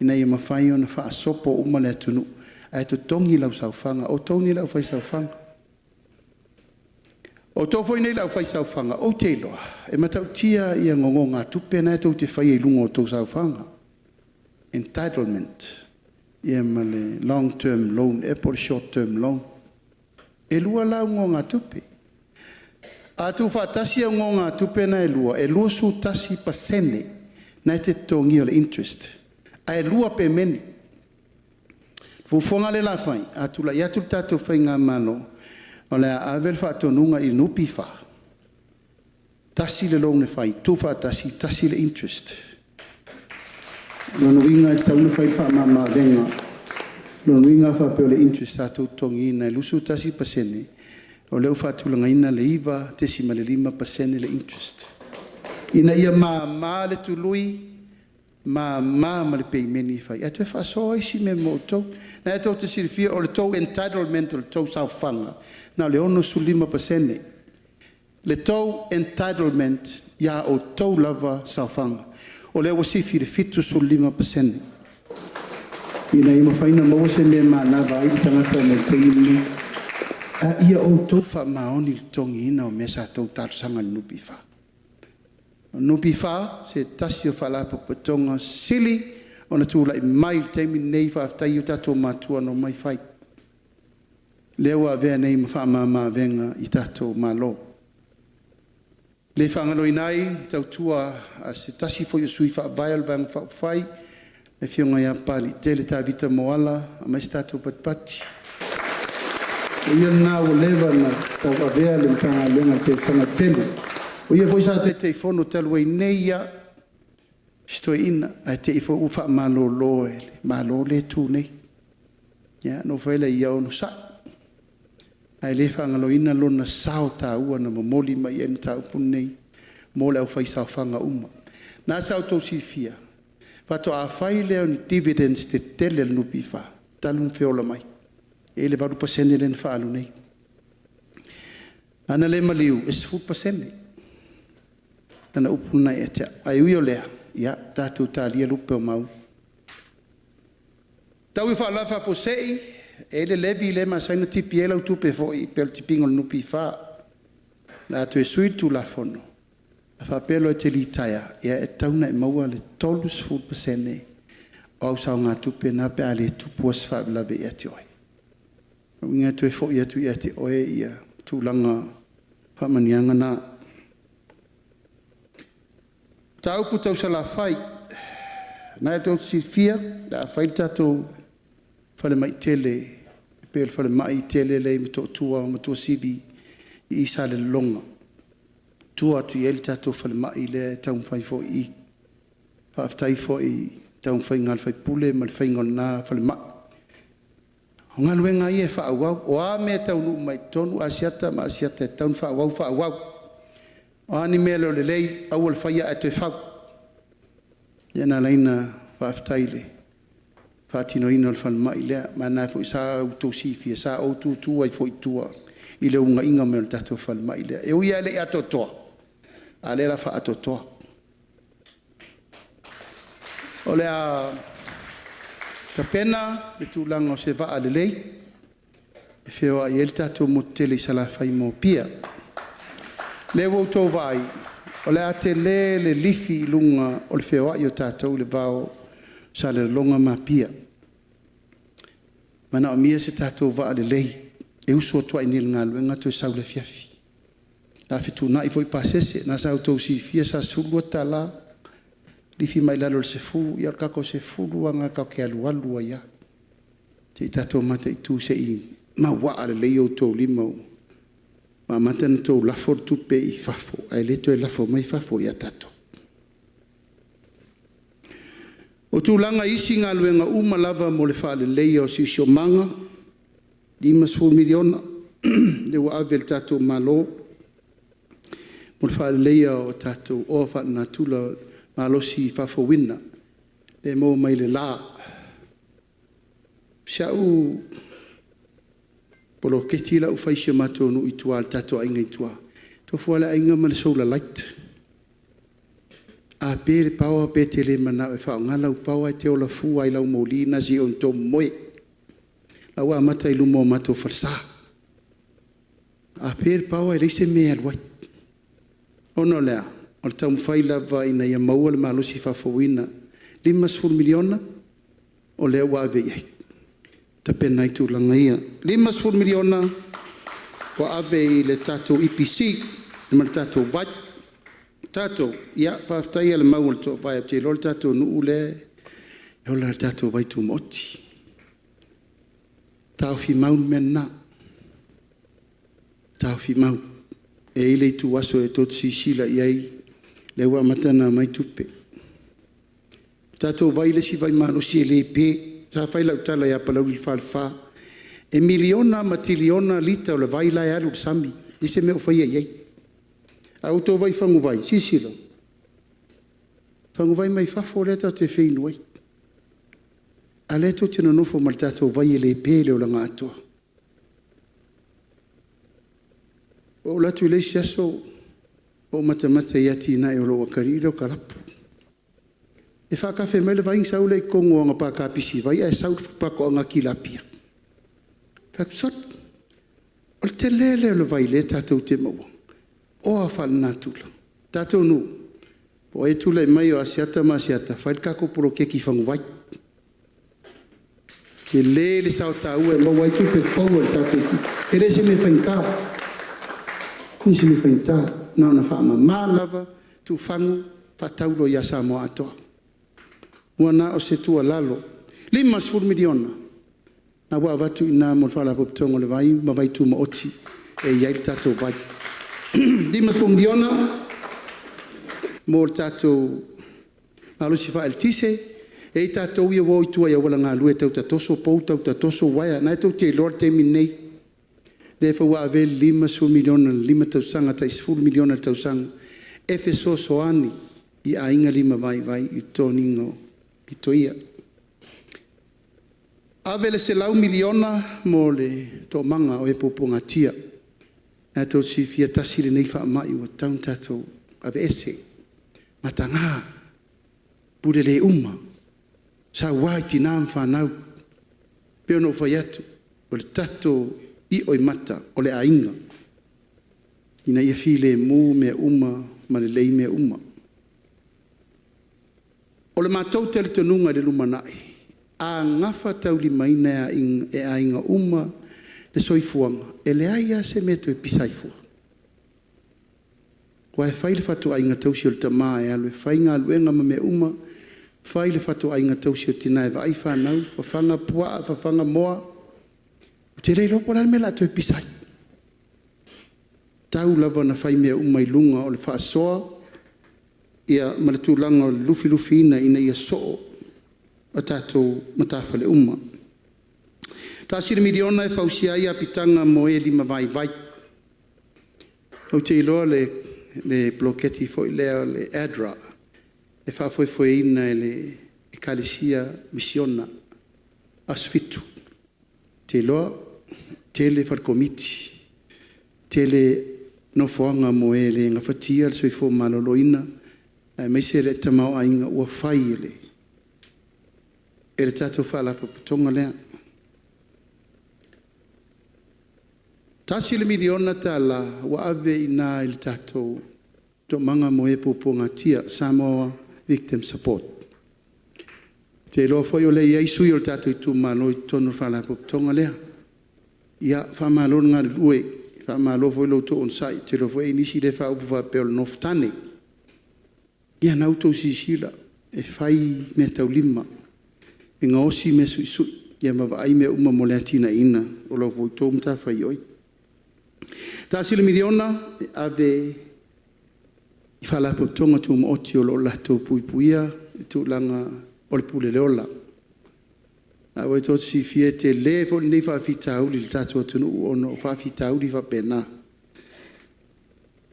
ina I mawhai ona wha sopo uma le tunu, a to tongi lau saufanga, o tongi lau whai saufanga. O tō whai nei lau whai saufanga, o te loa, e matau tia I a ngongo ngā tupe na e tau te whai e lungo o tō saufanga. Entitlement, ia ma le long-term loan, e por short-term loan. E lua lau ngō ngā tupe. A tu whātasi a ngō ngā tupe na e lua su tasi pasene, na e te tongi o le interest. A e lua pe meni. Fufonga le la whai, a tu la iatu tātou whai ngā malo, o le a avel whātonunga I nupi wha. Tasi le loan e whai, tu whātasi, tasi le interest. Lono inga e taunu whai wha mama venga, lono inga wha peo le interest tātou tongi ina e lusu tasi pasene, o leo whātulanga ina le iwa, tesi ma le 5% le interest. Ina ia ma le tului, ma le peimeni whai. E tu e whasoa isi me mo tau. Na e tau te sirifia o le tau entitlement o le tau saufanga. Na le ono su 5%. Le tau entitlement ia o tau lava saufanga. O le wasifi le fitu su 5%. Ina ima whaina mawase me ma nawa I tangata me teimi. Ia o tau wha maoni le tongi ina o mesa tau tarusanga nupi wha. Nupi wha, se tasi o whala papatonga sili, o na tūla I mai teimi nei wha aftai o tato matua no mai whai. Lewa vea nei ma wha ma venga I tato malo. Le whangalo inai, tau tua se tasi fo sui wha vaial bang wha whai, e fionga ia pali, tele tā vita moala, a mai stato patpati. E ia nā o lewa na tau avea le mtanga lenga te whanga telu. O ia foi sa te fono telu e nei ia sto ina a te ifo ufa malo le tu nei ya no foi le ia no sa ai le fa ngalo ina lona sao ta ua na momoli mai en ta pun nei mo le fai sa fanga uma na sa to si fia fa to a fai le on dividends te tele no pifa talun feola mai e le varu pasene len fa alu nei ana le maliu es fu pasene ana upuna e te ai uio lea ia tatu talia lupe o mau tau I wha lafa fo sei e le levi le ma saina tipi e lau tupe fo I pel tipingo nupi wha la tu e sui tu la fono a wha pelo e te li taia ia e tauna e maua le tolus fu pasene au sao ngā tupe na pe ale tupu as wha lawe e te oi inga tu e fo ia tu i te oe ia tu langa wha manianga na tau putau sa la fai na e tau si fia la fai tato fale mai tele pel fale mai tele le mto tua sibi I sa le longa tua tu el tato fale mai le tau fai fo I fa aftai fo I tau fai ngal fai pule mal fai ngol na fale mai ngal wenga I e fa au o a me tau nu mai tonu asiata ma asiata tau fa au ani melo le lei awal faya ate fa yana laina fa aftaile fa tino ino fa mai le mana fo sa to si fi sa o tu ai fo tua ile unga inga mel tato fa mai le e uia le atoto ale la fa atoto ole a ka pena le tu lango se va ale lei e feo a el tato motele sala fai mo pia le wo to vai o le ate le lifi lunga o le feo ai o tātou le vao sa le longa mapia mana o mia se tātou va le lei e uso tua inil ngā luenga to sau le fiafi la fitu na I foi pasese na sau tau si fia sa sulu ta la lifi mai lalo se fu ia kako se fu luanga ka ke alu alu ia te tātou mate I tu se I ma wa le lei o to limau ma matan to la for tupe I fafo ai le to la fo mai fafo ia tato o tu langa isi ngā luenga uma lava mo le fa le lei o si sio manga 5 miliona le wa avel tato malo mo le fa'aleleia o tatou o fa'anatula malosi fa'afauina le mo mai le lā sea'u poloketi la'u faisia matonu i tuā le tatou aiga i tuā tofua le aiga ma le solar light a pe le paua pe te le manao e whaongala u paua e te ola fua i lau molina si on tō moe. Lau a mata i lumo mato farsa. A pe le paua e reise mea luai. Ono lea, o le tau mwhai lava ina ia maua le malosi whawhawina 5 miliona o lea ua ave iai. Ta pena i tūlanga ia. 5 miliona o ave i le tatou EPC, le tatou vai. Tato, ia, whaftai ale mau le tō whai te lol tato nuu le, e ola tato vai tū moti. Tau fi mau mena. Tau fi mau. E ile tu aso e tot si sila iai, le wa matana mai tupe. Tato vai le si vai malo si e le pe, ta whai lau tala ia palau li whalwha. E miliona matiliona lita o le vai lai alu sami, ise meo whai iai. Au tō vai whangu vai, sisilo. Whangu vai mai whafo le tau te whenua. A le tō tino nofo ma le tātou vai e le pēle o la ngā atoa. O latu le siaso, o matamata i ati na e o loa kariro karapu. E whakawhe mai le vai sau le kongo anga pā kāpisi vai, e sau whapako anga ki la pia. Whakusot, o le te lele o le vai le tātou te maua. O a whanna tula. Tātou nu. O e tula i mai o asiata ma asiata. Whaid kako puro keki whangu vai. Ke le sao tāu e mau wai tupe whau e tātou ki. E re se me whainkaa. Kuni se me whainkaa. Nau na whaama mālava tu whangu whataulo i asa mo atoa. Wana o se tua lalo. 5 miliona. Na wa watu ina mo whala poptongo le vai. Ma vai tu ma oti. E iai tātou vai. 5 miliona mo tatou malosi fa altise e tatou ia wo itu ia wala nga lue tau tatoso pou tau tatoso waya na tau te lord te minei le fa wa ave 5 miliona 5 tau sanga tai 10 miliona tau sanga efeso soani i ainga 5 vai i toningo i toia ave le se lau miliona mo le to manga o e poponga tia na tō si fia tasi le nei wha mai ua taun tātou ave ese. Matanga, pure le uma, sa wai tina mwhanau, peo no whai atu, o le tato i oi mata, o le ainga. Ina ia fi le mū mea uma, ma le lei mea uma. O le mātou tele tonunga le lumanai, a ngafa tau li maina e ainga uma, le soifuanga, e le aia se meto e pisaifua. Wa e whai le whatu ainga tausi o le tamaa e alu, e whai ngā luenga ma me uma, whai le whatu ainga tausi o tina e vai whanau, whawhanga pua, whawhanga moa, te rei ropo la me la to e pisai. Tau lava na whai mea uma i lunga o le whaasoa, ia maletulanga o le lufi ina ia soo, a tātou matafa le uma. Tāsiri miliona e whausia ia pitanga mo e 5 vai. Au te iloa le bloketi foi lea le ADRA. E whawhoi ina e le Ecclesia Missiona Asfitu. Te iloa, tele wharkomiti. Tele nofoanga mo e le ngawhatia le soifo maloloina. Meise le tamau ainga ua whai ele. E le tātou whalapa putonga lea. Tasi le miliona tala wa ave ina il tatou to manga mo e poponga tia Samoa Victim Support. Te lo foi o le ia isu i o tatou tu malo i tonu whala poponga lea. Ia whamalo ngā ue, whamalo foi lo to on sai, te lo foi inisi le wha upuwa peol noftane. Ia nautou sisila e whai me tau lima, e ngā osi me sui, ia mawai me uma mo lea tina ina, o lo foi tō mta whai oi. Tāsi le miliona ave i whalapo tonga tū mooti o lo lato puipuia i tū langa o le pule leola. A wai tō si fie te le fo nei whawhita uli le tātua tunu ono whawhita uli whapena.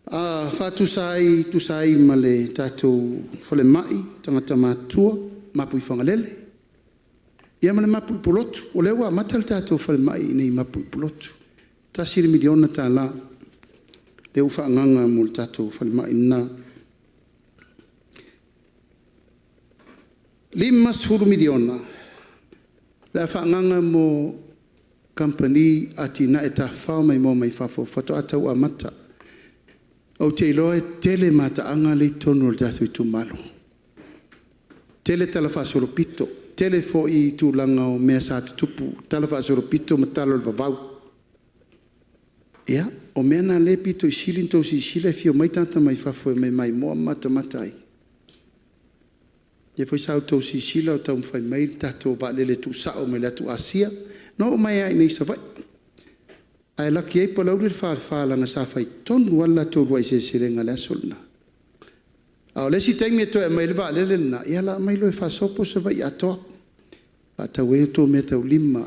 Tusai ma le tātou whale mai, tangata mātua, mapu I whangalele. Ia ma le mapu I polotu, o lewa matal tātou whale mai nei mapu I polotu. Tasiri miliona tā la, le uwha nganga mo le tātou whale mai na. 5 miliona, le whaanganga mo company ati na e ta whao mai mo mai whafo, whato atau a mata. O te iloa e tele mata anga le tonu le tātou I tūmalo. Tele talafa soro pito, tele fo I tūlanga o mea sa tupu, talafa soro pito ma talo le vavau. Ia, o mea na le pito I silinto si sile fio mai tanta mai whafo e mai moa mata matai. Ia foi sao tau si sila o tau mwhai mai tātou wa lele tu sao me le atu asia, no o mai ai nei sa vai. Ai laki ei palau le whaalanga sa whai tonu wala tō rua I se serenga le asolna. Ao lesi taimi e to e mai le wa lele na, ia la mai lo e whasopo sa vai atoa. Pa tau e tō me tau lima,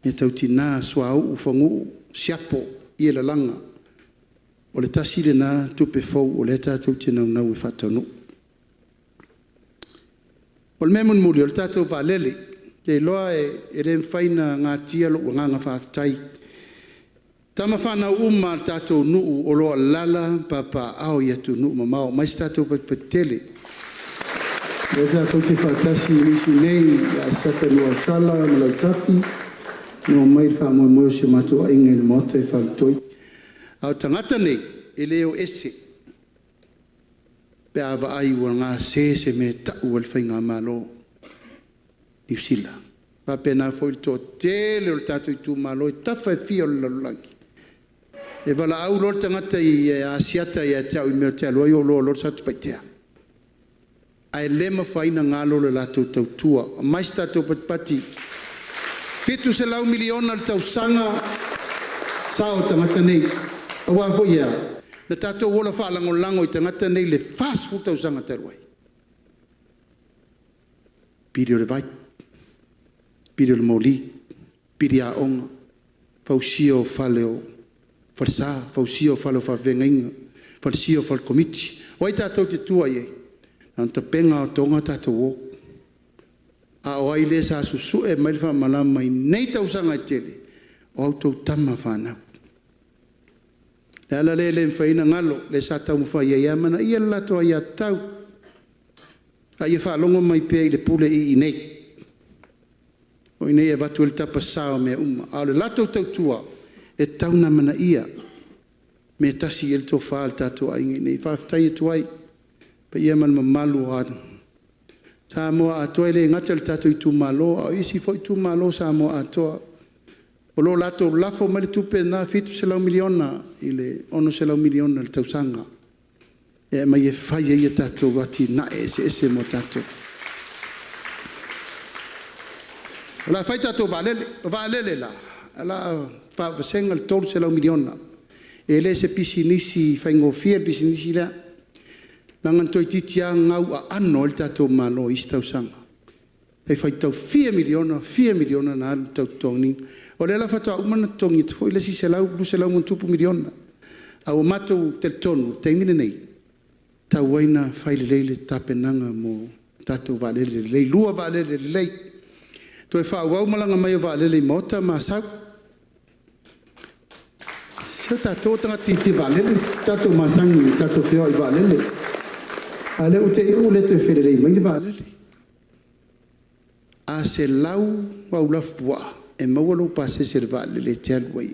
me tau tina sua u whangu, siapo, I la langa. O le tasi le na tupe fau o le tātou tina unau e whatonu. O le memon muri o le tātou wa lele, ke loa e re mwhaina ngā tia lo o nganga whaafitai. Tama whana uma tātou nuu o loa lala papa ao I atu nuu mamao. Mai tātou patele. E tātou te whaatasi nisi nei a sata nua sala ma lau tafi. Nua mai wha moe moe se matua inga le mota e whautoi. Au tangata nei e leo ese. Pe awa ai ua ngā se me tau al whainga malo. New Zealand. Pa pena foi to tele o tātou I tū malo e tawhai fia o le lalulangi. E wala au lor tangata I asiata I atau I meo te aloa I o lor satu paitea. Ai lema whaina ngalo le latou tau tua. Mais tātou patpati. Pitu se lau miliona le tau sanga sao tangata nei. Awa fo ia. Na tātou wola whaalango lango I tangata nei le fast fu tau sanga taruai. Piri o le vai. Piri o le moli. Piri a onga. Fausio faleo. Farsa, fausio faleo favengainga. Farsio fal komiti. Oi tātou te tua ie. Nā ta penga o tonga tātou o. A o ai le sa susu e mai wha malama I nei tau sanga I tele. O au tau tama whanau. Le ala le mwhaina ngalo, le sa tau mwha ia iamana, ia lato a ia tau. A ia whaalongo mai pia I le pule I nei. O I nei e watu le tapa sao mea uma. A le lato tau tua, e tau na mana ia. Me tasi el to whaal tātou a ingi nei. Whaafitai e tuai, pa ia man mamalu o anu. Sa moa atoa le ngata le tātou I tū malo, a isi fo I tū malo sa moa atoa. O lo lato lafo ma le tupe na fitu se lau miliona I le ono se lau miliona le tausanga. E mai e whai e tātou wati na ese mo tātou. O la whai tātou waalele la. La whaavasenga le tolu se lau miliona. E le se pisi nisi whaingofia pisi nisi lea. Langan toi titia ngau a ano le tātou malo I tausanga. E whai tau 4 miliona na alu tau tongi. O le la whata umana tongi tu foi le si se lau mon tupu miliona. A o matou te tonu, te imine nei. Tau waina whai le leile tapenanga mo tātou waalele lei. Lua waalele lei. Tu e wha wau malanga mai o waalele mota ma sau. Sa tātou tanga titi waalele. Tātou masangi, tātou whio I waalele. A le ute I o le te where lei mai waalele. A se lau wau lafua. E mawalo pase se le te aluai.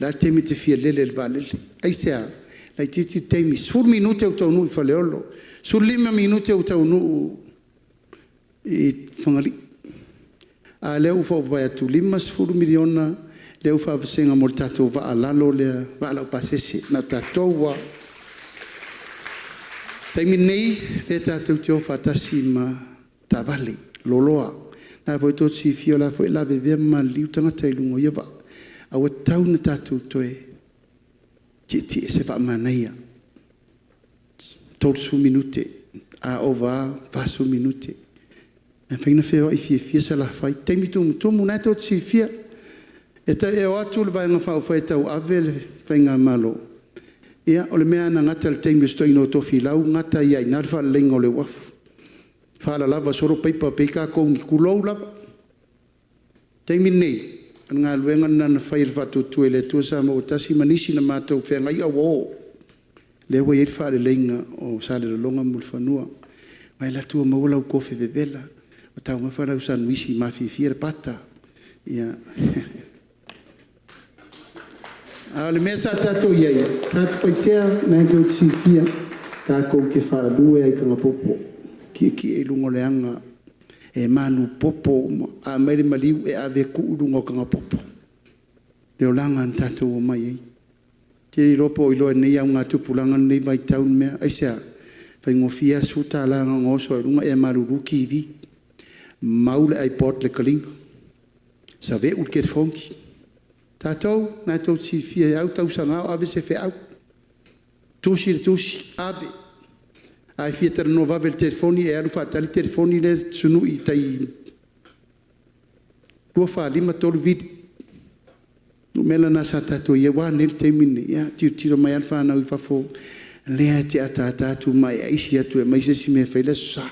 La temi te fia lele le valele. Ai sea, la titi temi, sur minute o tau nui faleolo, sur 5 minute o tau nui I whangali. A leo fa vai atu 5 miliona, leo fa vasenga mo tatou va alalo le va ala pase se na tatou wa. Temi nei le tatou tio fatasi ma tavali, loloa. Na voi tot si fio la foi la bebe ma liu tanga tai lungo ia va. A wa tau na tātou toe. Titi se va manaia. Tolsu minute. A ova vasu minute. E whaina wheo I fia sa la whai. Teimi tumu nai tot si fia. E ta e o atu le vai ngā whao whai tau ave le whainga malo. Ia, o le mea na ngata le teimi sto ino tofi lau, ngata ia ina alfa lengo le wafu. Fala lava soro peipa peika kou ni kulou lava. Teimi nei, ngā luenga na whair whatu tue le tua sa mo tasi manisi na mātou whenga ia wo. Le wa ieri whaare leinga o sale le longa mul whanua. Mai la tua maula u kofe vevela. O tau mawhara usan wisi mafi fiera pata. Ia. Le mea sa tatou iai. Sa tupoitea na tau tisi fia. Tā kou ke whaadue ai kanga popo. Ki e lungo leanga. E manu popo. A maire maliu e ave ku lungo kanga popo. Leo langa tatou o mai ei. Te ropo i loa nei au ngā tupulanga nei mai taun mea. Aisea, whai ngofia suta langa ngoso e runga e maruruki i vi. Maule ai pot le kalinga. Sa ve ulke fonki. Tātou, nā tau si fia au tau sangau, ave se fe au. Tusi le tusi, ave. Ai fia tera no vave le telefoni, e aru whaatali telefoni le sunu i tai. Kua wha lima tolu vidi. No mela na sa tātou ia wā nel te mine. Ia, tiro mai alfa anau i whafo. Lea te ata tātou mai aisi atu e maise si mea whaile sa.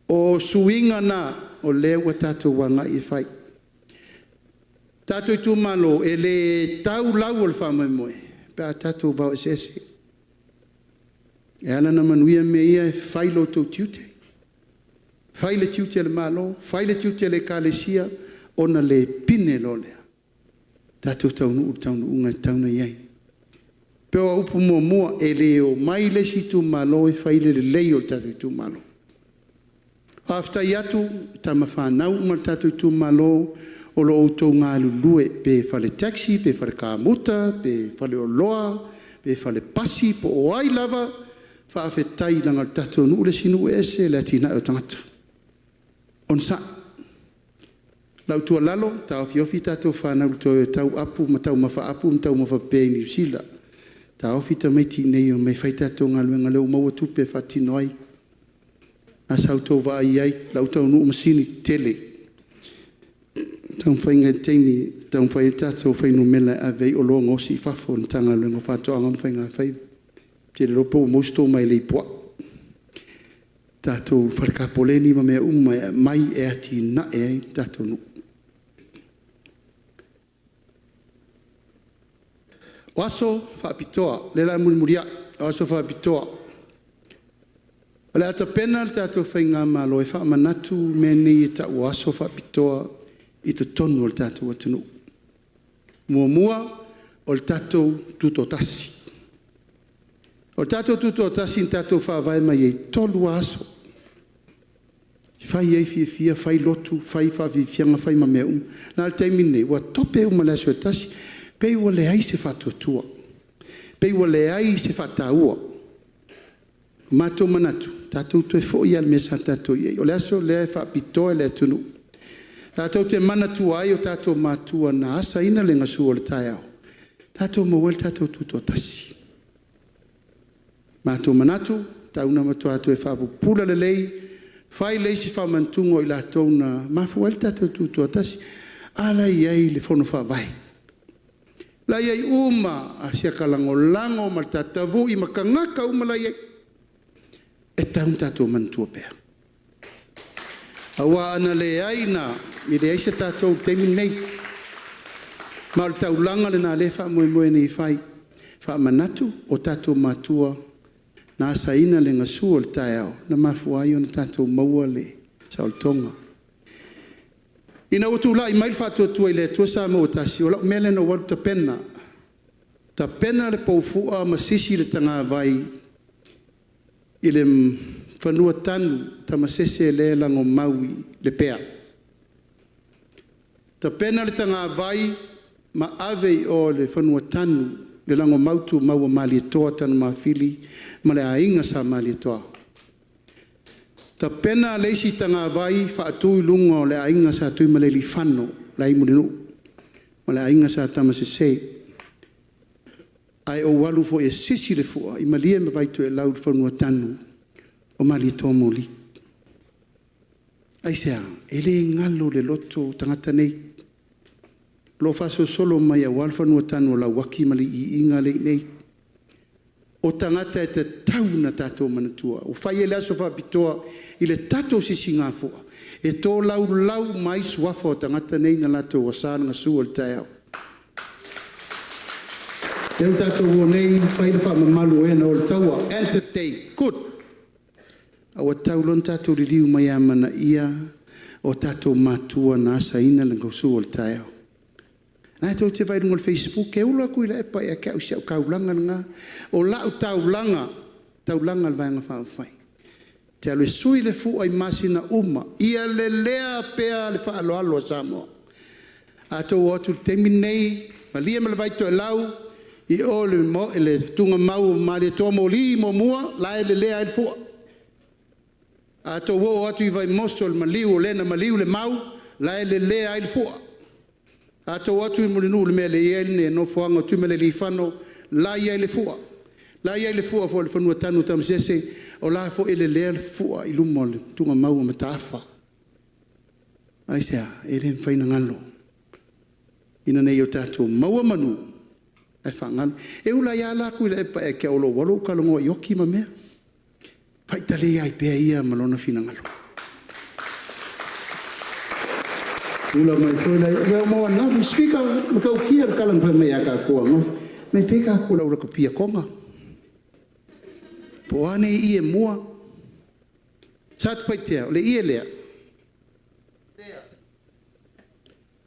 O suinga na o leo wa tātou wanga i whai. Tātou i tū malo e le tau lau o le whamai moe. Pea tātou vau esese. E ala na manuia me ia e whailo tau tiute. Whaile tiute le malo, whaile tiute le kālesia, ona le pine lo lea. Tātou taunu unga tauna iai. Pea upu mua e leo mai le si tū malo e whaile le leo tātou i tū malo. Afta iatu, tama whanau umar tātou i tū malo, o lo outou ngā lulue, pe whale taxi, pe whale kāmuta, pe whale o loa, pe whale pasi, po o ai lava, whaafetai langa tātou nu le sinu ese, le atina o tangata. On sa, lau tua lalo, tau fiofi tātou whanau tau apu, matau mawha apu, matau mawha pe New Zealand. Tau fita mai ti nei o mai whai tātou ngā luenga leo maua tupe whatino ai. A sautou wa ai ai, lau tau nu umasini tele. Tau whainga teimi, tau whai tātou whai no mela a vei o loa ngosi i whafo na tanga luenga whātua angam whai ngā whai. Te ropo mausto mai lei poa. Tātou wharkapoleni ma mea mai e ati na e ai tātou nu. O aso whaapitoa, le lai muria, o aso whaapitoa. O le ata pena le tātou whai ngā malo e whaamanatu meni e ta o aso whaapitoa i te tonu o le tātou atunu. Mua o le tātou tuto tasi. O le tātou tuto tasi in tātou whaavai mai e tolu aso. Whai ei fia, whai lotu, whai whaavifianga, whai mamea Nā le taimine, ua tope le aso e tasi, pei ua le ai se whatuatua. Pei ua le ai se whataua. Mātou manatu, tātou tu e fo ia le mesa tātou iei. O le aso le whaapitoa le atunu. Tātou te manatu ai o tātou mātua na asa ina le ngasu o le tai au. Tātou mawel tātou tuto tasi. Mātou manatu, tauna matua atu e whaapupula le lei, whai lei si whamantungo i la tau na mafuel tātou tuto tasi, ala iei le fono whawai. La iei uma a siaka lango ma tatavu i makangaka uma la iei. E taun tātou mantua pēr. Awa ana le aina, mi le aisa tātou temi nei. Ma le tau langa le nā le wha moe nei whai. Wha manatu o tātou matua na asa ina le ngasua le tai au. Na mafuai o na tātou maua le saoltonga. Ina utu la i mail whatua tua i le tua sa mo tasi. O lau mele no waru ta pena. Ta pena le paufua ma sisi le tanga vai. I le whanua tanu ta masese le lango maui le pea. Ta pena le tanga vai ma ave o le whanua tanu le lango mautu maua mali toa tanu mawhili ma le ainga sa mali toa. Ta pena leisi tanga vai whaatui lunga o le ainga sa tui maleli whano la imurinu ma le ainga sa tamasese. Ai o walu fo e sisi le fua i malie me vai tu e lau whanua tanu o mali toa moli. Ai sea, ele ngalo le loto tangata nei. lo faso solo mai au alfanua tanu la waki mali I inga le nei. O tangata e te tau na tātou manatua. O whai ele aso whapitoa I le tātou sisi ngā fua. E tō lau mai suafa o tangata nei na lato wa sānanga sua le tai au. E o tātou o nei whai le wha mamalu e na o le taua. Answer day. Good. Awa tau lon tātou li liu mai amana ia o tātou mātua na asa ina le sua le tai au. Nā tō te vai runga le Facebook, e ula kui la e pai a kia usia o kaulanga ngā. O lau taulanga le vaenga whawhai. Te alo e sui le fu ai masina uma. Ia le lea pea le wha alo alo a Samoa. A tō atu te minei, ma lia me le vai to e lau, I o le tunga mau ma le tō mo li mo mua, la e le lea e le fua. A tō o atu I vai moso le maliu o lena maliu le mau, la e le lea e le fua. A tō atu I mulinu le mea le iene no fuanga tu me le li whano, la ia le fua. La ia le fua fo le whanua tanu tamasese, o la fo ele lea le fua I lumo le tunga mau o mataafa. Ai sea, e re whaina ngalo. Ina nei o tātou maua manu, ai whangalo. E ula ia la kui le epa e ke olo walo kalongo I oki ma mea. Whaitale ai pea ia malona whina ngalo. Ula mai foi lai leo mo na speaker ko kia kalang fa mai aka ko no me peka ko la ko pia konga po ane I mua sat paitea le I lea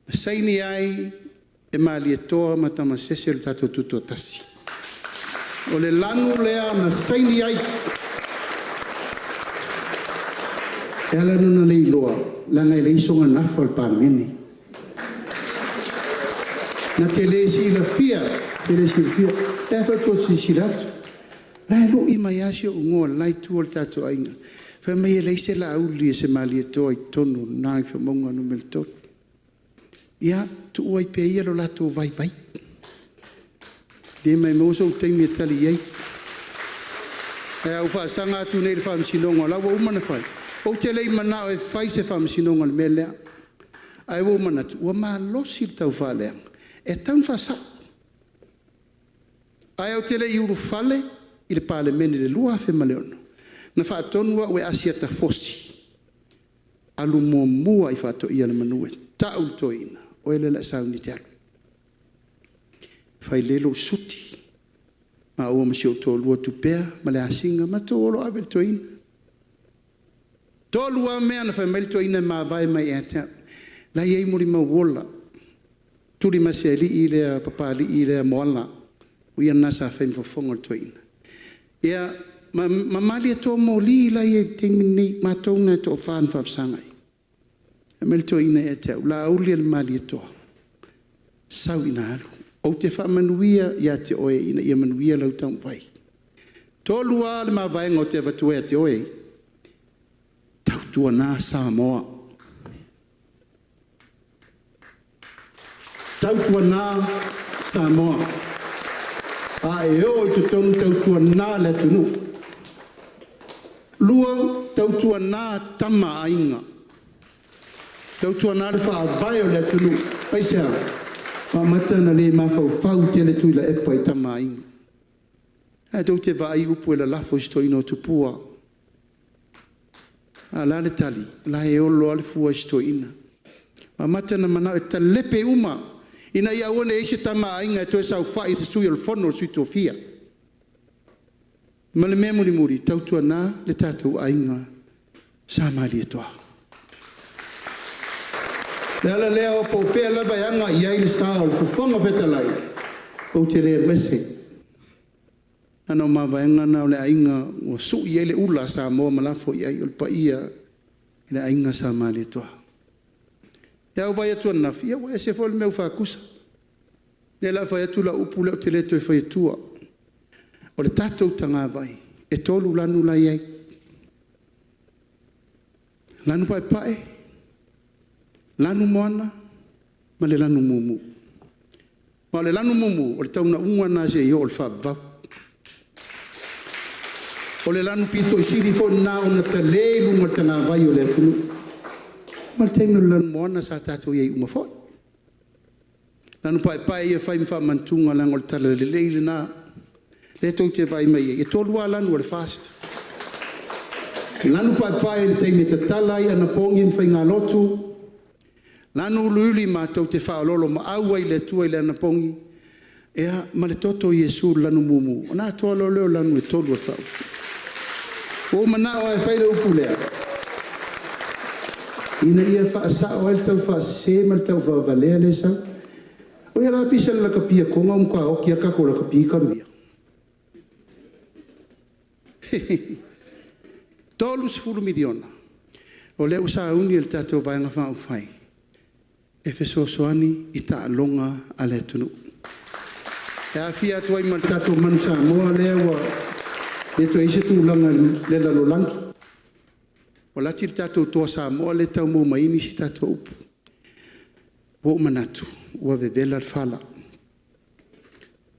sai ni ai e mali to matama sesel tato tuto tasi o le lanu lea na sai ni ai e ala nuna le loa la ngai le isonga na fal parmeni na telesi la fia e fa to si sirat la lo I mai asio ngo lai tu al tato ainga fa mai le se la uli se mali to I tonu na fa monga no melto ya tu ai pe ia lo la to vai de mai mo so te mi tali ai e au fa sanga tu nei fa msinonga la wo mana fai o te lei mana e fai se fa msinonga le mele ai wo mana tu wa ma lo sir tau fa le e tan fa sa ai o te lei uru fale I le palemene le lua fe maleono na fa tonua we asia ta fosi alu mo mua I fa to ia le manue ta u toina o ele la sauni te alu fai lelo suti ma o msi o to lua tupea ma le asinga ma to olo avel toina to lua mea na fai mele toina ma vai mai ea la iei muri ma wola turi ma se li I le papa li I le moala uia nasa fai mfofonga toina ia ma mali to mo li la iei tingni ma tona to fan fa sangai mele toina e te la uli le mali to sau ina alu o te fa manuia ia te oe ina ia manuia lau tau vai to lua le ma vai ngo te vatue te oe tau tua na Samoa tau tua na Samoa ai o tu tonu tau tua na le tunu lua tau tua na tama ainga tau tua na le fa vai o le tunu ai sea ma mata na le ma fau te le tu la e pai tama ainga ai tau te vai upu e la lafo sto ino tupua ala le tali la e olo ale fua sto ina ma mata na mana e talepe uma ina ia one ese tama ainga to sa fa I sui al forno sui tofia ma le memori muri tau tua na le tatu ainga sa mali toa la leo po fe la bayanga ia il sa al fonga fetalai o te le mese ano ma vaenga na le ainga o su ia le ula sa mo malafo ia il pa ia le ainga sa mali toa ya vai tu na fia wa se fol meu fa kusa le la vai tu la upu le te le to fa tu o le tato tanga vai e tolu lanu la ia lanu pai lanu moana ma le lanu mumu ma le lanu mumu o le tauna unga na se yo o le fa va o le lanu pito siri fo na ona te le lunga tanga vai o le tulu ma te no lan moana sa tato ye uma fo Lanu pai ia fai mwha mantunga lango le tala le leile na. Le tau te vai mai e tolua lanu o le fast. Lanu pai le teime te tala i ana pongi mwhai ngā lotu. Lanu uluili ma tau te whaololo ma aua i le tua i le ana pongi. Ea ma le toto Iesu lanu mumu. O nā toa leo lanu e tolua whau. O mana o e whaile upu lea. Ina ia whaasa o e tau whaase ma le tau whavalea le sau. O ia la pisa la kapia konga umkwa o kia kako la kapia karuia. Tolu sifuru miliona. O leo sa uni el tato vaenga whao whai. E fesosoani i ta longa a le tunu. E a fia tuai ma tato manusa moa lewa. Le to ise tu langa le lalo langi. O lati tato toa sa moa le tau mo maini si tato upu. Wo manatu. Ua vevela fala.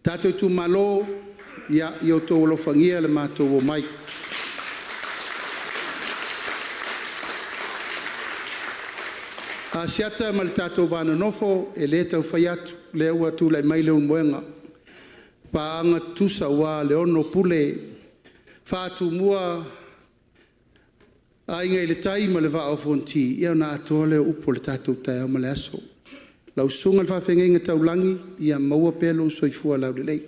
Tato tu malo ia o to lo fangia le mato o mai. A siata mal tato vana nofo e le tau faiatu le ua tu lai mai le moenga. Pa anga tusa wa le ono pule fatu mua a inga i le taima le va o fonti ia na atoa le upo le tato tai ama le aso. Lau sunga le whawhenga taulangi ia maua pelo soifua lau le lei.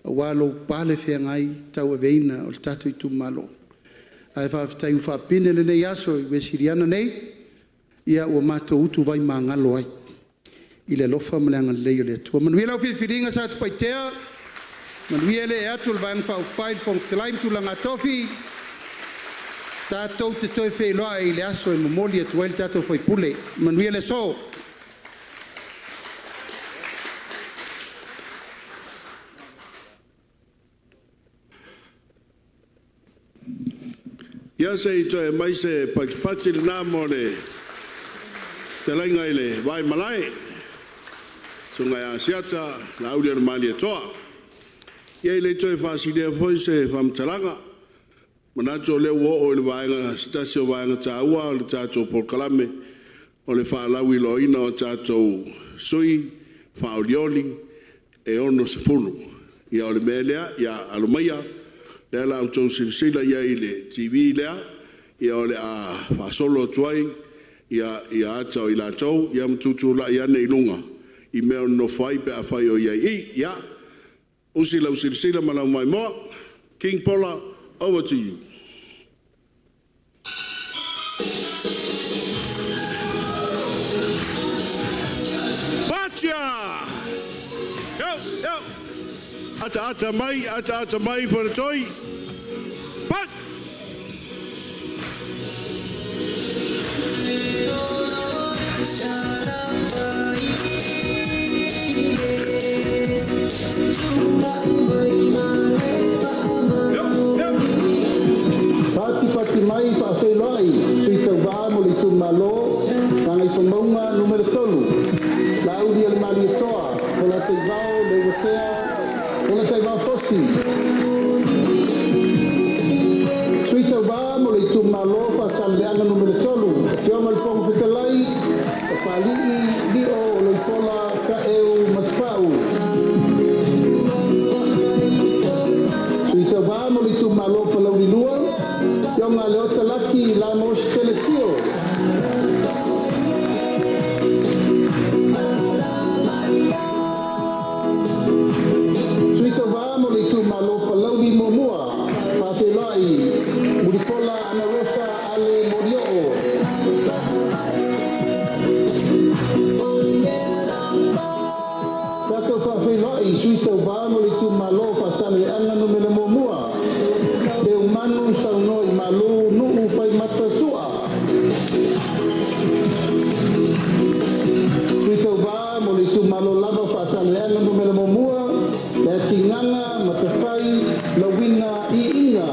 A walo pale whengai tau e veina o le tatu i tu malo. Ai whawhetai uwhapine le nei aso i we siriana nei. Ia ua mato utu vai maa ngalo ai. I le lofa maleanga le lei o le atua. Manuia lau whiwhiringa sa tu paitea. Manuia le atu le vang whau whaid fong te laim tu langa tofi. Tātou te toi wheloa i le aso e mamoli atu ele tātou whai pule. Manuia le so. Ia se i toe mai se pakipati le nā mo le te lainga i le vai malai. So ngai a siata na auri ana mali e toa. Ia i le toe whasilea foi se whamtalanga. Manato leo o le vaenga stasi o vaenga tā ua o le tātou polkalame o le whaalau i loina o tātou sui, whaolioli e ono se funu. Ia o le melea, ia alumaia, lea la autou silisila ia i le TV lea, ia o le a whaasolo tuai, ia ata o i la tau, ia mtutu la ia nei lunga, i mea no whai pe a whai o ia i, ia, usila silisila malau mai moa, King Paula, over to you. Batia! Yo! Ata mai for the toy. But Pati mai pa felai, sui tau va mo le tu malo, kangai pamonga numero tolu. Laudi al mali toa, ola te vao le wakea, ola te vao fosi. Sui tau va mo le tu malo pa saldeanga numero tolu. Teo mal pong petalai, pali li o lo pola ka eu maspau. Sui tau va mo le tu malo pa laudi lua. Yonga leota laki la mos telesio. Suito vamo le tu malo palau di momua. Patelai muripola ana rosa ale morio. Tato patelai suito vamo le tu malo pasale ana no me le momua. Deu manu sauno i malu nuu pai mata sua. Suito va mo le tu malo lava pasale ana no me le momua. Le tinganga matafai la wina i inga.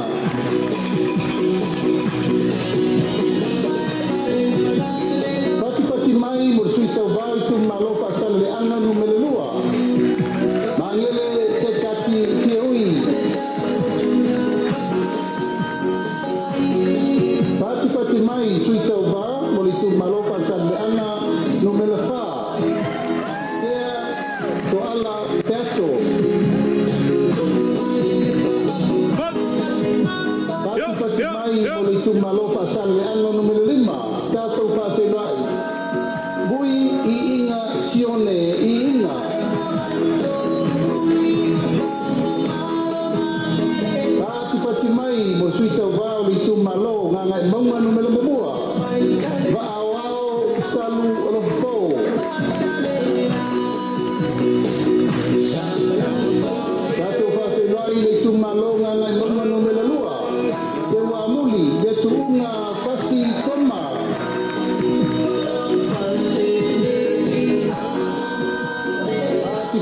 Pati mai mo suito va i tu malo pasale ana no me le lua. Mangele te kati ki ui. mai mo sui tau vau li tu malo nga ngai maunga no mele mamua. Va awao salu o po. Tato whake lai li tu malo nga ngai maunga no mele lua. Te wa muli, te tuunga pasi koma.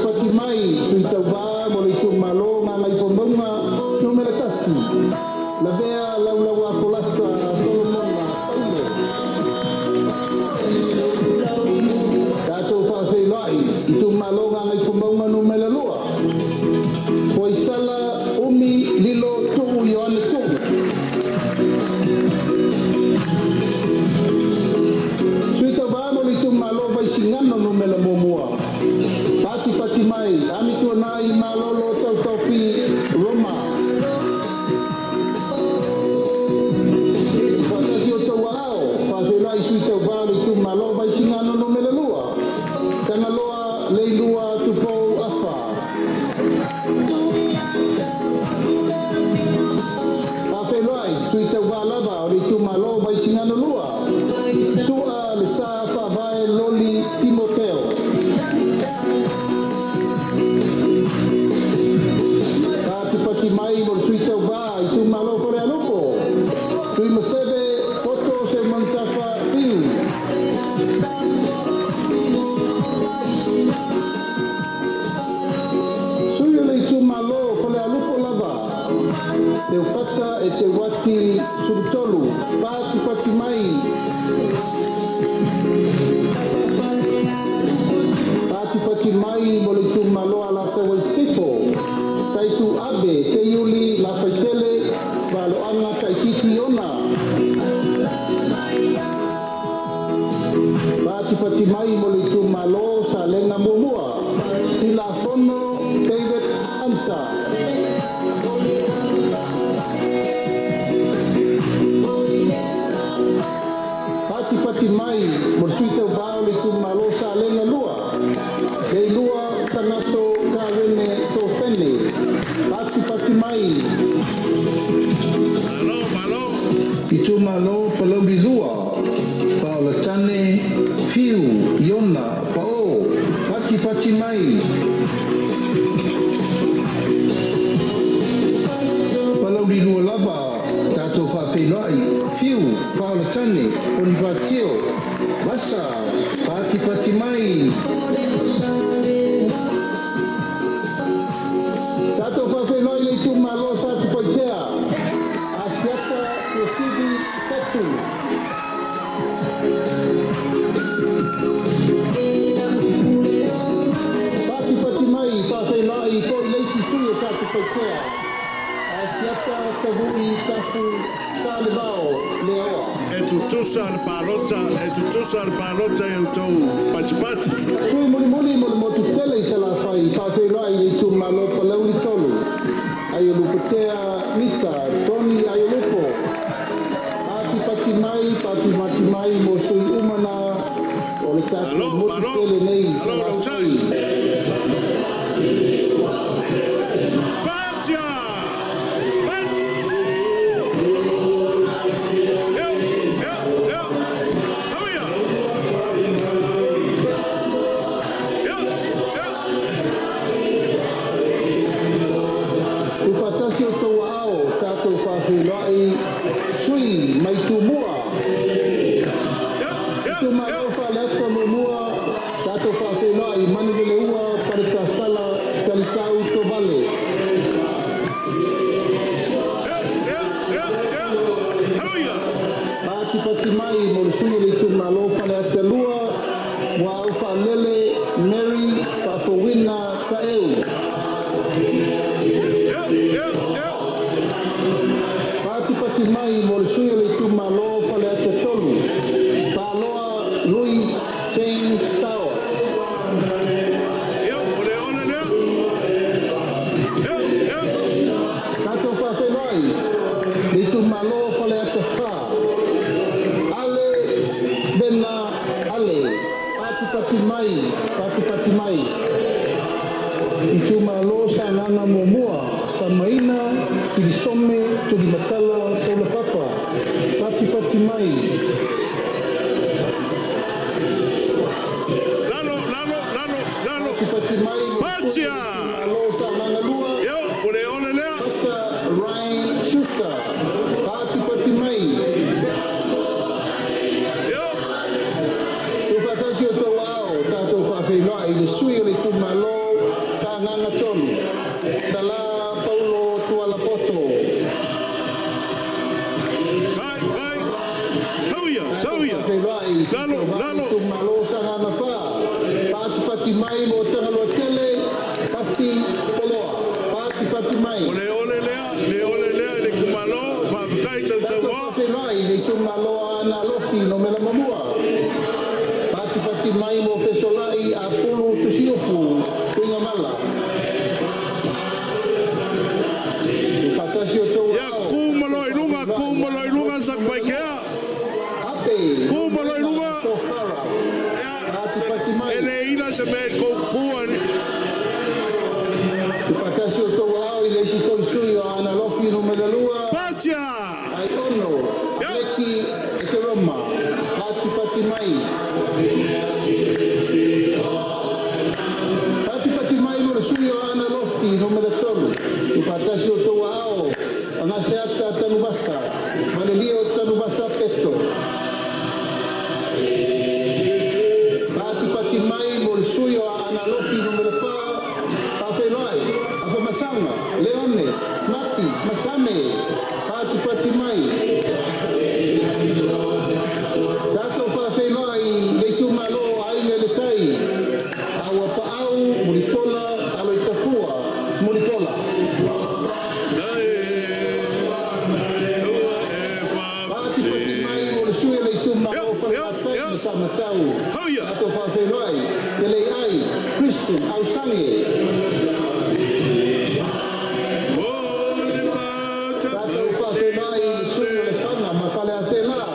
Pati mai sui tau vau mo li tu malo nga ngai maunga no mele kasi. La bea lau a polasta Solomona Paule. Tato whawhi lai, I tu malonga ngai kumaunga no mele lua. Poi sala umi lilo tuku Ioane tuku. Suita vamo li tu malo vai singano no mele momua. Pati mai, ami tu nai malolo tau taupi Roma. Lai sui tau vale tu malo vai singano no mele lua. Tanga loa leilua tu pou afa. Afe lai sui tau valava o tu malo vai singano lua. Sua le sa fa vai loli Timoteo. Pati mai mo sui tau vai tu malo kore alupo. Tui mo sebe foto se mantapa Suyo le tu malo kole alupo lava. Te upata e te wati surutolu. Pati mai. Pati mai mo le tu malo ala te walsifo. Tai tu abe se yuli la faitele valo anga kai kiki ona. Pati mai mo le tu malo sa lenga mumua. Tila fono David Anta. Pati mai mo suita vau le tu malo sa lenga lua. Dei lua sanato kawene to fene. Pati mai. Malo. Itu malo palau di lua. Paula tane fiu Iona pao pati mai. Palau di lua lava tato whawhenai fiu Paula tane Onivatio Masa pati mai. Tato whawhenai le tu malo sa tu paitea Asiata Yosibi Satu. Pati mai whawhi lai ko I leisi suyo tātu paikea. Asiata tavui tafu tālebao leoa. E tu tusa al palota e utou pati. Sui muli mo tu tele I sala whai whawhi lai I tu malo palau ni tolu. Ai luputea misa Tony ai lupo. Pati mai mo sui umana o le tātu mo tu tele nei sala whai. Sui mai tu mua. Tu mai ofa lesta mo mua. Tato whawhenai mani vele ua parita sala talikau to vale. Pati mai mo sui le tu malo pale ate lua. Wa ufa lele Mary whawhawina ka eu. Pati mai mo le sui le tu malo pale ate tolu. Paloa Louis James Tower. Tato whawhenai le tu malo pale ate wha. Ale bena ale. Pati mai. I tu malo sa nana mo mua sa maina ili some tuli matala sola papa pati mai Lalo. pati mai Patia. alo sa nangalua Yo, ole lea. pata Ryan Schuster pati mai Yo. Ufatasi o tau ao, tātou whawhenua i le sui o le tūmalo sa nganga tonu. Sa la Paulo Tualapoto. Kai. Tauia. Whawhenua i Lalo. tūmalo sa nganga wha. Pati mai mo tangalo tele, pasi poloa. Pati mai. Ole lea le kumalo, kai Tātou tau. whawhenua i le tūmalo ana lofi no mela mamua. Pati mai mo fesolai a pulu tusiopu kuinga mala. Patasi o tau Ya kumalo ilunga sak baikea. Ape. Kumalo ilunga. Sofara. Pati mai. Ele ina se me kuani. Patasi o tau au i le si tau sui o ana lofi no melalua. Patia. Ai ono. Leki e te Roma. Pati mai. Pati mai mo le sui o ana lofi no melatolu. Patasi o tau au. Anga se ata tanu basa. Maleli o tanu basa peto. Pati mai mo le sui o ana lofi no melapa. Pawhenoi. Afa masanga. Leone. Mati. Masame. Pati mai. Tato whawhenoi le tūmalo ainga le tai. Aua paau, muripola, alo i tafua, muripola. Pati mai mo le sui le tūmalo whalatai i sa matau. Tato whawhenoi, te lei ai, Christian, au sange. Tato whawhenoi le sui le whanga, ma whale a se la.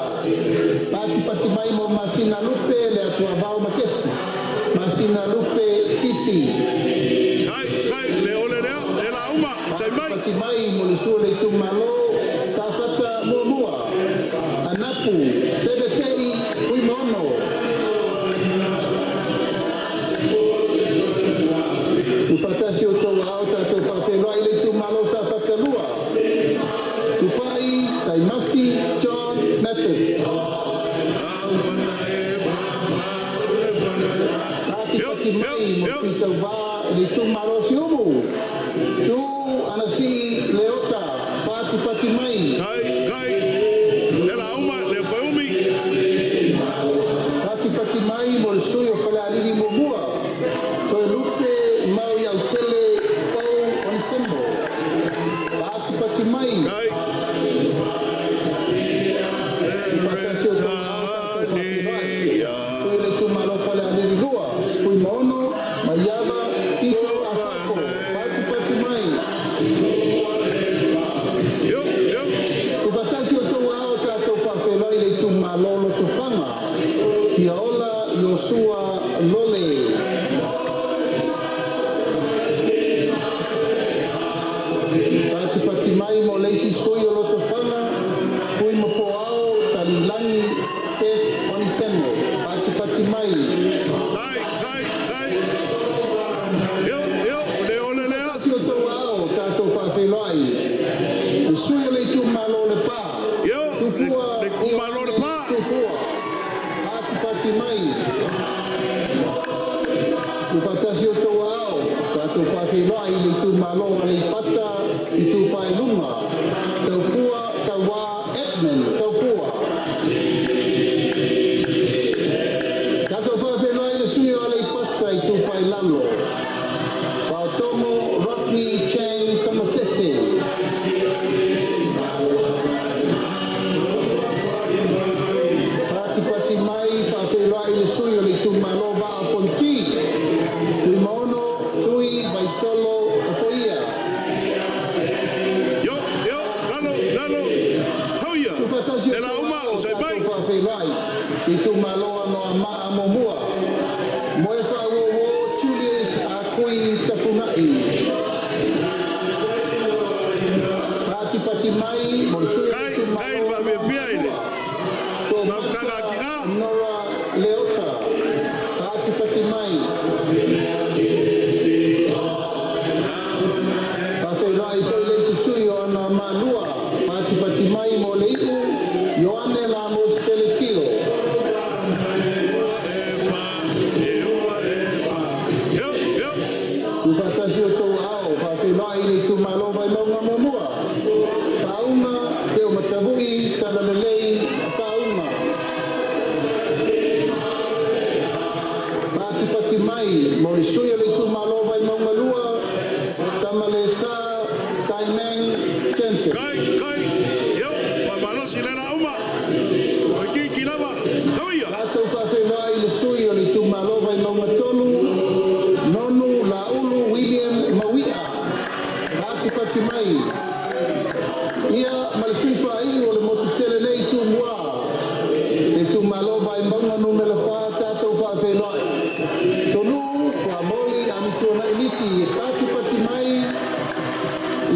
Pati mai mo masina lupe le atua vau makesi. Masina lupe isi. Kai le ole lea le la uma. Sai mai. Pati mai mo le sua le tūmalo sa fata mua. Anapu, sebetei, ui mono. Upatasi o tau au tātou whawhenua i le tūmalo sa fata lua. Tupai, Saimasi, John Mathis. Pati mai mo tau wā le tūmalo si umu. Tu anasi leota, pati mai. Kai le la uma le koumi. Pati mai mo le sui o whale aliri mo mua. Toi lupe mau iau tele pau on sembo. Pati mai. Kai. Toi le tūmalo whale aliri lua. Kui maono, maiava, kiko asako. Pati mai. Yo. Upatasi o tau ao tātou whawhenoi le tūmalolo tu whanga. Kia ola Yosua Lole. Pati mai mo leisi sui o loto whanga. Kui mapo ao talilangi Peth Onisemo. Pati mai. Kai. Yo le ole lea. Pati o tau ao tātou whawhenoi. Le sui o le tūmalo le pā. Yo le kumalo le pa. Pati mai. Upatasi o tau ao, tātou whawhenua i le tūmalo a le pata i tūpai lunga. Tau fua, tau wā, Edmund, tau fua. Tātou whawhenua i le sui o le pata i tūpai lalo. Pautomo, Rodney Chang Tamasese. Pati mai whawhenua i le sui o le tūmalo wā a ponti. Tui maono, tui, baitolo, a foia. Yo, lalo. Hauia. Upatasi o Le la uma sai mai. tātou whawhenua i tūmaloa no a maa momua. Moe whauowo Julius a kui tapunai. pati mai mo sui Kai va me pia ile. Ma kaga kira. Nora Leota pati mai Paferai tele sui ona malua pati mai mo leiu Yoane Lamos Telefio Tufatasio tou ao paferai le tu malo vai maunga monua Paunga teo matavui talalelei paunga Pati mai Mauricio le tu malo vai maunga lua Tamaleta Taimeng Kense Kai. Yo, pa malo silera uma. Oi ki lava. Kawia. Lato paferai le sui o le tu malo vai maunga tonu Nonu Laulu William Mawia Pati mai Ia malsui fai o le motu tele nei tu mua Le tu malo vai maunga numela fa tato paferai Tonu kwa moli amitona inisi pati mai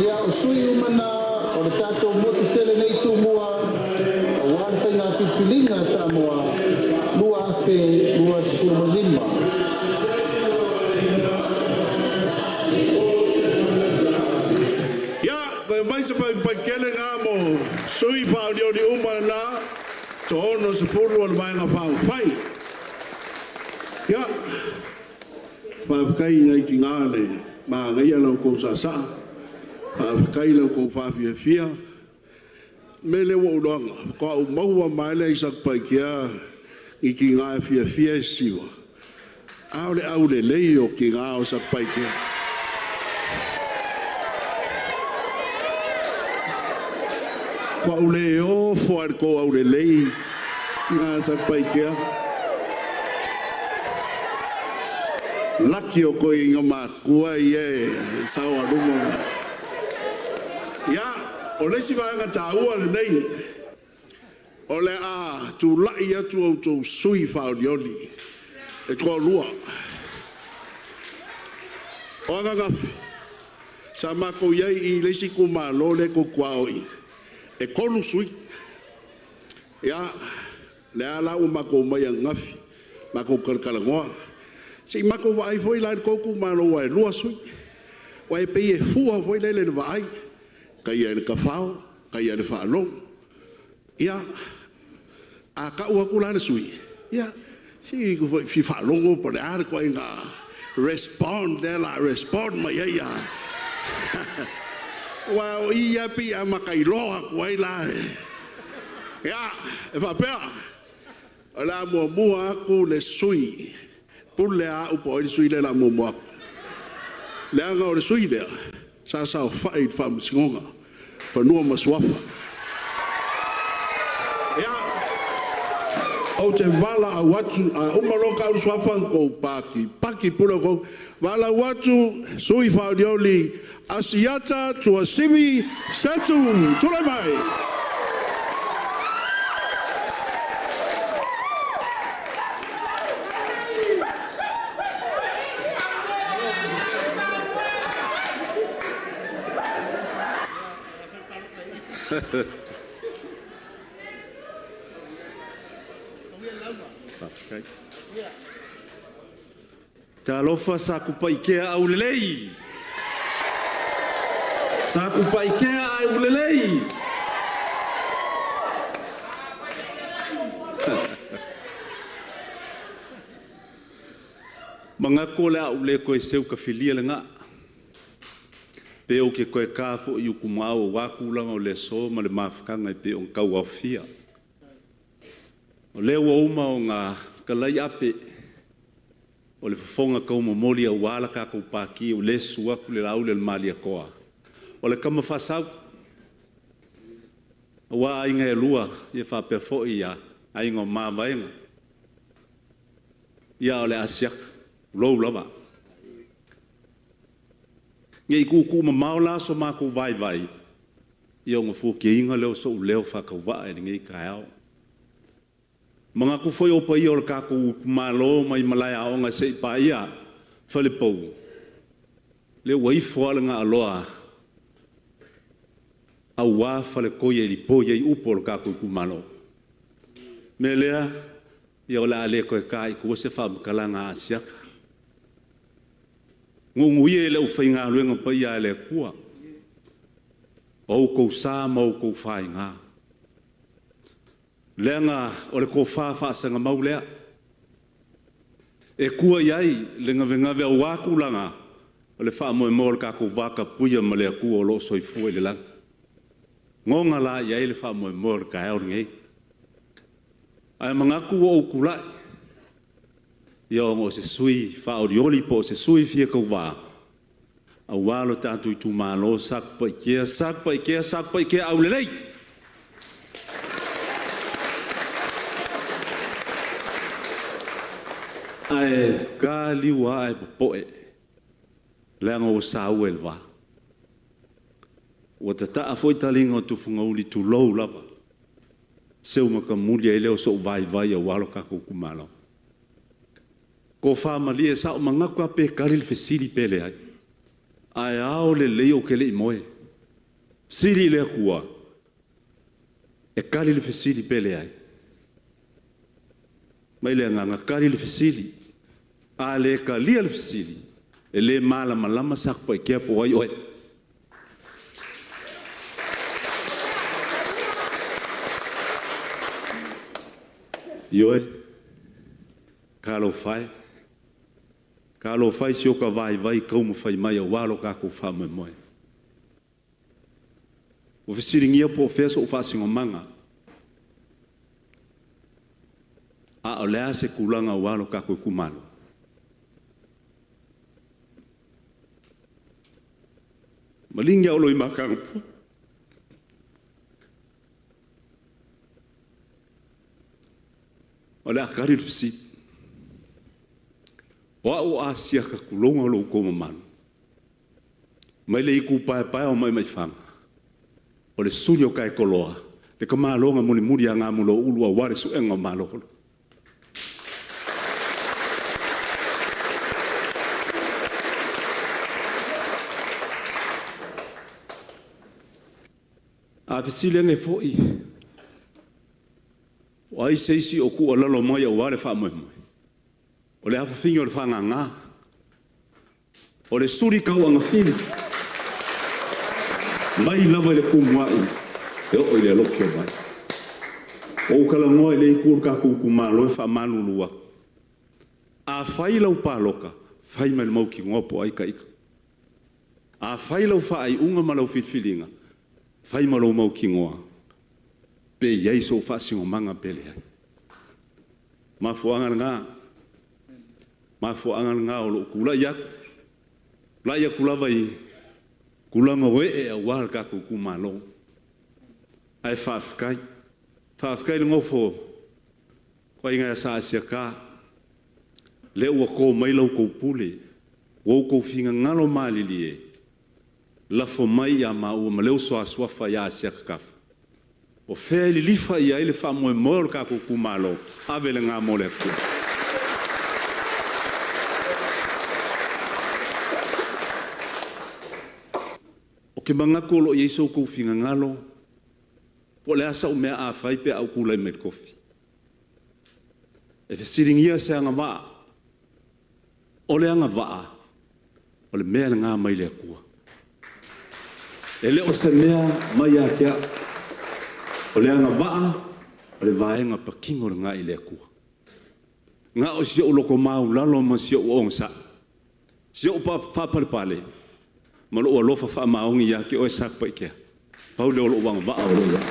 Ia o sui umana o le tato motu tele nei tu mua O wale whainga pipilinga sa mua Lua afe lua sikuma lima Ya, ko mai se pa kele nga mo. Sui pa dio di uma na. To ono se furu al vai nga pa. Pai. Ya. Pa kai ngai ki ngale. Ma ngai lo ko sa. Pa kai lo ko fa fia. Mele wo longa. Ko mau wa mai le sa pa kia. Ki nga fia siwa. Aule leio ki nga o sa pa kia. Kwa ule o fuar ko ule lei nga sa paikia laki o ko inga makua ye sawa rumo ya ole si va nga taua le nei ole a tu la ia tu sui fa dioli e ko lua o nga sa mako ye I le si kuma lo le ko kwai e kolu sui ya le ala o mako mai ngafi mako kalkala ngoa si mako vai foi la ko ku malo wa lua sui wa pe e fua foi le vai kai e ka fao kai e fa lo ya a ka u ku la sui ya si ku fi fa lo po le ar ko inga respond mai ya Wow, ia pi a makailoa kuai la. Ya, e fa pea. Ala mua aku le sui. Pule a upo i sui le la mua. Le anga o le sui le. Sa o fai fa msingonga. Fa nua maswafa. Ya. O te vala a watu a umaroka u swafa ko paki pula ko vala watu sui fa dioli. Asiata tuasimi setu tulemai. Talofa sa kupaikea au lelei. Sa kupaikea au lelei. Mangako le au le koe seu ka filia le nga. Pe o ke koe kafo I ukumao wakulanga o le so ma le mafukanga I pe o kau au fia. O le ua uma o ngā kalai ape o le fafonga kau mamoli a wala ka kau paki o le suaku le lau le mali a koa. O le kama fasau wa inga e lua I fa pefo ia a inga o mamaenga. Ia o le asiak lou lava. Ngai kuku mamau la so mako vai. Ia o ngafu ke inga leo so leo fa kau wa e ngai kai Mga ku foi o pai o ka ku malo mai malaya o nga sei pa ia Filippo. Le wai foa nga aloa. A au wā whale koia i li poia i upo lo kākou kumalo. Me lea, ia o la ale koe kā i kua se whaamakalanga asiaka. Ngungu ia le ufai ngā luenga pa ia le kua. O kou sā ma o kou whai ngā. Lea ngā o le kou whaasanga mau lea. E kua iai le ngawe au wākulanga o le wha moe mo le kākou waka puia ma lea kua o lo soifua i le lang. Ngonga la iai le wha moe mo le ka eo ngei. Ai mangaku o kulai. Ia o se sui wha o rioli po se sui fia kau wā. A wālo tātu i tū mālo sak pa i kia au lelei. Ai ka liwa ai popoe. Leanga o sāu el wā. Ua ta taa foi talinga o tufunga uli tu lou lava. Seu maka mulia i leo so vai a walo kako kumalo. Ko whamali e sao mangaku a pe karil fe siri pele ai. Ai ao le leo ke le i moe. Siri le kua. E karil fe siri pele ai. Mai le nganga karil fe siri. A le ka lia le fe siri. E le malama sakpa i kia po ai oe. Ioe, kālo whai si o ka vai kauma whai mai a wālo kākou whamoe moe. O whisiringia po whesa o whasingo manga. A o lea se kulanga o wālo kākou kumano. Malingia o loi makangu. O le akari le fisi. Wa o asia ka kulonga o lo ukoma manu. Mai le iku pae o mai whanga. O le suri o kai koloa. Le ka mālonga muri a ngā mulo ulua ware su enga mālokolo. A fisi le nge fōi. O ai seisi o kua lalo mai au wale wha moe moe. O le hafa fingi o le whanga ngā. O le suri kau anga whini. Mai lava le kumuai. E o i le lofio mai. O ukala ngoa i le ikur ka kukuma loe wha manulua. A whai lau pāloka. Whai mai le mau ki ngopo ai ka ika. A whai lau wha ai unga malau whitwhilinga. Whai malau mau ki ngoa. Pe iai so whasingo manga pele ai. Mafuangan ngā o lo kula iak. La ia kulawa i kulanga we e a wāl kako kumalo. Ai whaafkai. Whaafkai le ngofo. Kwa inga sa asia ka. Le ua ko mai lau kou pule. Wau kou finga ngalo malili e. Lafo mai a maua ma leo soa suafa ia asia kakafu. O fea ili lifa ia ili wha moe moe kako kumalo. Avele ngā mole kua. O ke mangako lo ieiso kou finga ngalo. Po le asa o mea a whai pe au kulai med kofi. E te siringia se anga waa. O le anga waa. O le mea ngā mai le kua. E le o se mea mai a kia. O le anga waa, o le vaenga pa kingo ngā i le kua. Ngā o si o loko mau lalo ma si o ongsa. Si o pa whaparepale. Ma lo o alofa wha maongi ia ki o e sakpa i kia. Pau le o lo wanga waa o lo ia.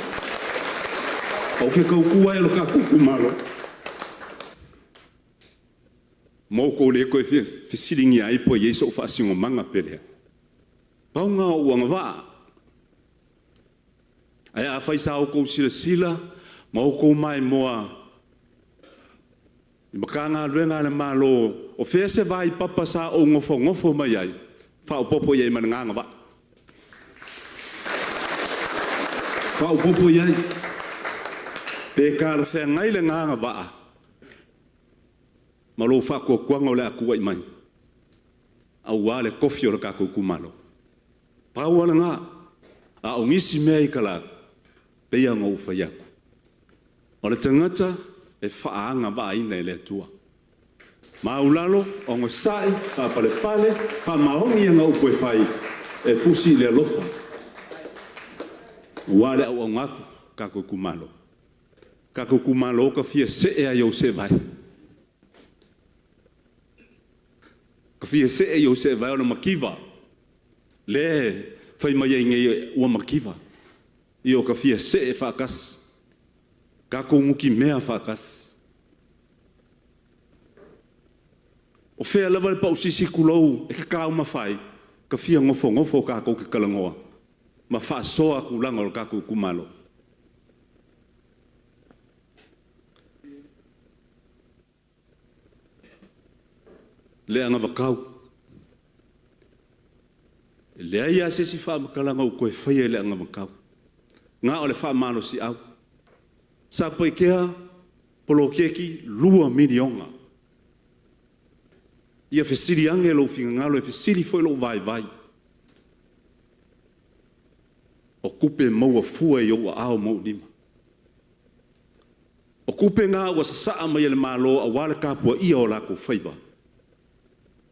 O ke kau kua e lo ka kuku malo. Moko le koe whisiringi ai po i eiso o whaasingo manga pelea. Pau ngā o wanga waa. Ai a whai sa o kou sila, ma o kou mai moa. I maka ngā ruenga le malo, o whea se vai papa sa o ngofo mai ai. Wha o popo iai mana nganga wa. Wha o popo iai. Te kāra whea ngai le nganga wa. Ma lo wha kua kuanga o le akua i mai. Au wā le kofi o le kako kumalo. Pau ana ngā. A o ngisi mea I kala peia ngā uwhai aku. O le tangata e whaanga wa aina e le atua. Maulalo o ngā sai, pa pale pale, pa maongi ngā upo e whai e fusi le alofa. Wale au au ngaku kako kumalo. Kako kumalo ka fia se e ai au se vai. Ka fia se e au se vai o na makiva. Le fai mai e ngai ua makiva. Io ka fia se e whakas. Kako nguki mea whakas. O whea lawa le pa usisi kulou e ka kao mawhai. Ka fia ngofo kako ke kalangoa. Ma whaasoa kulanga o kako kumalo. Le anga wakau. Le aia se si wha makalanga o koe whaia le anga wakau. Ngā o le wha mano si au. Sa pai kea polo keki 2 milionga. Ia whesiri ange lo finga ngalo e whesiri foi lo vai. O kupe maua fua I o ao mau lima. O kupe ngā ua sasaa mai le malo a wale kapua ia o lako whaiva.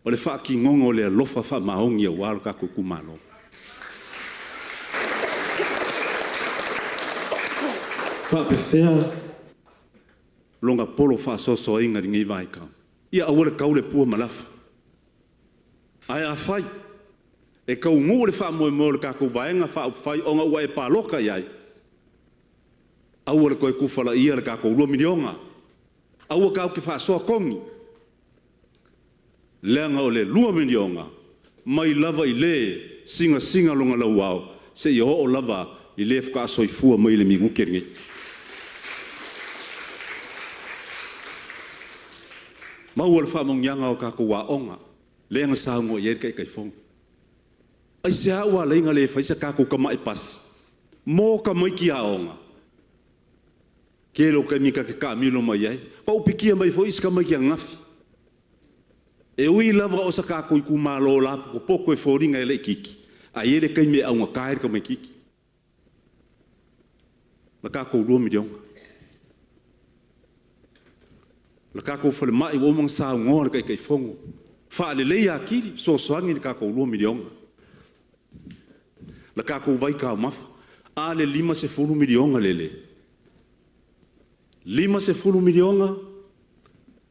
O le wha ki ngongo le alofa wha maongi a wale kako kumano. Wha pethea longa polo wha soso inga ringi vai kau. Ia awale kau le pua malafa. Ai a whai. E kau ngu le wha moe le kako vaenga wha upwhai o ngā ua e pāloka iai. Aua le koe kufala ia le kako 2 milionga. Aua kau ke wha soa kongi. Leanga o le 2 milionga. Mai lava I le singa longa lau au. Se I o lava I le whaka soifua mai le mingu keringi. Maua le wha mongianga o kako wa onga. Leanga sa ngo I kai fonga. Ai se aua leinga le whaisa kako ka mai pas. Mō ka mai ki aonga. Kelo ka mika ke ka milo mai ai. Pau pikia mai fo iska mai ki a ngafi. E ui lava o sa kako I kumalo la ko poko e foringa e le kiki. A ele kai me aunga kaere ka mai kiki. La kako 2 milionga. La kako fale mai o mang sa ngor kai fongo. Fa le leia kiri so soangi le kako 2 milionga. La kako vai ka mafa. A le 50 milionga lele. 50 milionga.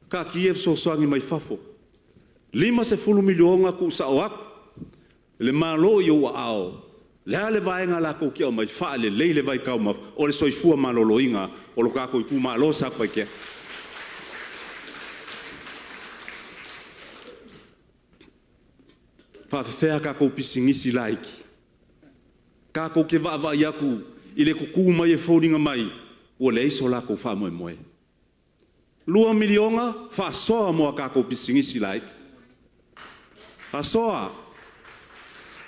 Ka Kiev so soangi mai fafo. 50 milionga ku sa oak. Le malo yo ao. Le ale vai nga la ko ki o mai fa le le vai ka mafa. O le soifua malolo inga. O lo kako I ku malo sa pa ke. Fa fea kako pisingisi laiki. Kako ke va yaku I le kuku mai e fōringa mai o le iso lako wha moe. 2 milionga wha soa moa kako pisingisi laiki. Wha soa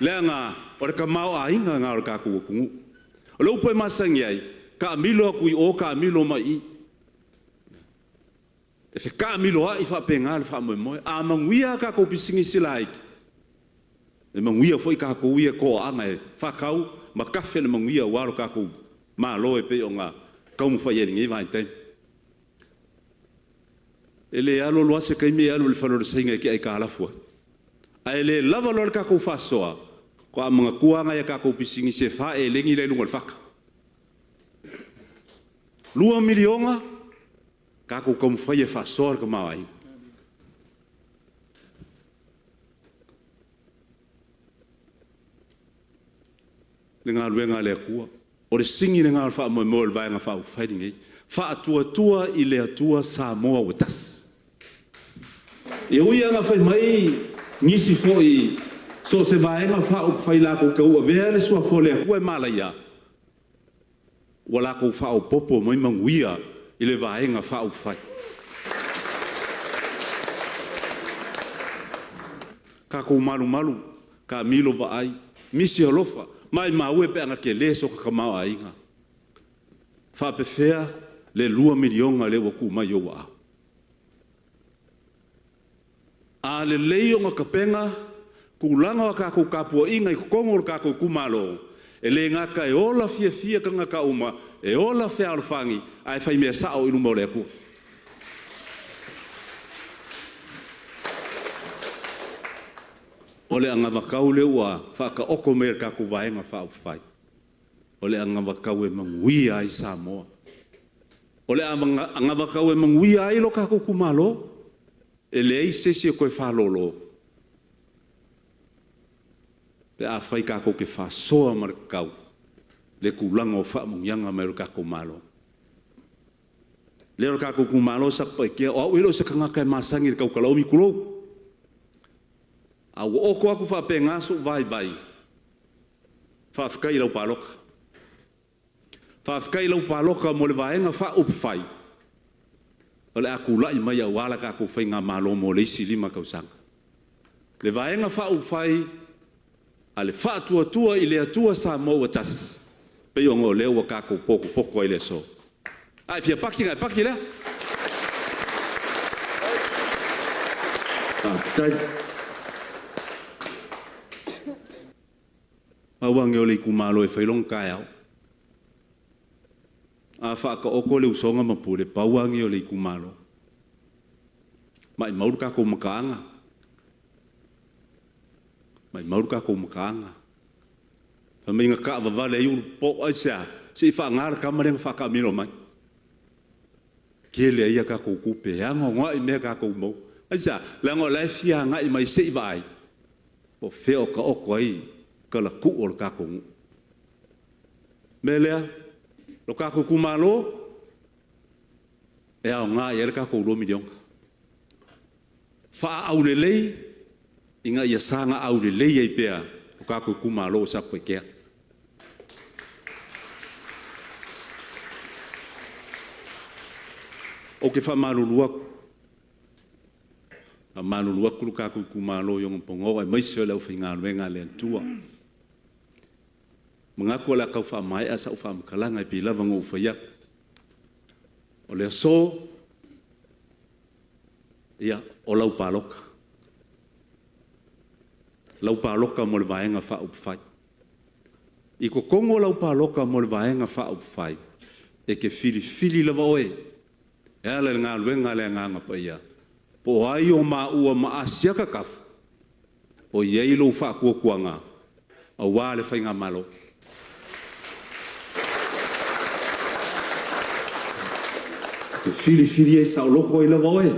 leanga o le ka mau a inga ngā o le kako wakungu. O le upo e masangi ai ka milo aku I o ka milo mai I. E fe ka milo a I wha penga le wha moe. A manguia kako pisingisi laiki. Le manguia foi kako uia ko anga e whakau ma kafe le manguia waro kako ma lo e pe o ngā kaumu whai e ngi vai tem. E le alo loa se kai me alo le whanore sainga ki ai ka alafua. A e le lava lo le kako whasoa ko a mga kuanga e kako pisingi se wha e lengi le lunga le whaka. 2 milionga kako kaumu whai e whasoa ka mawai. Le ngā luenga le akua. O le singi le ngā wha moe moe le vai ngā wha uwhairi ngei. Wha atua I le atua Samoa o tas. E ui anga whai mai ngisi fo I so se vai ngā wha uwhai lako ka ua. Vea le sua fo le akua e malaia. Ua lako wha o popo mai manguia I le vai ngā wha uwhai. Ka kou malu ka milo va ai. Misi alofa. Mai maue pe anga ke le so ka mau ainga. Fa pe fea le 2 milionga le waku mai o wa. A le leo nga kapenga ku langa ka ku kapua inga I kongo ka ku kumalo. e le ngaka e ola fia ka ngaka uma e ola fea alfangi ai fai mea sao inu mo le ku ole anga vakau le ua whaka oko me ka ku vaenga whau whai ole anga vakau e mangui ai Samoa ole anga vakau e mangui ai lo ka ku kumalo e le ai sesi koe whalolo pe a whai ka ku ke whasoa marikau le kulanga o whaamungianga me ka ku malo le ka ku kumalo sa pa ke o wilo sa kanga kai masangi ka kalaumi kulo a oko aku fa pengaso vai fa fikai lau paloka mo le vaenga fa up fai ole aku lai mai wala ka ku fainga malo mo le silima ka usanga le vaenga fa up fai ale fa tua ile atua sa mo watas pe yo ngole wa ka ku poko ile so ai fia paki le kai awang yo le kumalo e failong kai au a fa ka oko le usonga mapure pawang yo le kumalo mai maur ka ko makanga fa minga ka va vale yu po asia si fa ngar ka mare fa ka milo mai ke le ia ka ko kupe anga ngoi me ka ko mo asia la ngo la fia ngai mai sei vai po feo ka oko ai kala ku o ka ko melea lo ka ko kumalo e a nga ye ka ko 2 milion fa au le lei inga ia sanga au le lei ai pea lo ka ko kumalo sa ko ke o ke fa malulua ku ka ko kumalo yo pongo ai mai se le finga venga le tua mengaku la kau fa mai asa ufa mkalanga pi lava ngo fa ya ole so ya o lau paloka mo le vaenga fa up fai i ko kongo lau paloka mo le vaenga fa up fai e ke fili lava oe e ala nga luenga le nga pa ia po ai o ma ua ma asia ka kaf o ye lo fa ku kuanga a wale fa nga malo ke fili e sa loko i lava oe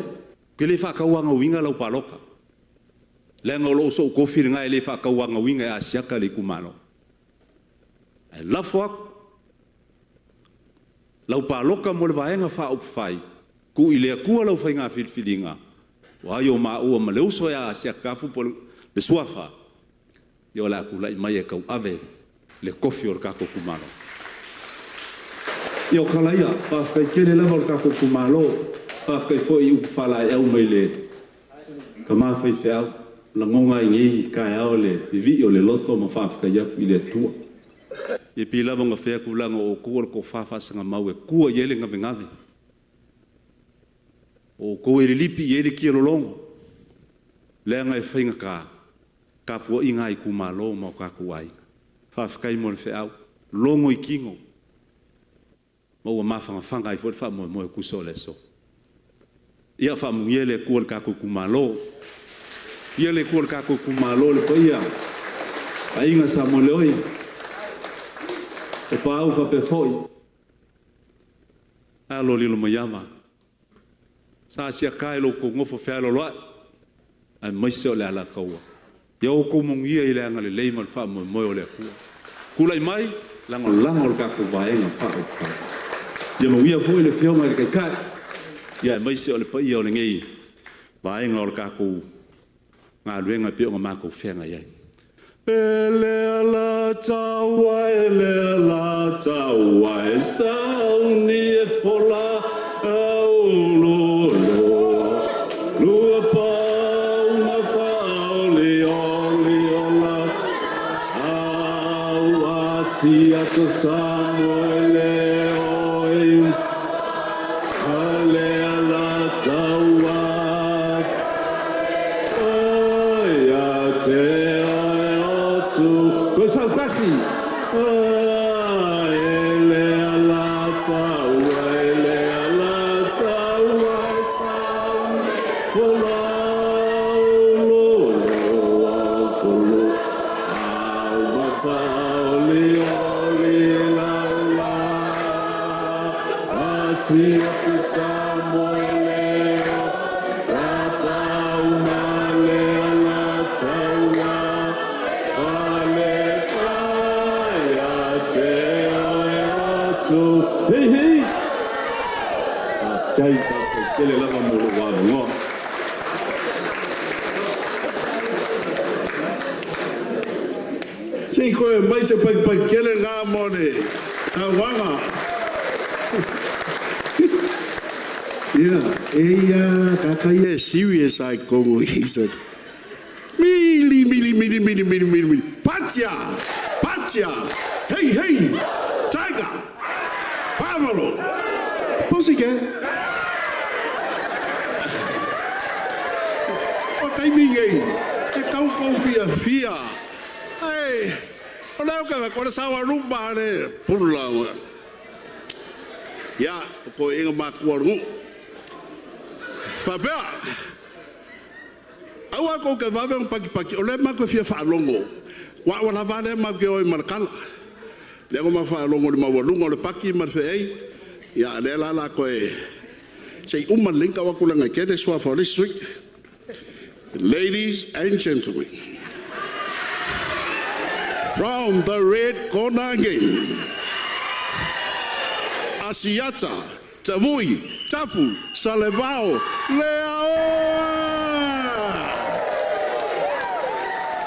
ke le whakauanga winga lau paloka le ngolo so ko fili ngai le whakauanga winga e asiaka le kumano ai lafo lau paloka mo le vaenga wha upwhai ku i lea kua lau whainga whilwhilinga wa ai o maa ua ma leu so ya asiaka fupo le suafa i o la kulai mai e kau ave le kofi o kako kumano Yo kalaia, whawhkai kere lewa o kako kumalo, whawhkai fwoi upu whalai au mai le. Ka mawhai whiau, la ngonga i ngehi kai au le, i vi o le loto ma whawhkai aku i le tua. I pi lewa nga whea kulanga o kua ko whawhasanga mau e kua yele nga ngave. O ko e lipi yele kia lolongo. Lea ngai whainga ka pua inga i kumalo ma o kako ai. Whawhkai mo le whiau, longo i kingo. Mau mafanga i fo mo kuso le so ia fa muele ku ka ku kumalo ia le ku ka ku kumalo le poia ainga sa mo le oi e pa au fa pe foi alo li lo mayama sa sia kai lo ko ngofo fe alo lo ai mai se le ala kaua ia o ko mungia ile anga le leima fa mo le ku lai mai lango ka ku vaenga fa ia mo ia foi le fioma le kai ia mai se o le pai o le ngei vai ngor ka ku nga luenga pe o ma ko fenga ia ele la tawa sauni e fola au lo pa uma fa le ola au asia to samuele Saudade. Si koe mai se pai kele ngā mone. Sa wanga. Kakai serious ai kongo isa. Mili. Pacha. Hey. Tiger. Pavalo. Pussycat. O timing ei. E kau fia. Hey. Ona ka ko sawa rumba ne pula. Ya, ko inga makuarungu. Papea. Awa ko ke vave paki. Ole ma ko fia fa longo. Wa wala vale ma ke o markala. Le ko ma fa longo le ma walungo le paki ma fe ei. Ya le la ko e. Sei umma linka wa kula nga kede swa for this week. Ladies and gentlemen. From the red corner again. Asiata, Tavui, Tafu, Salevao, Leaoa!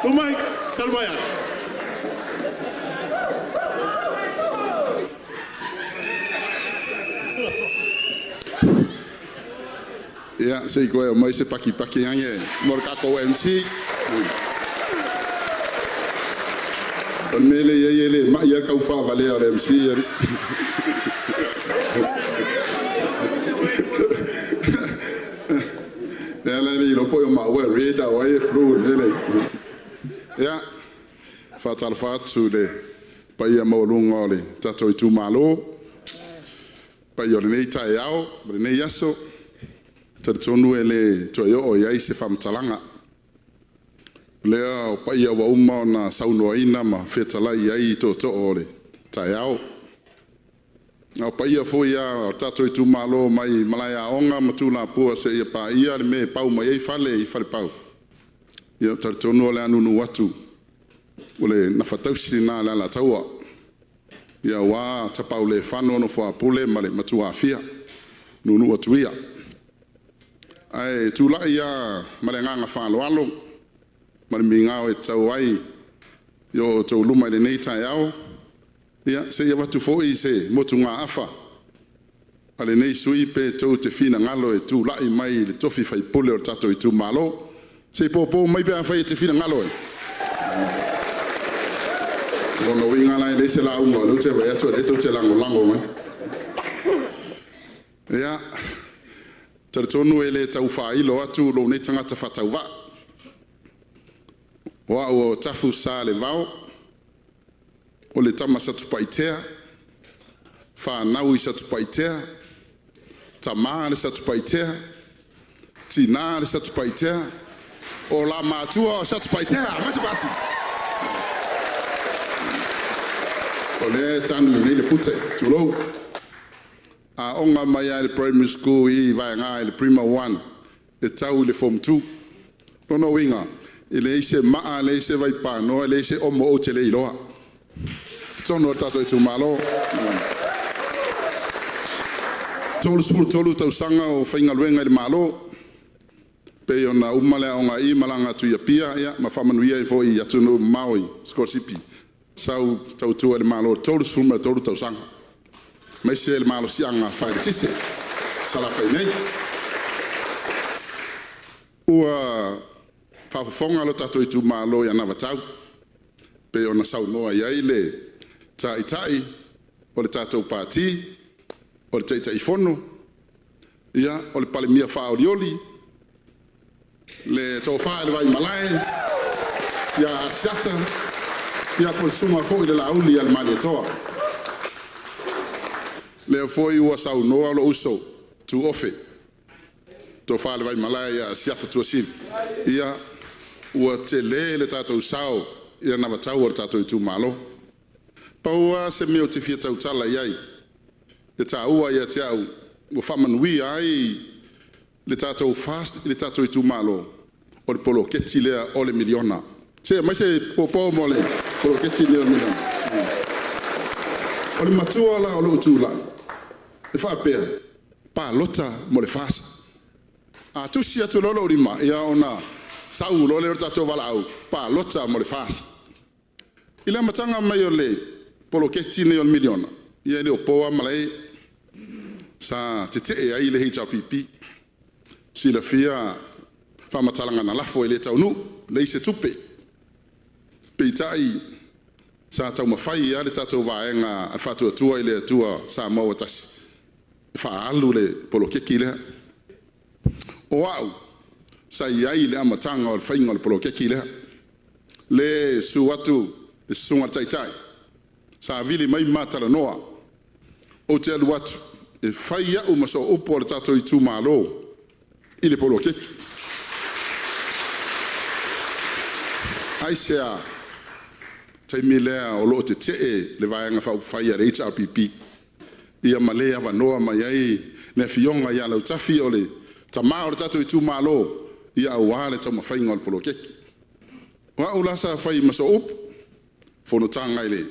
Umay, kalmaya. Ya, sei koe mai se paki ange, morkako MC. Mele yele ma ya kau fa vale ar MC yari. Ele lo poi ma we reda wa e pro mele. Ya. Fatal fatu de pa ia mo lungo le tato I tu malo. Pa yo nei tai ao, nei yaso. Tonu ele to yo o ia se fam talanga. Lea pa ia wa uma na sauno ina ma fetalai ai to ole taiao na pa ia fo ia tato I tu malo mai malaya onga matula pua se ia pa ia le me pau mai fale pau ia tartono le anu no watu ole na fatausi na la taua ia wa tapau le fano no fo apule male matua afia no watu ia ai tu la ia male nganga fa lo Mari mingao e tau ai yo tau luma le nei tai ao ia se ia watu foi se motu ngā afa ale nei sui pe tau te fina ngalo e tu lai mai le tofi fai pole o tato I tu malo se popo mai pe fai te fina ngalo e ono winga lai le se la unga lu te vai atu le te lango mai ia tartonu ele tau fai lo atu lo nei tangata fatau va Wa o tafu sa le vau o le tama sa tupaitea fa nau I sa tupaitea tama le sa tupaitea tina le sa tupaitea o la matua o sa tupaitea masibati o le tanu ni le pute tulo a onga mai le primary school I vai nga le prima 1 le tau le form 2 no winga ele se maa le se vai pa no ele se omo o tele iloa tono tato I tu malo tolu tau sanga o fainga luenga le malo pe ona umale onga I malanga tu ia pia ia ma famanuia fo I atu no maui scorsipi sau tau tu le malo tolu tau sanga mai se le malo sianga fai tise sala fai nei ua Fafonga lo tato I tu malo ya navatau pe ona sau noa ia le tai o le tato pati o le tai fono ia o le palemia fa olioli le tofa le vai malai ia sata ia ko suma fo le lauli al male toa le foi o sau noa lo uso tu ofe tofa le vai malai ia sata tu sil ia ua tele le tatou sao ia na vatau o tatou I tu malo paua se meo te fia tau tala iai e taua ia te au ua whamanuia ai le tātou fast, le tātou i tūmalo, o le polo keti lea o le miliona. Se, mai se popo mo le polo keti lea o le miliona. O le matua la o le utula, le whapea, pa lota mo le fast. A tusi atu lolo urima, ia ona sau lo le tātou wala au, pa lota mo le fast. I le matanga mai o le polo keti lea o le miliona. Ia le o poa malai, sa te te ai le HRPP. Si la fia whamatalanga na lafo le taunu, le se tupe. Peitai, sa tau mawhai a le tatou vaenga al whatua tua i le atua sa maua tasi. Whaalu le polo keki lea. O au, sa iai le amatanga o le whainga le polo keki lea. Le su atu, le sunga taitai. Sa vili mai matala noa. O te alu atu, e whai au maso upo le tatou i tū malo. I le polo keki. Ai sea, taimi lea o loo te le vaenga whai a le HRPP. Ia malea wanoa mai ai, ne fionga ia lau tafi o le tamā o le tatou i tū malo, ia au le tau mawhainga o le polo keki. Wa u lasa whai maso upo, fono tanga i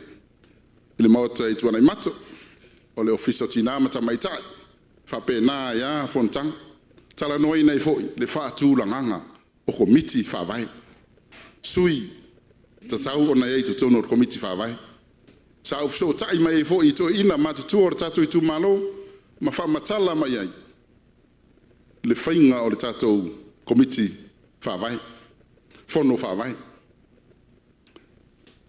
le mauta i tuana i mato, o le ofisa tinamata maitai, whapena ia fono tanga. Tala noi nei foi, le whaatū langanga o komiti whawai. Sui, tatau o nei eitu tono o komiti whawai. Sa ufso tai mai foi to ina matutu o tatu i tu malo, ma whamatala mai ai. Le whainga o le tatou komiti whawai. Fono whawai.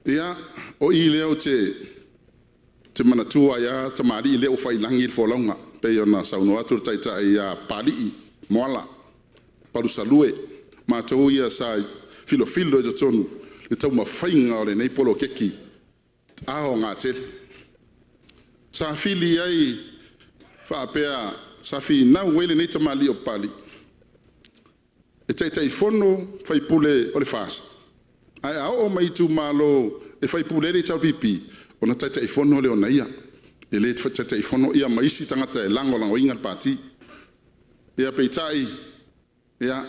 Ia, o i leo te manatua ia, te maari leo whailangi il wholaunga. Pei ona sauno atu taitai ia pari moala, parusalue, mātou ia sa filo e tonu, le tau mawhainga o le nei polo keki, aho ngā tele. Sa fili ai, whaapea, sa fi nau wele nei tamali o pali. E teitai fono, whaipule o le fast. Ai ao mai tu malo, e whaipule le tau pipi, ona teitai fono le ona ia. E le teitai fono ia maisi tangata e lango inga pati. Ia peitai, ia,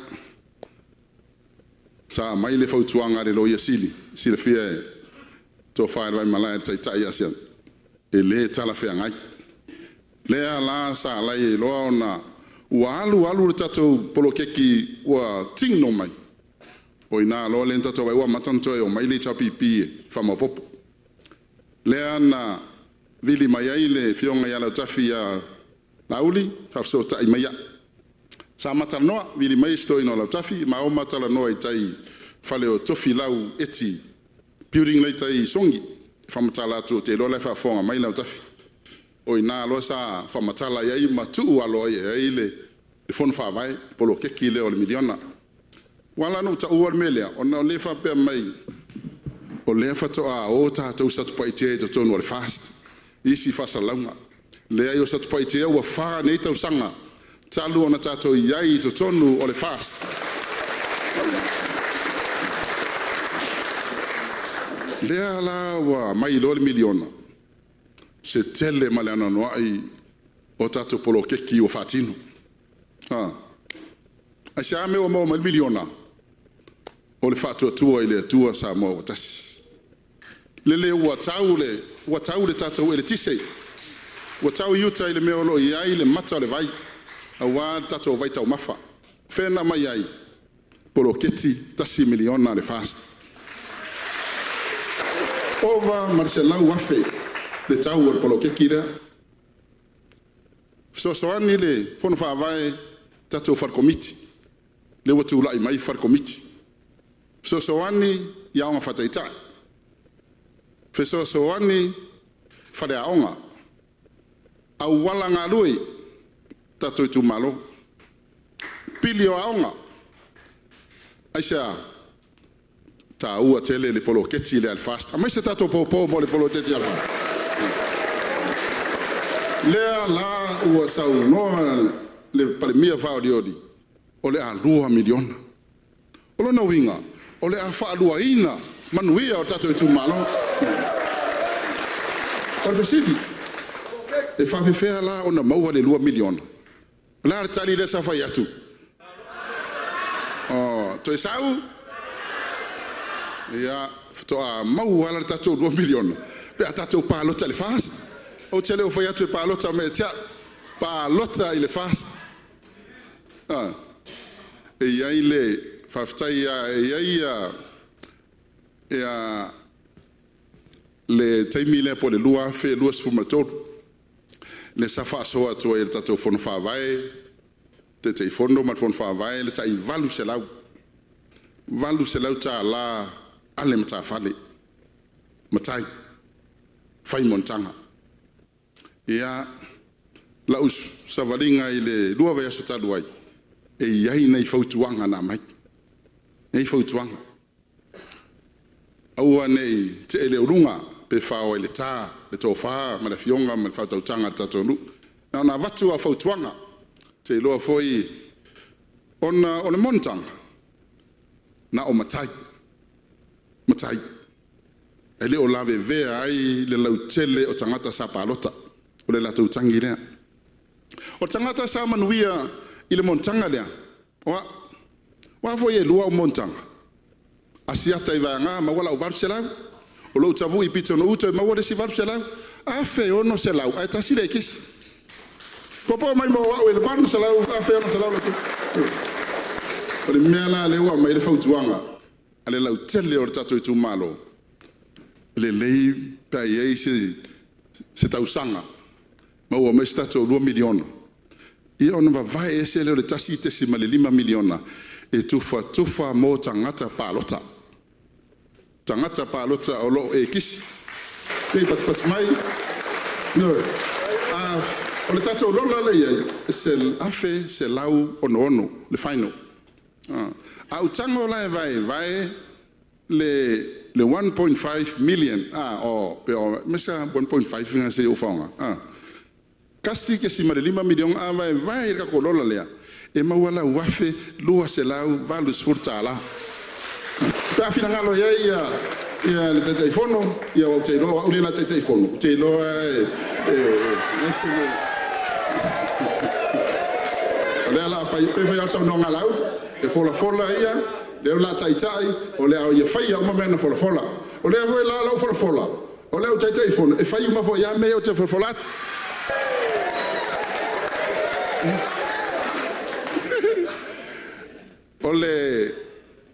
sa mai le fautuanga le loia sili le fia tō whae rai malai taitai asian, e le tala whea ngai. Lea la sa lai e loa ona, ua alu le tatou polo keki ua tingno mai. O ina loa le tatou vai ua matantoe o mai le chapipi e whamapopo. Lea na vili mai ai le fionga ia lau tafi a lauli, whafso tai mai a. Sa matala noa, vili mai stoi no lau tafi, ma o matala noa i tai whale o tofi lau eti, building lai tai songi, whamatala atu te loa lai whafonga mai lau tafi. O ina loa sa whamatala iai matuu aloa iai le fono whawai, polo keki leo le miliona. Wala no ta ua melea, o na le whapea mai, o le whatoa o tātou satupaitea i to tonu le fast, isi whasalaunga. Lea i o satupaitea ua wha nei tau sanga, talu ona tātou iai to tonu o le fast. Lea la wa mai lo le miliona. Se tele male ana noai o tātou polo keki o whatino. A se ame o mo le miliona. O le whatua tua i le tua sa mo o tasi. Le ua tau le tātou e le tisei. Ua tau iuta i le meolo iai le mata le vai. A wā tātou vai tau mafa. Whena mai ai. Polo keti tasi miliona le fast. Ova marse lau afe le tau o polo keki rea. Soani le fono whaavai tātou wharkomiti. Le watu ulai mai wharkomiti. Soani ia onga whataitai. Soani whare aonga. Au wala ngā lui tātou i tū malo. Pili o aonga. Aisea ta ua tele le polo keti le alfast. A mai se tātou pōpō mo le polo keti alfast. Lea la ua sau noa le pale mia whao liodi. O le a lua miliona. O le na winga. O le a wha lua ina. Manuia o tātou i tū malo. O le whesidi. E whawhewhea la o na maua le lua miliona. La tali le sa fai atu. Oh, to sau. Ya, to a mau ala tatou 2 miliona. Pe tatou pa lota le fast. O tele o fai atu pa lota me tia. Pa lota ile fast. Ah. E ia ile faftai ia le taimile po le lua fe lua sfumatou. Le safa soa to e tatou fono fa vai. Te fondo ma fono fa vai le tai valu selau. Valu selau ta la ale mata fale. Matai. Fai montanga. Ia la us savalinga ile lua vai aso taduai. E iai nei fautuanga na mai. Nei fautuanga. Aua nei te ele urunga pe fao ele tā, le tō wha, ma le fionga, ma le whautautanga tatonu. Nā nā watu a fautuanga, te loa foi ona le montanga, na o matai. Matai. E le o lawe vea ai le lautele o tangata sa palota, o le latautangi lea. O tangata sa manuia i le montanga lea, wa foi e lua o montanga. Asiata i vanga ma wala o varu selau. O lo tavu i pito no uto ma wala si varu selau. A fe ono selau. Ai tasile kis. Popo mai mo wa o le varu selau. A fe ono selau lako. O le mea le wa mai le fautuanga. Ale lau tele o tato i tu malo. Le lei pa iei se tausanga. Ma ua me stato 2 miliona. Ia ona va vai ese le tasi te si male 5 miliona. E tufa mo tangata palota. Tangata palota o lo e kisi. Pei pat mai. No. O le tato lola le iei. Se afe se lau ono le final. A utango la vai le 1.5 million. Pe o mesa 1.5 nga se o faunga. Kasi ke si mare 5 milion vai ka ko lola lea. E mawala wafe lua selau valus furtala. Ta fina ngalo ia le telefono ia o te loa uli na te telefono te loa le la fai pe fai sa no ngalau e fola ia le la tai o le ia fai o mamena fola o le voi la fola o le o te telefono e fai uma foi ia me o te folat.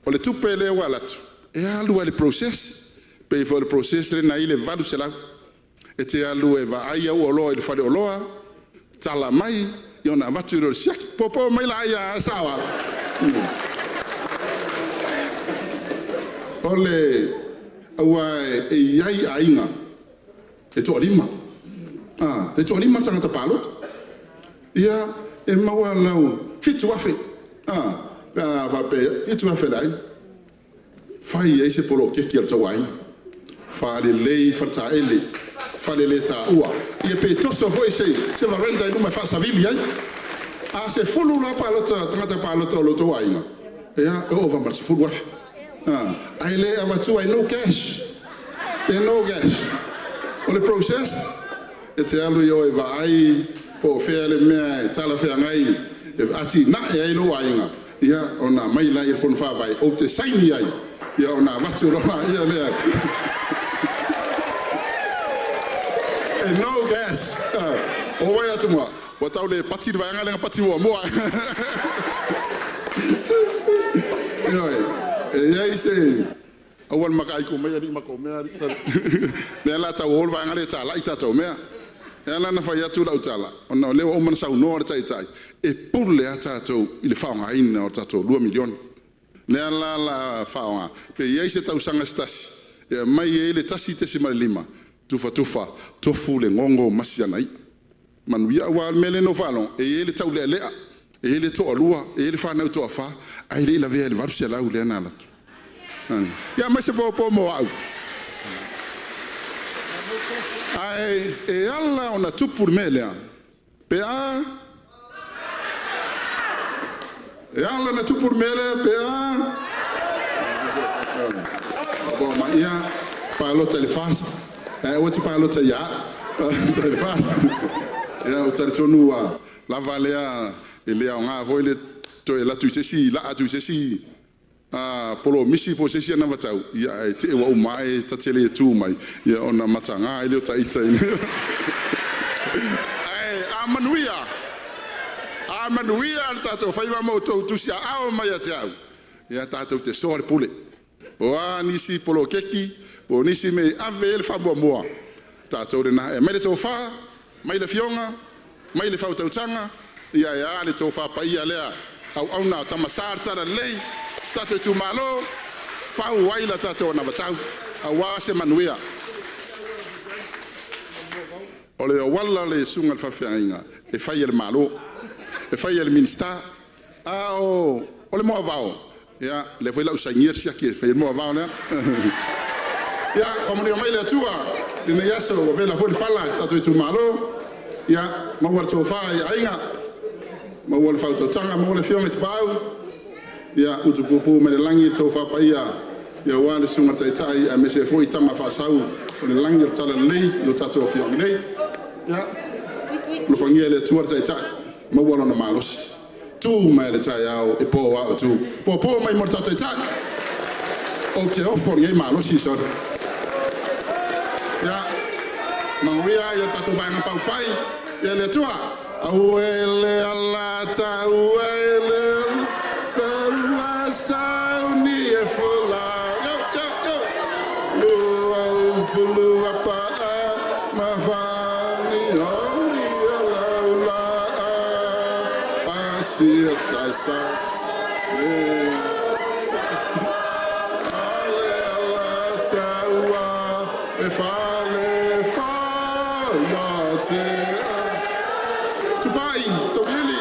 Ole tupe le walatu. E alu le process. Pe for le process le na ile valu sela. E te alu e va ai au olo ile fale oloa. Tala mai yona vatu ro siak. Popo mai la ia sawa. Ole awa e iai ainga. E to lima. E to lima tanga palot. Ia e maua lau fitu afe. Va pe e tu afe dai. Fai e se polo ke ki alta wai. Fa le lei farta ele. Fa le leta ua. E pe toso foi se va renda numa fa savili ai. A se fulu la palota tangata palota lo to wai. Ya o va marse fulu afe. Ai le avatu ai no cash. E no cash. O le process e te alu yo e va ai po fe le me tala fe ngai. Ati na e ai lo ainga. Ia ona mai la il fon fa vai o te saini ai ia ona vatu rona ia le e no gas o vai atu mo o tau le pati vai ngale pati mo ia ise awal makai ko mai ari mako me ari le la tau ol vai ngale ta la ita to me ela na fai atu la utala ona le o man sa no tai e pour le atato il fa nga ina o tato 2 milioni ne la fa pe ye se tau sanga stasi e mai e le tasi te se malima tufa tofu le ngongo masiana i manu ya wa mele no falon e le tau le e le to alua e le fa na to fa ai le la ve le va se la u le na la ya mai se po mo au ai e alla ona tu pour mele pe e alla na tu por mele pe bon ma ia parlo telefast o ti parlo ya telefast ia o telefonu la valea e le au ngā voi le to e latu se si la atu se si polo misi po se si na vatau ia e te wa mai ta tele tu mai ia ona matanga i le ta ita ai amanuia tatou fai ma mo to tu sia au mai ate au ia tatou te sore pule o nisi polo keki o nisi me ave el fa boa tatou de na e mai le to fa mai le fionga mai le fauta utanga ia ia le to fa pa ia lea au na tamasar tara lei tatou tu malo fa wai la tatou na vatau awa se manuia ole wala le sunga fa fianga e fai el malo e fai el minsta ole mo avao ya le foi la usangir sia que fai mo avao né ya como ni mai le tua ni yaso ve la foi fala tatou tu malo ya ma war to fa ya inga ma war fa to tanga ma war fiome te pau ya utu kupu me le langi to fa pa ya wale sunga tai a me se foi tama fa sau o le langi tala lei lo tatou fiome nei ya lo fangia le tua tai ma wala na malos tu mai le tai au e po wa tu po mai morta tai o te offer ye malos si so ya ma wia ya tatou vai na fa fai ya le tua awele alla tawele tawa sauni e fola yo lo au fulu apa ma fani hori la asir tasa ale alla tawa e fale fa te Tupai, Tobili.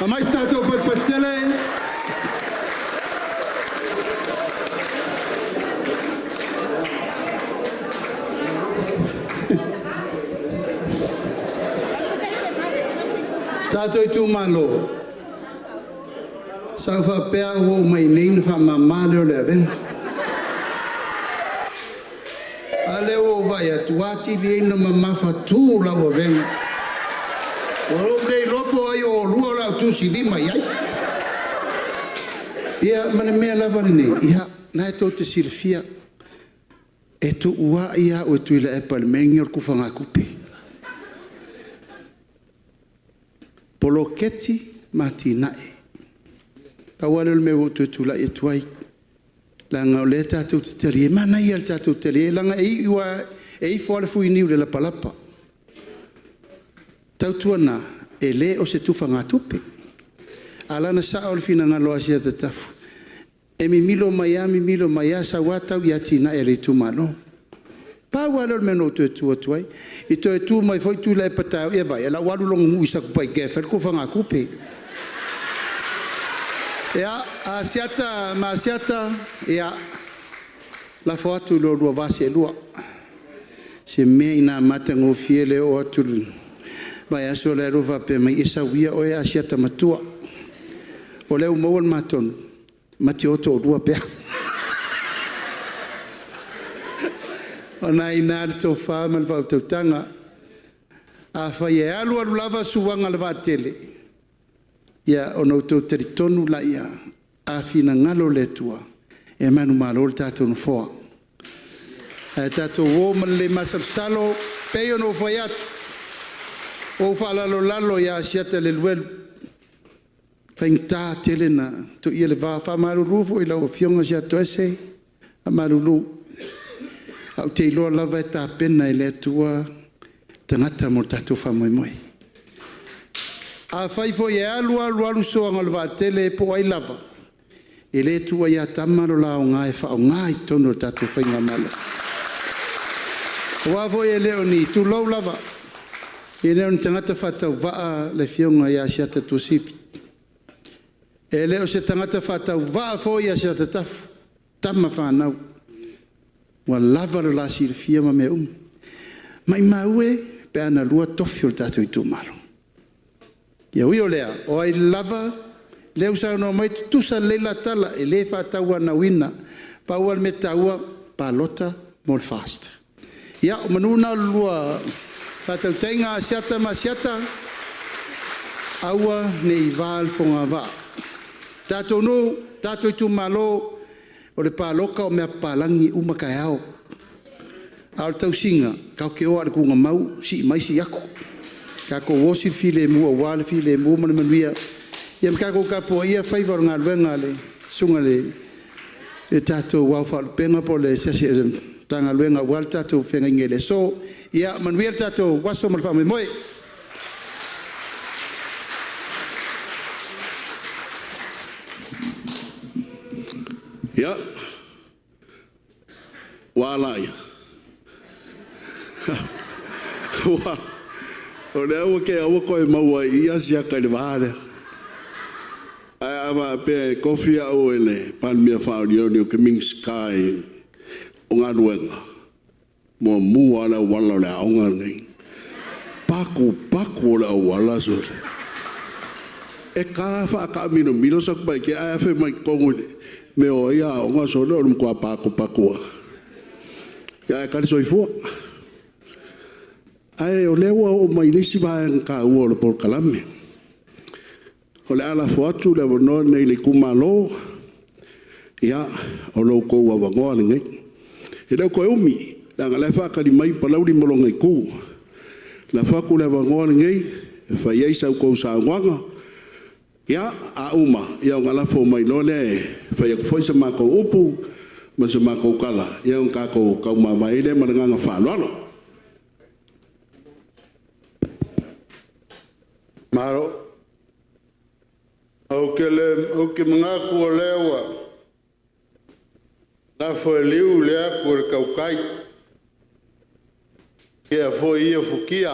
Mais tatou patele. Tatou tu malo. Sa fa pea o mai nei fa mamale o le ben. Ale o vai atuati vieno mamma fa tu la o ven. O dei lopo ai o lua la tu si lima ai. Ia mana mea lava ni ia na to te silfia. E tu ua ia o tu ile e palmengi o kufanga kupi. Poloketi matinae. Awale me o tu la e tuai. Langa o le tatou te teri. Mana ia le tatou teri. Langa e iwa e i fo le fui niu le la palapa. Tautuana e le o se tufa ngā tupe. Alana sa o le fina ngā loa sia te tafu. E mi milo mai a sa watau i atina e le tumano. Pau alo le meno tu e tua tuai. I to e tu mai foi tu le patau e vai. E la walu longu ngui sa kupai gefer kufa ngā kupe. Ea, a siata, ma siata, ea, la foatu lo lua vasi e lua. Se mea ina mata ngō fiele o atulu. Vai aso le rova pe mai isa wia o e asiata matua. O leu mauan matonu. Mati oto o lua pea. O na ina to wha man whau tautanga. A whai e alu alu lava suwanga le vatele. Ia o nou tau teritonu la ia. A fina ngalo le tua. E manu malo le tātou no whoa. Tatou o ma le masalo pe ono foi atu. O lalo ia siata le luelu. Faingta tele na to ia le va maruru i lau fionga sia to ese a maruru. Au te iloa lava e tā pena i le atua tangata mo tatou whamoemoe. A whai fo e alu soa ngal wa tele po ai lava. E le tua ia tamaro la o ngai wha o ngai tono tatou whainga mala. Wa fo e leo ni tu lau lava. E leo ni tangata whatau waa le fionga ia siata tu sipi. E leo se tangata whatau waa fo ia siata tafu. Tama whanau. Wa lava la sirfia ma me Mai maue pe ana lua tofi o tatou i tu malo. Ia ui o lea, o ai lava, leu sa no mai tusa leila tala, e le whātaua na wina, paua me taua, palota, mol fast. Ia, o manuna lua, whātau teinga asiata ma siata, aua ne i vāl fonga vā. Tātou no, tātou i tu malo, o le pāloka o mea pālangi umakai au. Ao tau singa, kau ke oa kunga mau, si mai si ako. Kako wosi file mua, wale file mua, mana manuia. Iam kako kapo ia whaivar ngā luenga le, sunga le tātou wawharu penga po le sesi tanga luenga wale tātou whenga ingele. So, ia manuia tātou waso malwhame moe. Ia, wālaia. O le au ke au koe maua I asia kai le vahare. Ai awa pe kofi au ele palmia whaurioni o ke mings kai o ngā ruenga. Mua mua ala wala le aunga nei. Paku o le au wala sore. E ka wha mino sakpai ke ai awhi mai kongu me o ia o ngā sore o mkua pakua. Ia e kari soifua. Ai o lewa o mai lesi vai ka ua le por kalame. O le ala foatu le wono nei le kumalo. Ia o lo ko wa wangoa le ngai. E le ko umi la ngale fa ka di mai palauri mo ngai ku. La fa ku le wangoa le ngai fa ia sa ko sa wanga. Ia a uma ia ngala fo mai no le fa ia foi sa ma ko upu ma sa ma ko kala. Ia un ka ko ka ma vai le ma nga fa lo. Maro, au ke mga kua lewa, na fo liu lea kua kaukai, ke a fo ia fukia.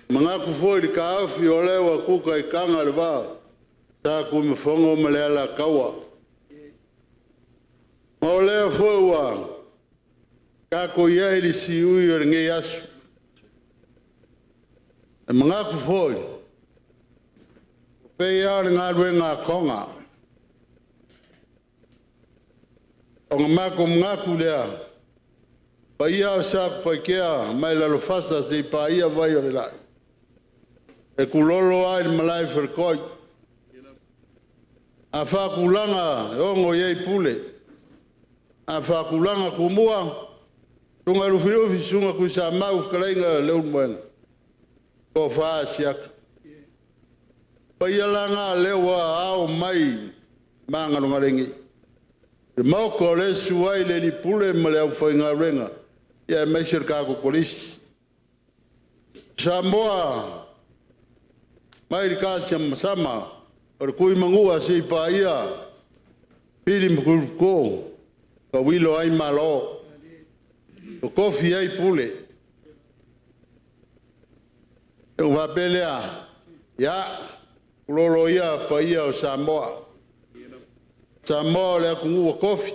Mga ku fo I ka awhi o lewa kuka I kanga le wā, sa ku me whongo me lea la kaua. Ma o lea fo wā, ka ko ia ili si ui o ringe asu. E mga ku foi, pe ia ngā ruenga konga. O ngā mako mga ku lea, pa ia o sa pa kea mai lalo fasta se pa ia vai o le lai. E kulolo ai le malai wherkoi. A whakulanga e ongo iei pule. A whakulanga kumua, tunga rufirofi sunga ku sa mau whakarenga leo mwenga. Ko fa siak pa ia langa lewa au mai manga ngarengi e mau ko le suai le ni pule ma le foi nga renga ia mai cerca ko polisi Samoa mai ka sama or kui mangua se pa ia pili ko ko wilo ai malo ko kofi ai pule e wa pelea ya lolo ia pa ia o Samoa le kungu kofi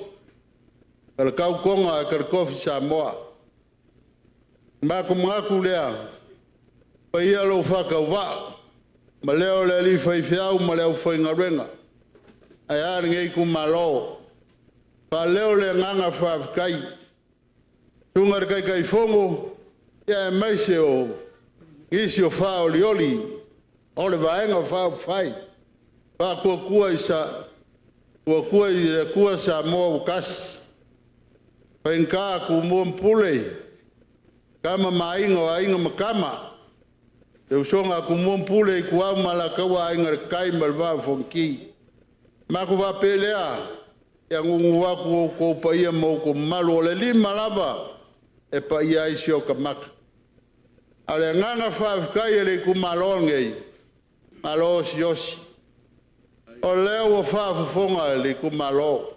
kal kau konga kal kofi Samoa ma ko ngaku lea pa ia lo faka wa ma leo le li fai fiau ma leo fai ngarenga ai ar ngei ku malo pa leo le nganga fa kai tungar kai fongo ya mai se o isi o fa o lioli o le vaenga fa fai pa kua isa kua Samoa ukas Penka ku mumpule. Kama mainga wa inga makama. Te usonga ku mumpule ku au malakawa inga kai malva fonki. Maku va pelea. Ya ngungu waku ko paia mo ko malo le lima lava. E paia isi o kamaka. Ale nganga fa kai le ku malonge. Malo siosi. O leo fa fonga le ku malo.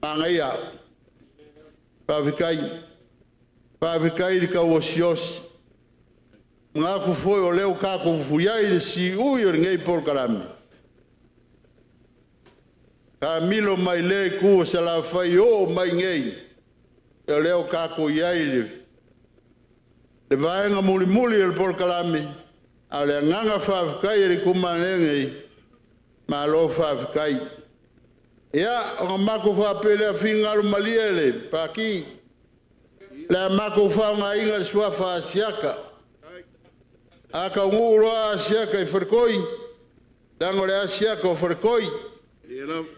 Mangaya. Pavikai ka wosios. Ngaku foi o leo ka ko fuyai si uyo ngei por kalami. Ka milo mai le ku sala fai o mai ngei. O leo ka ko yai le vaenga muli el por kalami. Ale nganga favikai ri ku manengei. Malo favikai. Ya, o mako fa pele fingalu maliele paki. La mako fa nga inga swa fa siaka. Aka nguro siaka ferkoi. Dango le siaka ferkoi.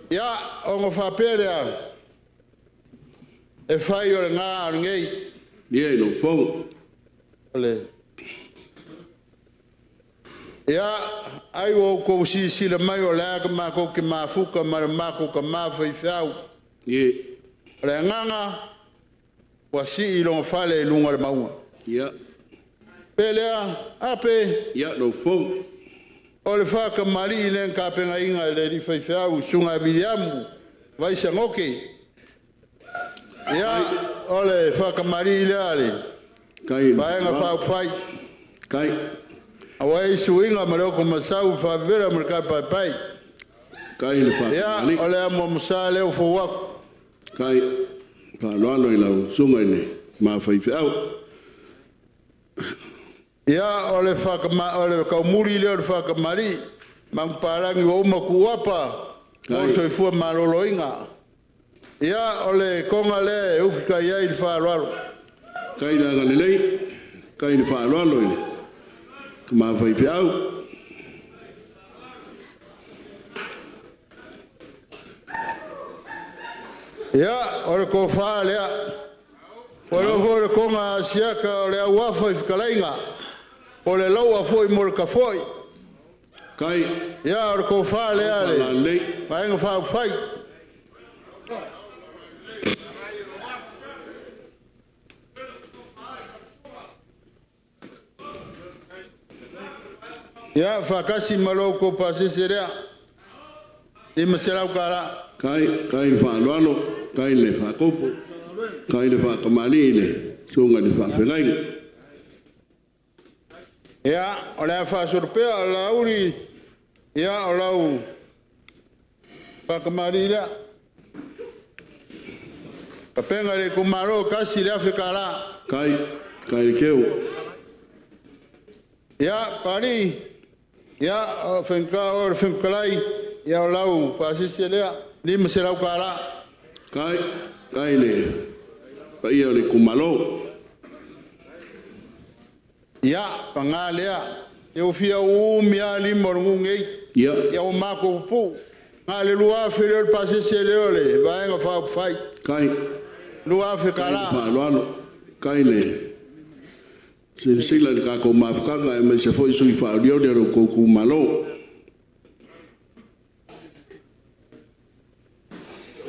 Ya, o fa pele a. E fa yo nga ngei. Ye no fo. Ale. Ya, ai o ko si le mai o la ma ko ke ma fuka ma ko ma fa fiau. Ye. Le nganga wa si lo fale lunga le maua. Ya. Pelea ape Ya no fo. o le fa ka mari le ka pe nga inga le di fa fiau sunga biliamu. Vai se ngoke. Ya o le fa ka mari le ale. Kai. Vai nga fa fai. Kai. Awai suinga maroko masau fa vera merka pai. Kai le fa. Ya ole amo musale o fo wak. Kai. Pa lo i la sunga ne. Ma fa au. Ya ole fa ka ole ka muri le fa ka mari. Mang parangi o makuapa. O so fu maloloinga. Ya ole konga le ufika ya il fa lo. Kai da galilei. Kai le fa lo ne. Ma fai piau. Ya, ora ko fa le. Ora ko ma siaka le wafa ifkalainga. Ole loa foi morka foi. Kai. Ya, ora ko fa le ale. Lei. Vai nga fa fai. Ya, fakasi maloko pasi seria. Di masela ukara. Kai fa lo. Kai le fa kopo. Kai le fa kamali le. Sunga le fa pelai. Ya, ole fa surpea la uri. Ya, olau. Pakamari la. Papenga le kumaro kasi le afikara. Kai keu. Ya, pari. Ya, fenka or fenkalai. Ya, olau pasi seria. Di masela ukara. Kai le. Pa ia le kumalo. Ya, pangalea. Eu fia mia limorngu ngei. Ya. Ya o mako pu. Ngale lua fere pasi seleole. Vai nga fa fai. Kai. Lua fikara. Pa lo. Kai le. Sila le ka ko mafukanga e mai se foi sui fa dio de ko ku malo.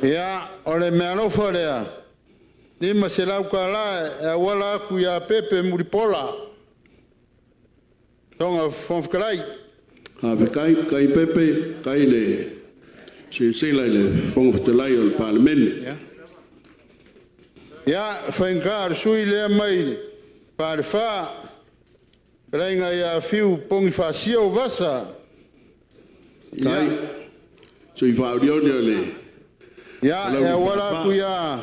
Ya, ole meano forea. Ni masela ukala e wala ku ya pepe muripola. Tonga fonfkrai. Ha kai pepe kai le. Sila le fonftelai o parlement. Ya. Ya, fengar sui le mai. Parfa. Renga ya fiu pongi fasio vasa. Kai. Sui fa dio le. Ya, ya wala ku ya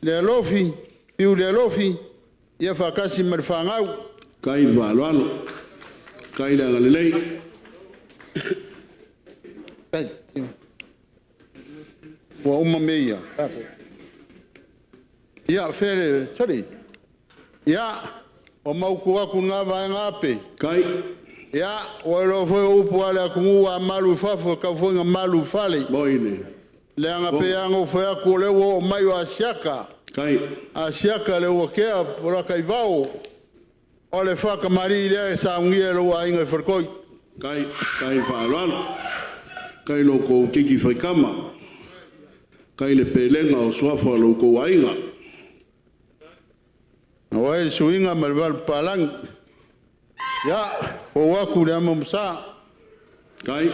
le lofi, fiu le lofi. Ya fakasi merfangau. Kai va lo. Kai da galilei. Wa uma meia. Ya, fere, sorry. Ya, o mau kua kunga vai ngape. Kai. Ya, o lo foi upu ala kungu wa malu fafo ka foi nga malu fale. Boine. Le anga pe anga fea ko le wo mai wa siaka. Kai. A siaka le wo kea pora kai vao. O le whaka mari le sa ngia lo wa inga wharkoi. Kai whaalwana. Kai lo ko kiki whaikama. Kai le pelenga o suafa lo ko wainga. Awai suinga malwal palang. Ya, o waku le ama msa. Kai.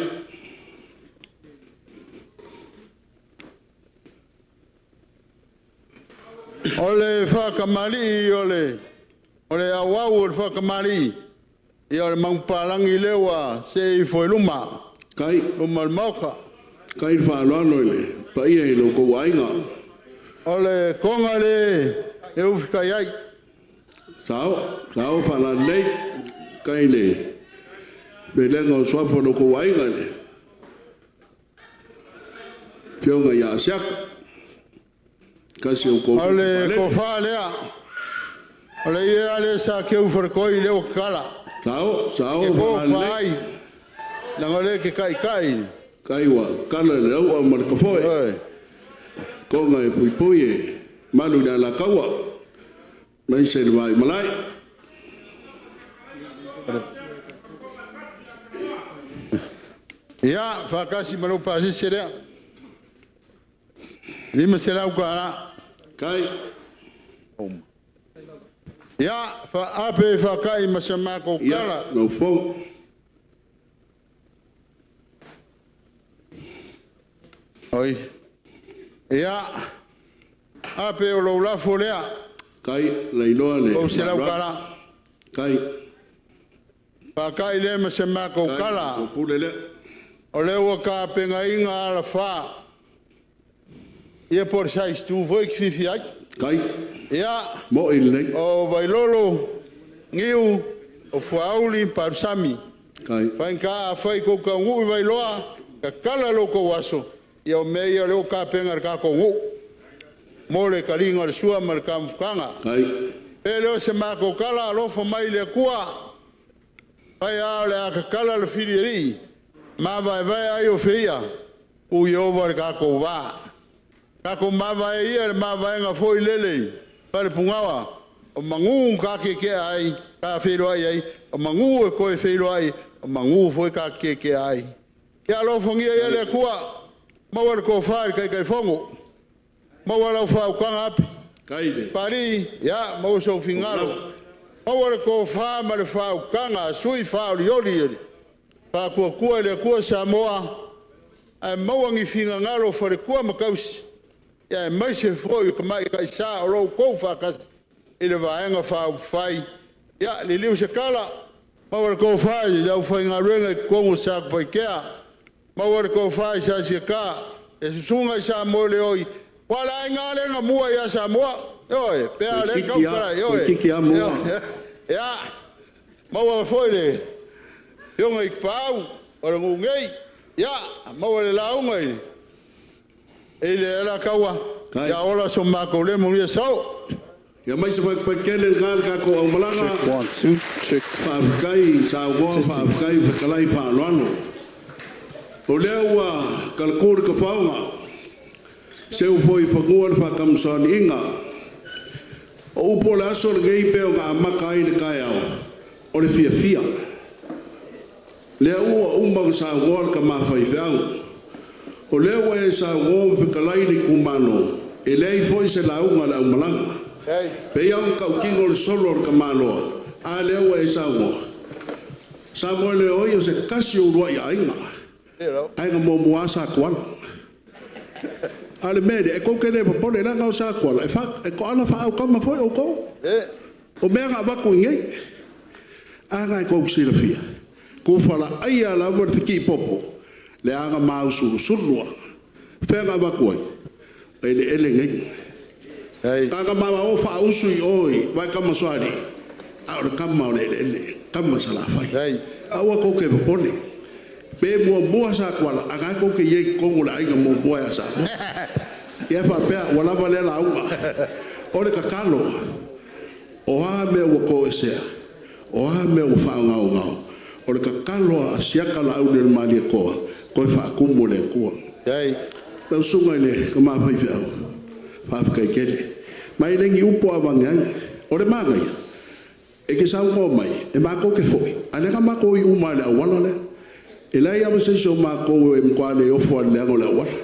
Ole whakamari ole awau le whakamari i ole mangpalangi lewa se I whailuma Kai luma mauka kai whaaloano ile pa ia I lo ko wainga ole konga le e ufika iai sao whala nei kai le pelenga o suafa lo ko wainga le pionga ia siaka kasi o ko ole ko whalea ole ia le sa ke ufarkoi leo kala sao ke ko whala whai langole ke kai Kaiwa, kala le au a marakafoe. oi Ko ngai pui e malu na la kaua. Mai se le mai malai. ya whakasi maro pasi serea lima se lau kara Kai, ya fa ape whakai masamako ia, kala no fong. oi ya ape o lo la folea Kai, leiloa le. o se lau kara Kai, whakai le masamako ko kala pulele. o leo ka penga inga ala wha ia por sais tu voi fifi ai Kai, ia mo il nei. o vailolo ngiu o fuauli parsami Kai, Whainka whai ko ka ngu vai loa ka kala loko waso ia o mea leo ka penga ka ko ngu mole ka ringa le sua mar ka mfkanga kai, e leo se mako kala alofo mai le kua vai a le a ka kala le whirieri ma vai ai o whia u i over ka ko wā ka ko ma vai ia ma vai nga foi lele pare pungawa o mangu ka ke ai ka whiro ai o mangu e koe whiro ai o mangu foi ka ke ai ia alofo ngia ia le kua mawar ko whai kai whongo mawar au whau kanga api kai le. Pari, ya, mau so fingalo. Awar ko fa ma le fa kanga sui fa lioli. Pa ko le ko Samoa. Ai mau ngi finga ngalo fa le ko makaus. Ya mai se foi ko mai ka sa ro ko fa kas. Ile va nga fa fai. Ya le liu se kala. Mau ko fa ya fa ngarenga ko sa pa kea. Mau ko fa sa se ka. E sunga sa mo le oi. Wala ngale nga mua ya Samoa. Oi, pea le kau para, oi. Kiki a mua. Ya. Mau foi le. Yo ngai pau, ora ngei. Ya, mau le lau ngai. Ele la kawa. Kai. Ya ola so mako le mo ye so. Ia mai se whai kele ngal ka ko au malanga. Check 1, 2, check. Whaakai, sa ua whaakai, whakalai whaaloano. O lea ua kalakore ka whaunga. Seu foi whakua le whakamsani inga. O upo le aso le ngei peo ngā maka i le kai au. O le fia fia. Lea ua umba sa ua le ka mawhai whiau. O lea ua e sa ua whikalai ni kumano. E lei foi se launga le au malanga. Hey. Pe iau kau kingo le solo le ka maloa. A lea ua e sa ua. Sa moe le oi o se kasi o rua i ainga. Ainga mo muasa kuala. Ale mede e ko kene po le nga sa kuala. E fa e ko ala fa au kama foi o ko. O mea nga wako ngei. Anga e ko sila fia. Ko fala ai ala mo fiki popo. Le anga mau suru surua. Fe nga wako ai. Ele ngei. Hey. Kanga mama o fa usui oi, vai kama swali. Aure kama ele kama sala fai. Hey. Awa ko ke pone. Pe mo sa kwala, anga ko ke ye ko ngula inga mo boa sa. Ia fa pe wala vale la uwa. Ore ka kalo. O ha me o ko esea. O ha me o fa nga. Ore ka kalo a siaka la u del mali ko. Ko fa kumule ko. Hey. Lau sunga le ka ma fai fia. Fa kai kele. Mai lengi upo avangai. Ore mangai. E ke sa mo mai. E ma ko ke foi. Ane ka ma ko I uma le awala le. E lai ama se so ma ko e mkwa le ofo le ngo le awala.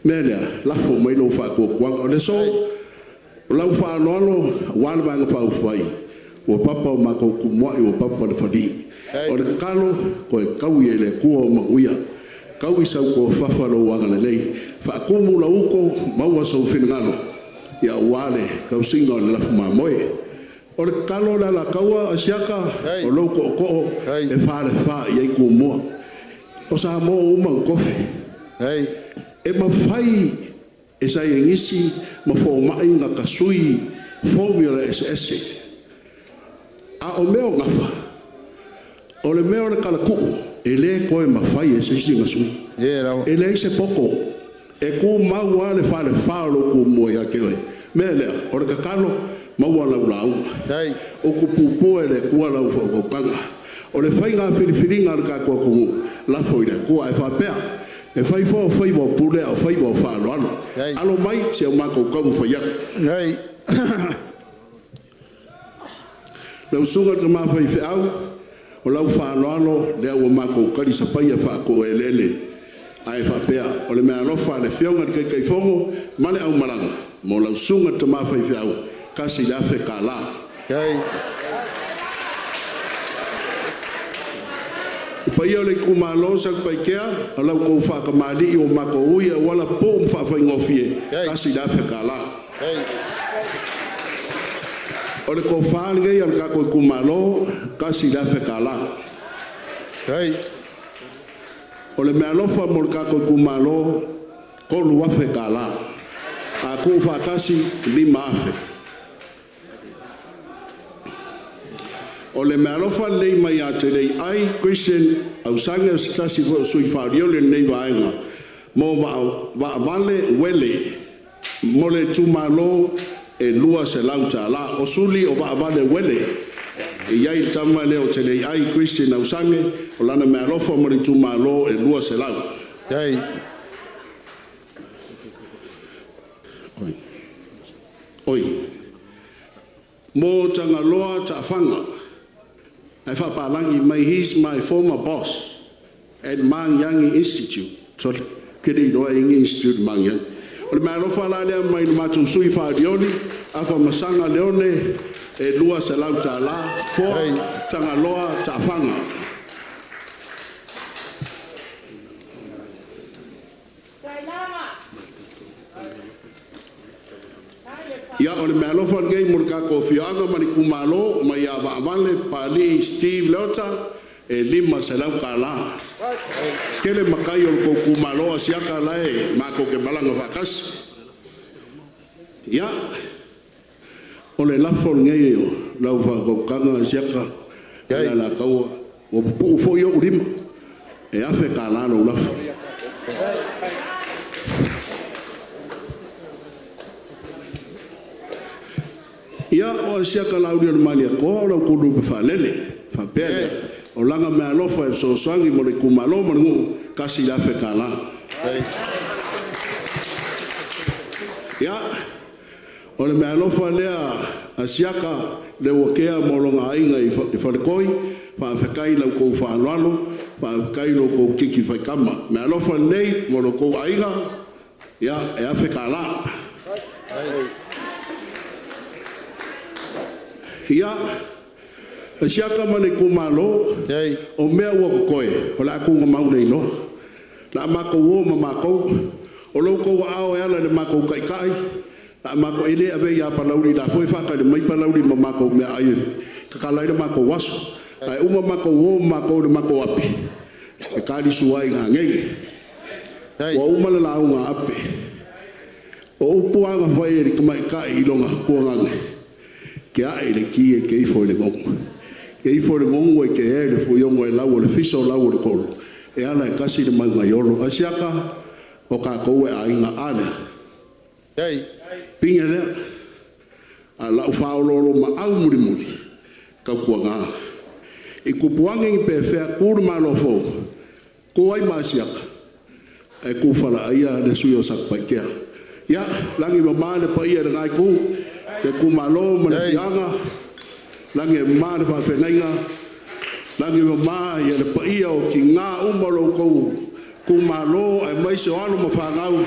Mele la fo mai lo fa ko kwa. Ore so lau fa lolo wal bang fa fai. O papa o ma ko ku mo o papa le fadi. Ore kalo ko e kau ye le ku o ma uia. Kau isa ko fafalo wanga le lei fa kumu la uko maua so finalo ya wale kau singa la fuma moe or kalo la kaua asiaka o loko ko e fa le fa ye ku mo o sa mo uma kofi e ma fai e sa ngisi ma fo mai nga kasui formula ss a o meo ngafa o le meo le kala ku ele ko e mafai e sisi masu ele se poco e ku mau ale fale falo ku mo ya ke mele o ka kalo mau ala ula o ku pupu ele ku ala ko kanga o le fai nga filifilinga ka ko ku la foi ku ai fa pe e fai fo fai bo pule o fai bo falo alo mai se o ma ko ko fo ya le usunga ka ma fai fe au o lau whanalo lea ua mako kari sapai a whako e lele ai whapea o le mea lofa le whionga ni kai fongo male au maranga mo lau sunga ta mawhai whiau kasi lafe ka la upai o le kumalo sa kupai kea o lau kou whaka mali o mako uia wala po mwhawhai ngofie kasi lafe ka la o le ko whaange i al kako I kumalo kasi lafe ka la o le mea lofa mo le kako I kumalo ko luafe ka la a ku whakasi lima afe o le mea lofa lei mai a te lei ai Christian au sange o sitasi sui whario le nei vaenga mo wa vale wele mo le tumalo e lua se lauta la o suli o ba vale wele e yai tama le o tele ai Christian au sange o lana me alofa mo le tumalo e lua se lau oi mo tanga loa ta fanga ai fa palangi mai he's my former boss at Mang Yang Institute so kiri do Yang Institute Mang Yang o le mai lofa la lea mai matu sui whaadioni a wha masanga leone e lua se lau ta la fo tanga loa ta whanga ia o le mai lofa ngei murka ko fianga mani kumalo mai a vale pali Steve Leota e lima se lau ka la kele makai o ko kumalo asiaka lae mako ke malanga vakas ya o le lafo ngei o lau va ko kanga asiaka la kaua o pu fo yo urima e afe ka la no lafo ya o asiaka la uri mania ko la ko lu fa lele fa pele o langa me alofa e so sangi mo le kumalo mo ngu kasi la fe kala ya o le me alofa lea asiaka le wokea mo longa ainga I falkoi fa fe kai la ko fa lalo fa kai lo ko kiki fa kama me alofa nei mo lo ko ainga ya e afe kala ya siaka mane kumalo o mea ua kokoe o la ku ngama nei no la mako wo mako o lo ko ao ala le mako kai kai la mako ile ave ya palauri la foi fa ka le mai palauri mako me ai ka la le mako waso ai uma mako wo mako le mako api e ka di suai ngei wa uma la unga api o puanga vai ri mai kai longa ko ngai ke ai le ki e ke foi le gong ke I fore ngongo e ke e le fuiongo e lau le fiso lau le kolo e ala e kasi le mai mai olo asiaka o ka kou e ainga ale pinga lea a lau whaololo ma au muri muri ka kua ngā I kupuange I pe fea kuru malo fo ko ai ma asiaka e ku fala ia le sui o sak pai kia ia langi ma le pai ia ngai ku le ku malo ma le yanga langi ma le fa fenga langi ma ia le pai o ki nga umalo ku malo ai mai se alo ma fa ngau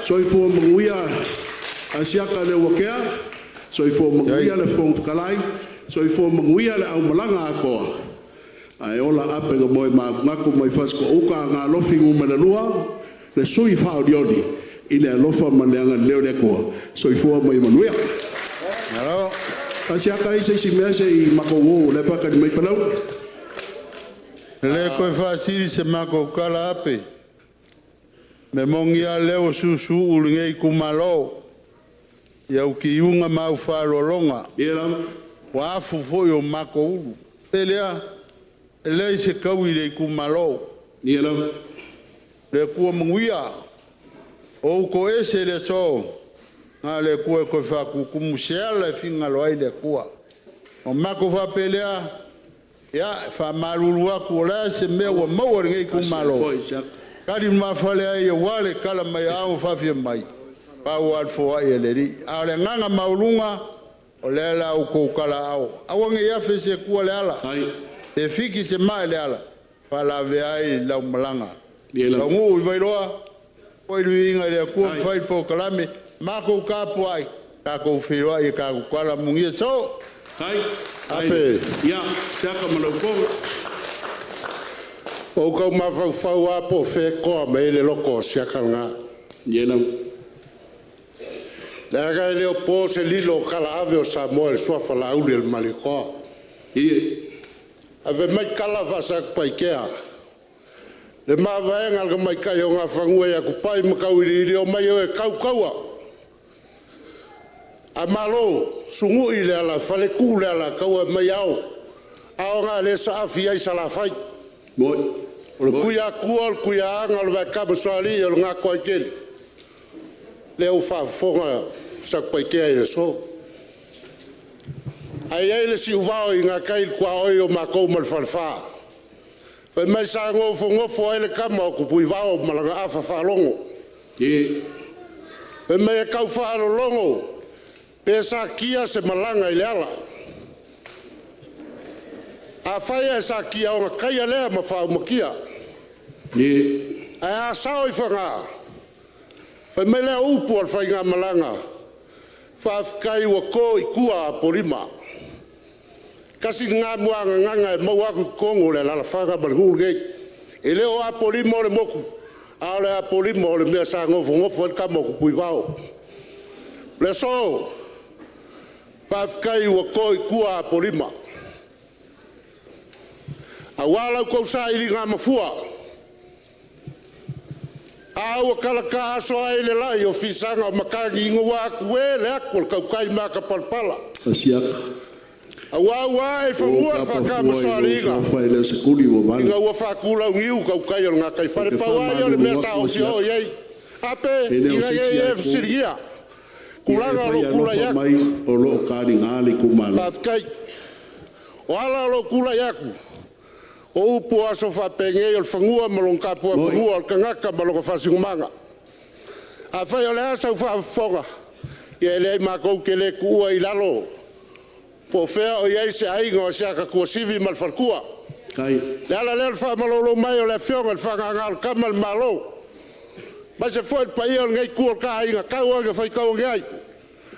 so i fu muia asiaka le wakea so i fu muia le fong kalai so i fu muia le au malanga ko ai ola ape go moi ma ngaku mai fasko uka nga lofi nguma le lua le sui fa odioni ile lofa maleanga leo le ko so i fu mai manuia Hello. asiaka i se mese i mako wo le paka ni mai palau Le koe whaasiri se mako kala ape. Me mongia leo susu ulingei kumalo. Iau ki unga mau whalolonga. ia Wa afu foi o mako ulu. Pelea, lei se kaui le kumalo. ia Le kua munguia. O ko ese le so. Nga le kua koe whakukumu seala e finga loai le kua. O mako wha pelea. Ya, fa malulu aku la se me wa mo ngai ku malo. Kali ma fale ai wale kala mai au fa fi mai. Pa wa fo ai le ri. Ale nganga maulunga o le la u ko kala au. Awange ya fe se ku le ala. E fiki se mai le ala. Pa la ve ai la malanga. La ngu vai roa. Oi ri inga le ku fai po kala me ma ko ka po ai. Ka ko fi roa e ka ku kala mungi so. Ape. ia saka maloko O kau mawhau a po whe koa mai le loko siaka ngā. ia Le agai leo po se lilo kala ave o Samoa le sua whala auli le malikoa. Ave mai kala whasak pai kea. Le mawaenga alga mai kai o ngā whangua ia kupai makau iri o mai o e kau kaua. A malo sungu i le ala whale ku le ala kaua mai au. Ao ngā le sa afi ai sa la whai. moi O le kuia kua, o le kuia anga, o le vai kaba soali, o le ngā koe kele. Leo whaafonga sa pai kea i le so. Ai ei le si uvao i ngā kai kua oi o mākou ma le whalwha. Whai mai sa ngofo ai le kama o kupui vao malanga awha whalongo. Whai mai e kau whalolongo. Pesa kia se malanga i le ala. A whaia e sa kia o ngā kai alea ma whao makia. Ai a sao i whanga. Whai mai lea upu al whai ngā malanga. Whaafkai ua ko i kua a polima. Kasi ngā muanga nganga e mau aku kongo le lala whanga ma le hurgei. E leo a polima o le moku. A le a polima o le mea sa ngofo e kama o kupui vao. Le so. Whaafkai ua ko i kua a polima. A wala ko sa ili ngā mafua. A ua kalaka aso ai le lai o fisanga o makangi ingo wa aku e le aku le kaukai maka palpala. asiaka A wa e whangua whakama soaringa. fai le sekuli mo vale Inga ua whakula ngiu kaukai o ngā kai whare pawai o le mea sa o si o iei. Ape, inga e fsirigia. Kulanga lo kula yaku. mai o lo kari ngali ku malo Whafkai. O ala lo kula yaku. O upu aso whapenge o le whangua malongka pua whangua o kangaka malonga whasingumanga. A whai o le asa whafonga. Ia lei mākou ke le kuua i lalo. Po whea o iei se ainga o seaka kua sivi mal whalkua. kai Le ala leo wha malolo mai o le whionga le whangangal kamal malo. Mai se fwoi pa ia o ngai kua ka ainga kau anga whai kau ngai.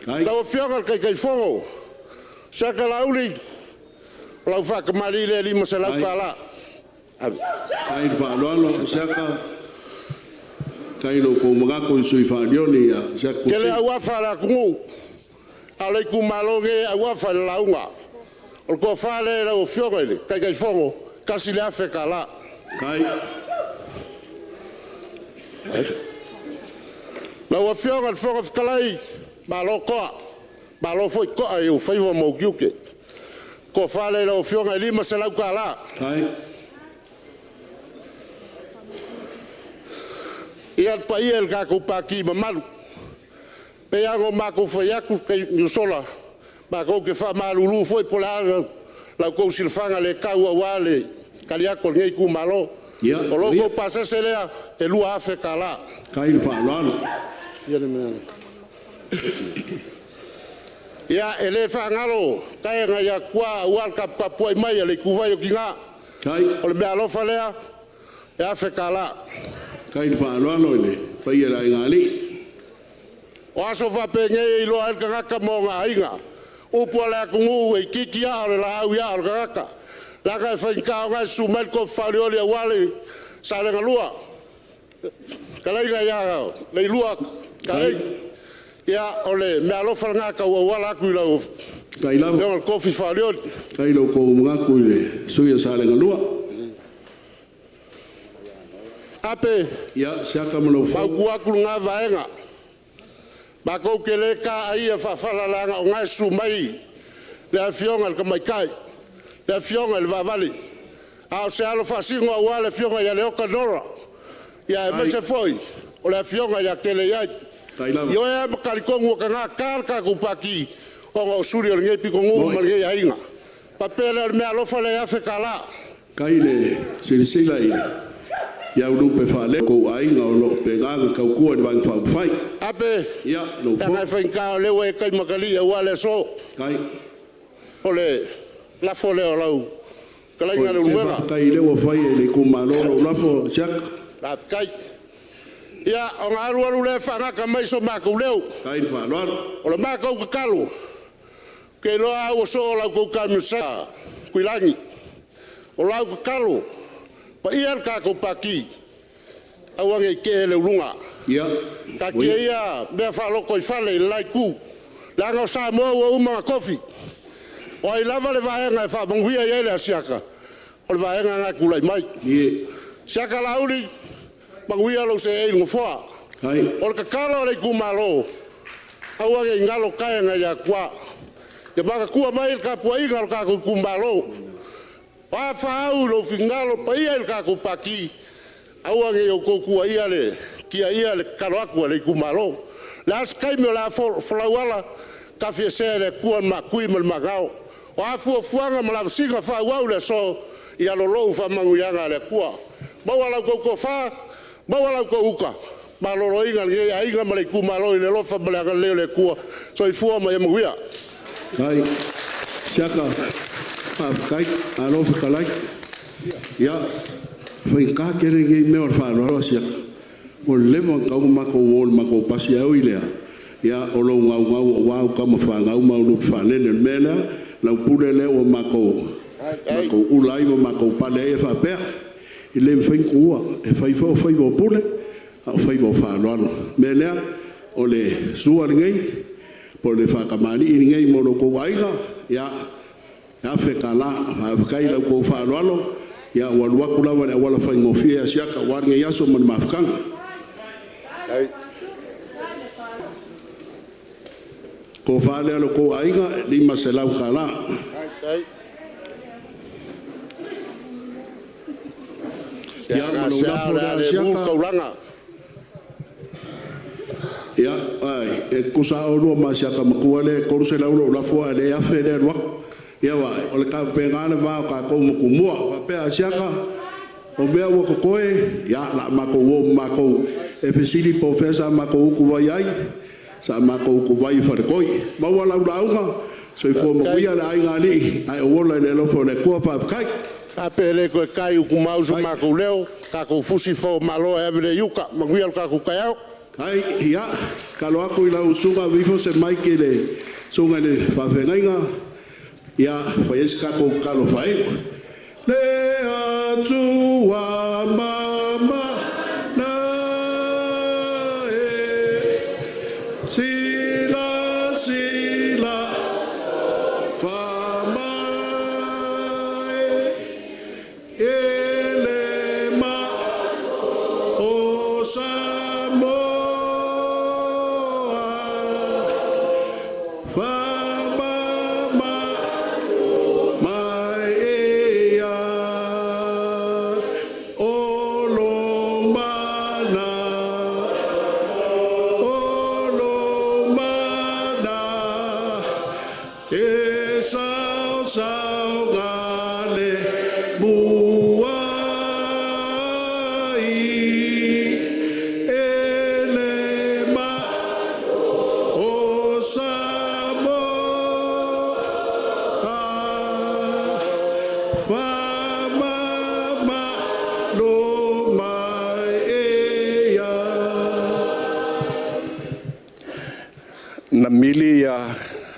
kai Lau whionga kai whongo. Seaka lauli. Lau whakamari le lima se lau ka la. kai pa lo saka kai no ko mga ko sui fa dioni ya saka Kele awa whala kungu. Ale ku malonge awa whala launga. O ko whale lau whionga ele. Kai whongo. Kasi le afe ka la. kai Lau a whionga le whonga whakalai. Malo koa. Malo foi koa e u whaiwa mau kiuke. Ko whale lau whionga e lima se lau ka la. kai Ia pa ia el kako pa ki mamalu. Pe ango mako foi aku ke sola. Mako ke fa malulu foi pola la ko silfanga le kau wale. Kaliako ngai ku malo. Ia, O loko ia. pasese lea e lua afe kala. Kai le whaaloalo. Ia le mea. Ia e le whaangalo, kai nga ia kua ual kapua i mai le kuwai o ki ngā. Kai, O le mea alofa lea e afe kala. kai le whaaloalo le. Pai e rai ngāli. O aso whapenge i loa elka ngaka mō ngā inga. Upua lea kungu e kiki a o le la au ia o le ngaka. Laka e whainkao ngai sumel ko whalioli a wale sa renga lua. Kaleinga ia le lua kalei. Ia o le mea lofa ngaka ua wala aku i lau. Kai lau. Ia o kofi whalioli. Kai lau ko ngaku i le. Suia sa renga lua. Ape, Ia, siaka mana mau whau. kuaku ngā vaenga. Ma kou ke le ka ai e whawhalalanga o ngai sumai. Le a fionga le kamaikai. Le fionga le vavali. Ao se alo fasingo a wale fionga ya leoka nora. Ya e mese foi. O le fionga ya kele iai. Kai lau. Yo e makarikongu ka ngā karka kupaki. O ngā usuri o le ngai piko ngu ma le ngai ainga. Papele o le mea lofa le afe kala. Kai le silisila i. Ia urupe whale ko ainga o lo pe nganga kau kua ni wangi whau whai. Ape, Ia, lo e ngai whainkao lewa e kai makali e wale so. Kai. O le lafo leo lau. Kalainga le uruenga. Kai le wa whai e le kumalolo lafo siaka. Kai. Ia, o ngā aru le whangaka mai so mākou leo. Kai le whaaloalo. O le mākou kakalo. Ke loa au o so o lau kou kamisa. Kuilangi. O lau kakalo. Pa ia le kākou paki. Au ange ke le urunga. Ia. Ka kia ia mea whaloko i whale i lai ku. Le anga o sa moa ua umanga kofi. O ai lava le vahenga e whamanguia i ele a siaka. O le vahenga ngā kulai mai. Ie. Siaka lauri. Manguia lo se e ngofoa. Kai. O le kakalo le kumalo. Au ange ngalo kaya ngai a kua. Te maka kua mai il kapua inga lo kako kumalo. Wa whaau lo fingalo pa ia il kako paki. Au ange o kokua ia le. Kia ia le kalo akua le kumalo. Le askai me o la flawala. Ka fie se le kua ma kui mal magao. O afu fuanga ma la singa fa wau le so. Ia lo lo fa manguyanga le kua. Bawa la koko fa. Bawa la ko uka. Ma lo lo inga nge ainga ma le kumalo i le lofa ma le leo le kua. So i fua ma ia manguia. Kai. Siaka. Kai. Alo whakalai. Ia. Whai kā kere ngei mea o whaaloalo siaka. O lemo kau mako wōl mako pasi au i lea. Ia o lo ngau o wau kama whangau maulu whanene mena. Lau pule leo o mako. Mako ulai o mako pale e whapea. I le whai kua. E whai whai pule. A whai whaaloalo. Mea o le sua ngei. Po le whakamani i ngei mono ko aiga. Ia. Ia whekala. Kai lau ko whaaloalo. Ia waluaku lawa le wala whai ngofia siaka. Waringa yaso mani mafukanga. Ko whaale alo ko aiga, lima se lau ka la. Siaka siaka le mu kauranga. Ia, ai, e kusa o rua ma siaka makua le, koru se lau lo lafua le afe le rua. Ia wa, o le ka pengane wa o ka kou mukumua, wa pea siaka, o mea wako koe, ia la mako wo mako, e pesili profesa mako uku wai ai, sa mako uku wai wharekoi. Maua lau launga, so i fua makuia le ai ngani, ai o wola le lofo le kua whapkai. A pele ko kai u kumausu mako leo, ka ko fusi fo malo evile yuka, maguia ka ku kai au. Ai, ia, kalo ako i lau sunga vifo se mai ke le sunga le whawhengainga, ia, whai esi kako kalo whae. Le atua mama na e, sila sila whamai, ele ma o Samoa. Sao sao ngale bua na mili ya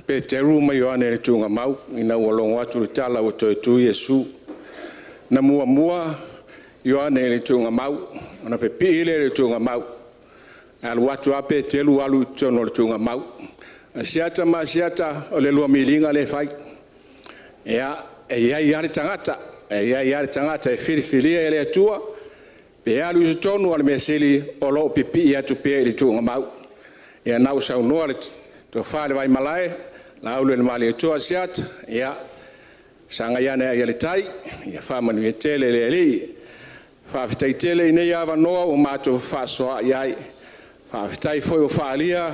Peteru mai Ioane le tunga mau ina walongo atu le tala o toi tu Yesu na mua Ioane le tunga mau na pepile le tunga mau alu watu a Peteru alu tono le tunga mau siata ma siata o le lua milinga le fai ia ia tangata e filifili ele atua pe alu tono al meseli o lo pipi atu pe le tunga mau ia na usa no le to fale vai malai la ulu le mali to asiat ia sanga ia ne ia le tai ia fa manu e tele le fa fitai tele ne ia va no o mato fa so ia fa fitai foi o fa lia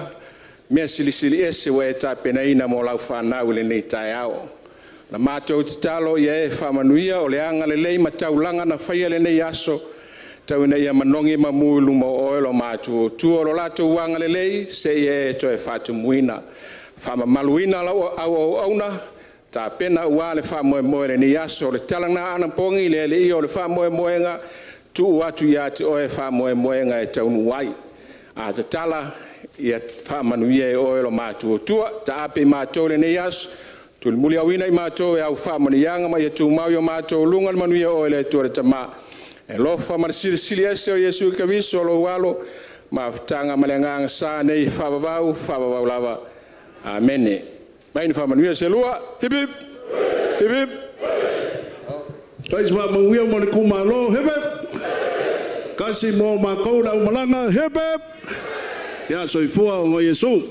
me sili ese we ta pena ina mo la fa na ule ne tai ao la mato talo ia fa manu ia o le anga le mataulanga na fa ia le ne aso tau na ia manongi mamulu mo oelo mato tu o lato wanga le se e to e fa tu muina fama maluina la au auna ta pena wale fa mo le ni aso le talanga ana pongi le o le fa mo nga tu watu ya te o fa mo nga e tau wai a te tala ia fa manu ye o lo matu tu ta ape mato le ni aso tu le muli awina i mato e au fa mo yanga ma ye tu mau yo mato lunga manu ye o le tu le tama e lo fa ma sili ese o Yesu ka viso lo walo ma tanga malenga sa nei fa bau lava Amen. Main fama nuia se lua. Hip hip. Hip hip. Tais ma manguia mo le kumalo. Hip hip. Kasi mo ma ko la umalanga. Hip hip. Ya soifua o Yesu.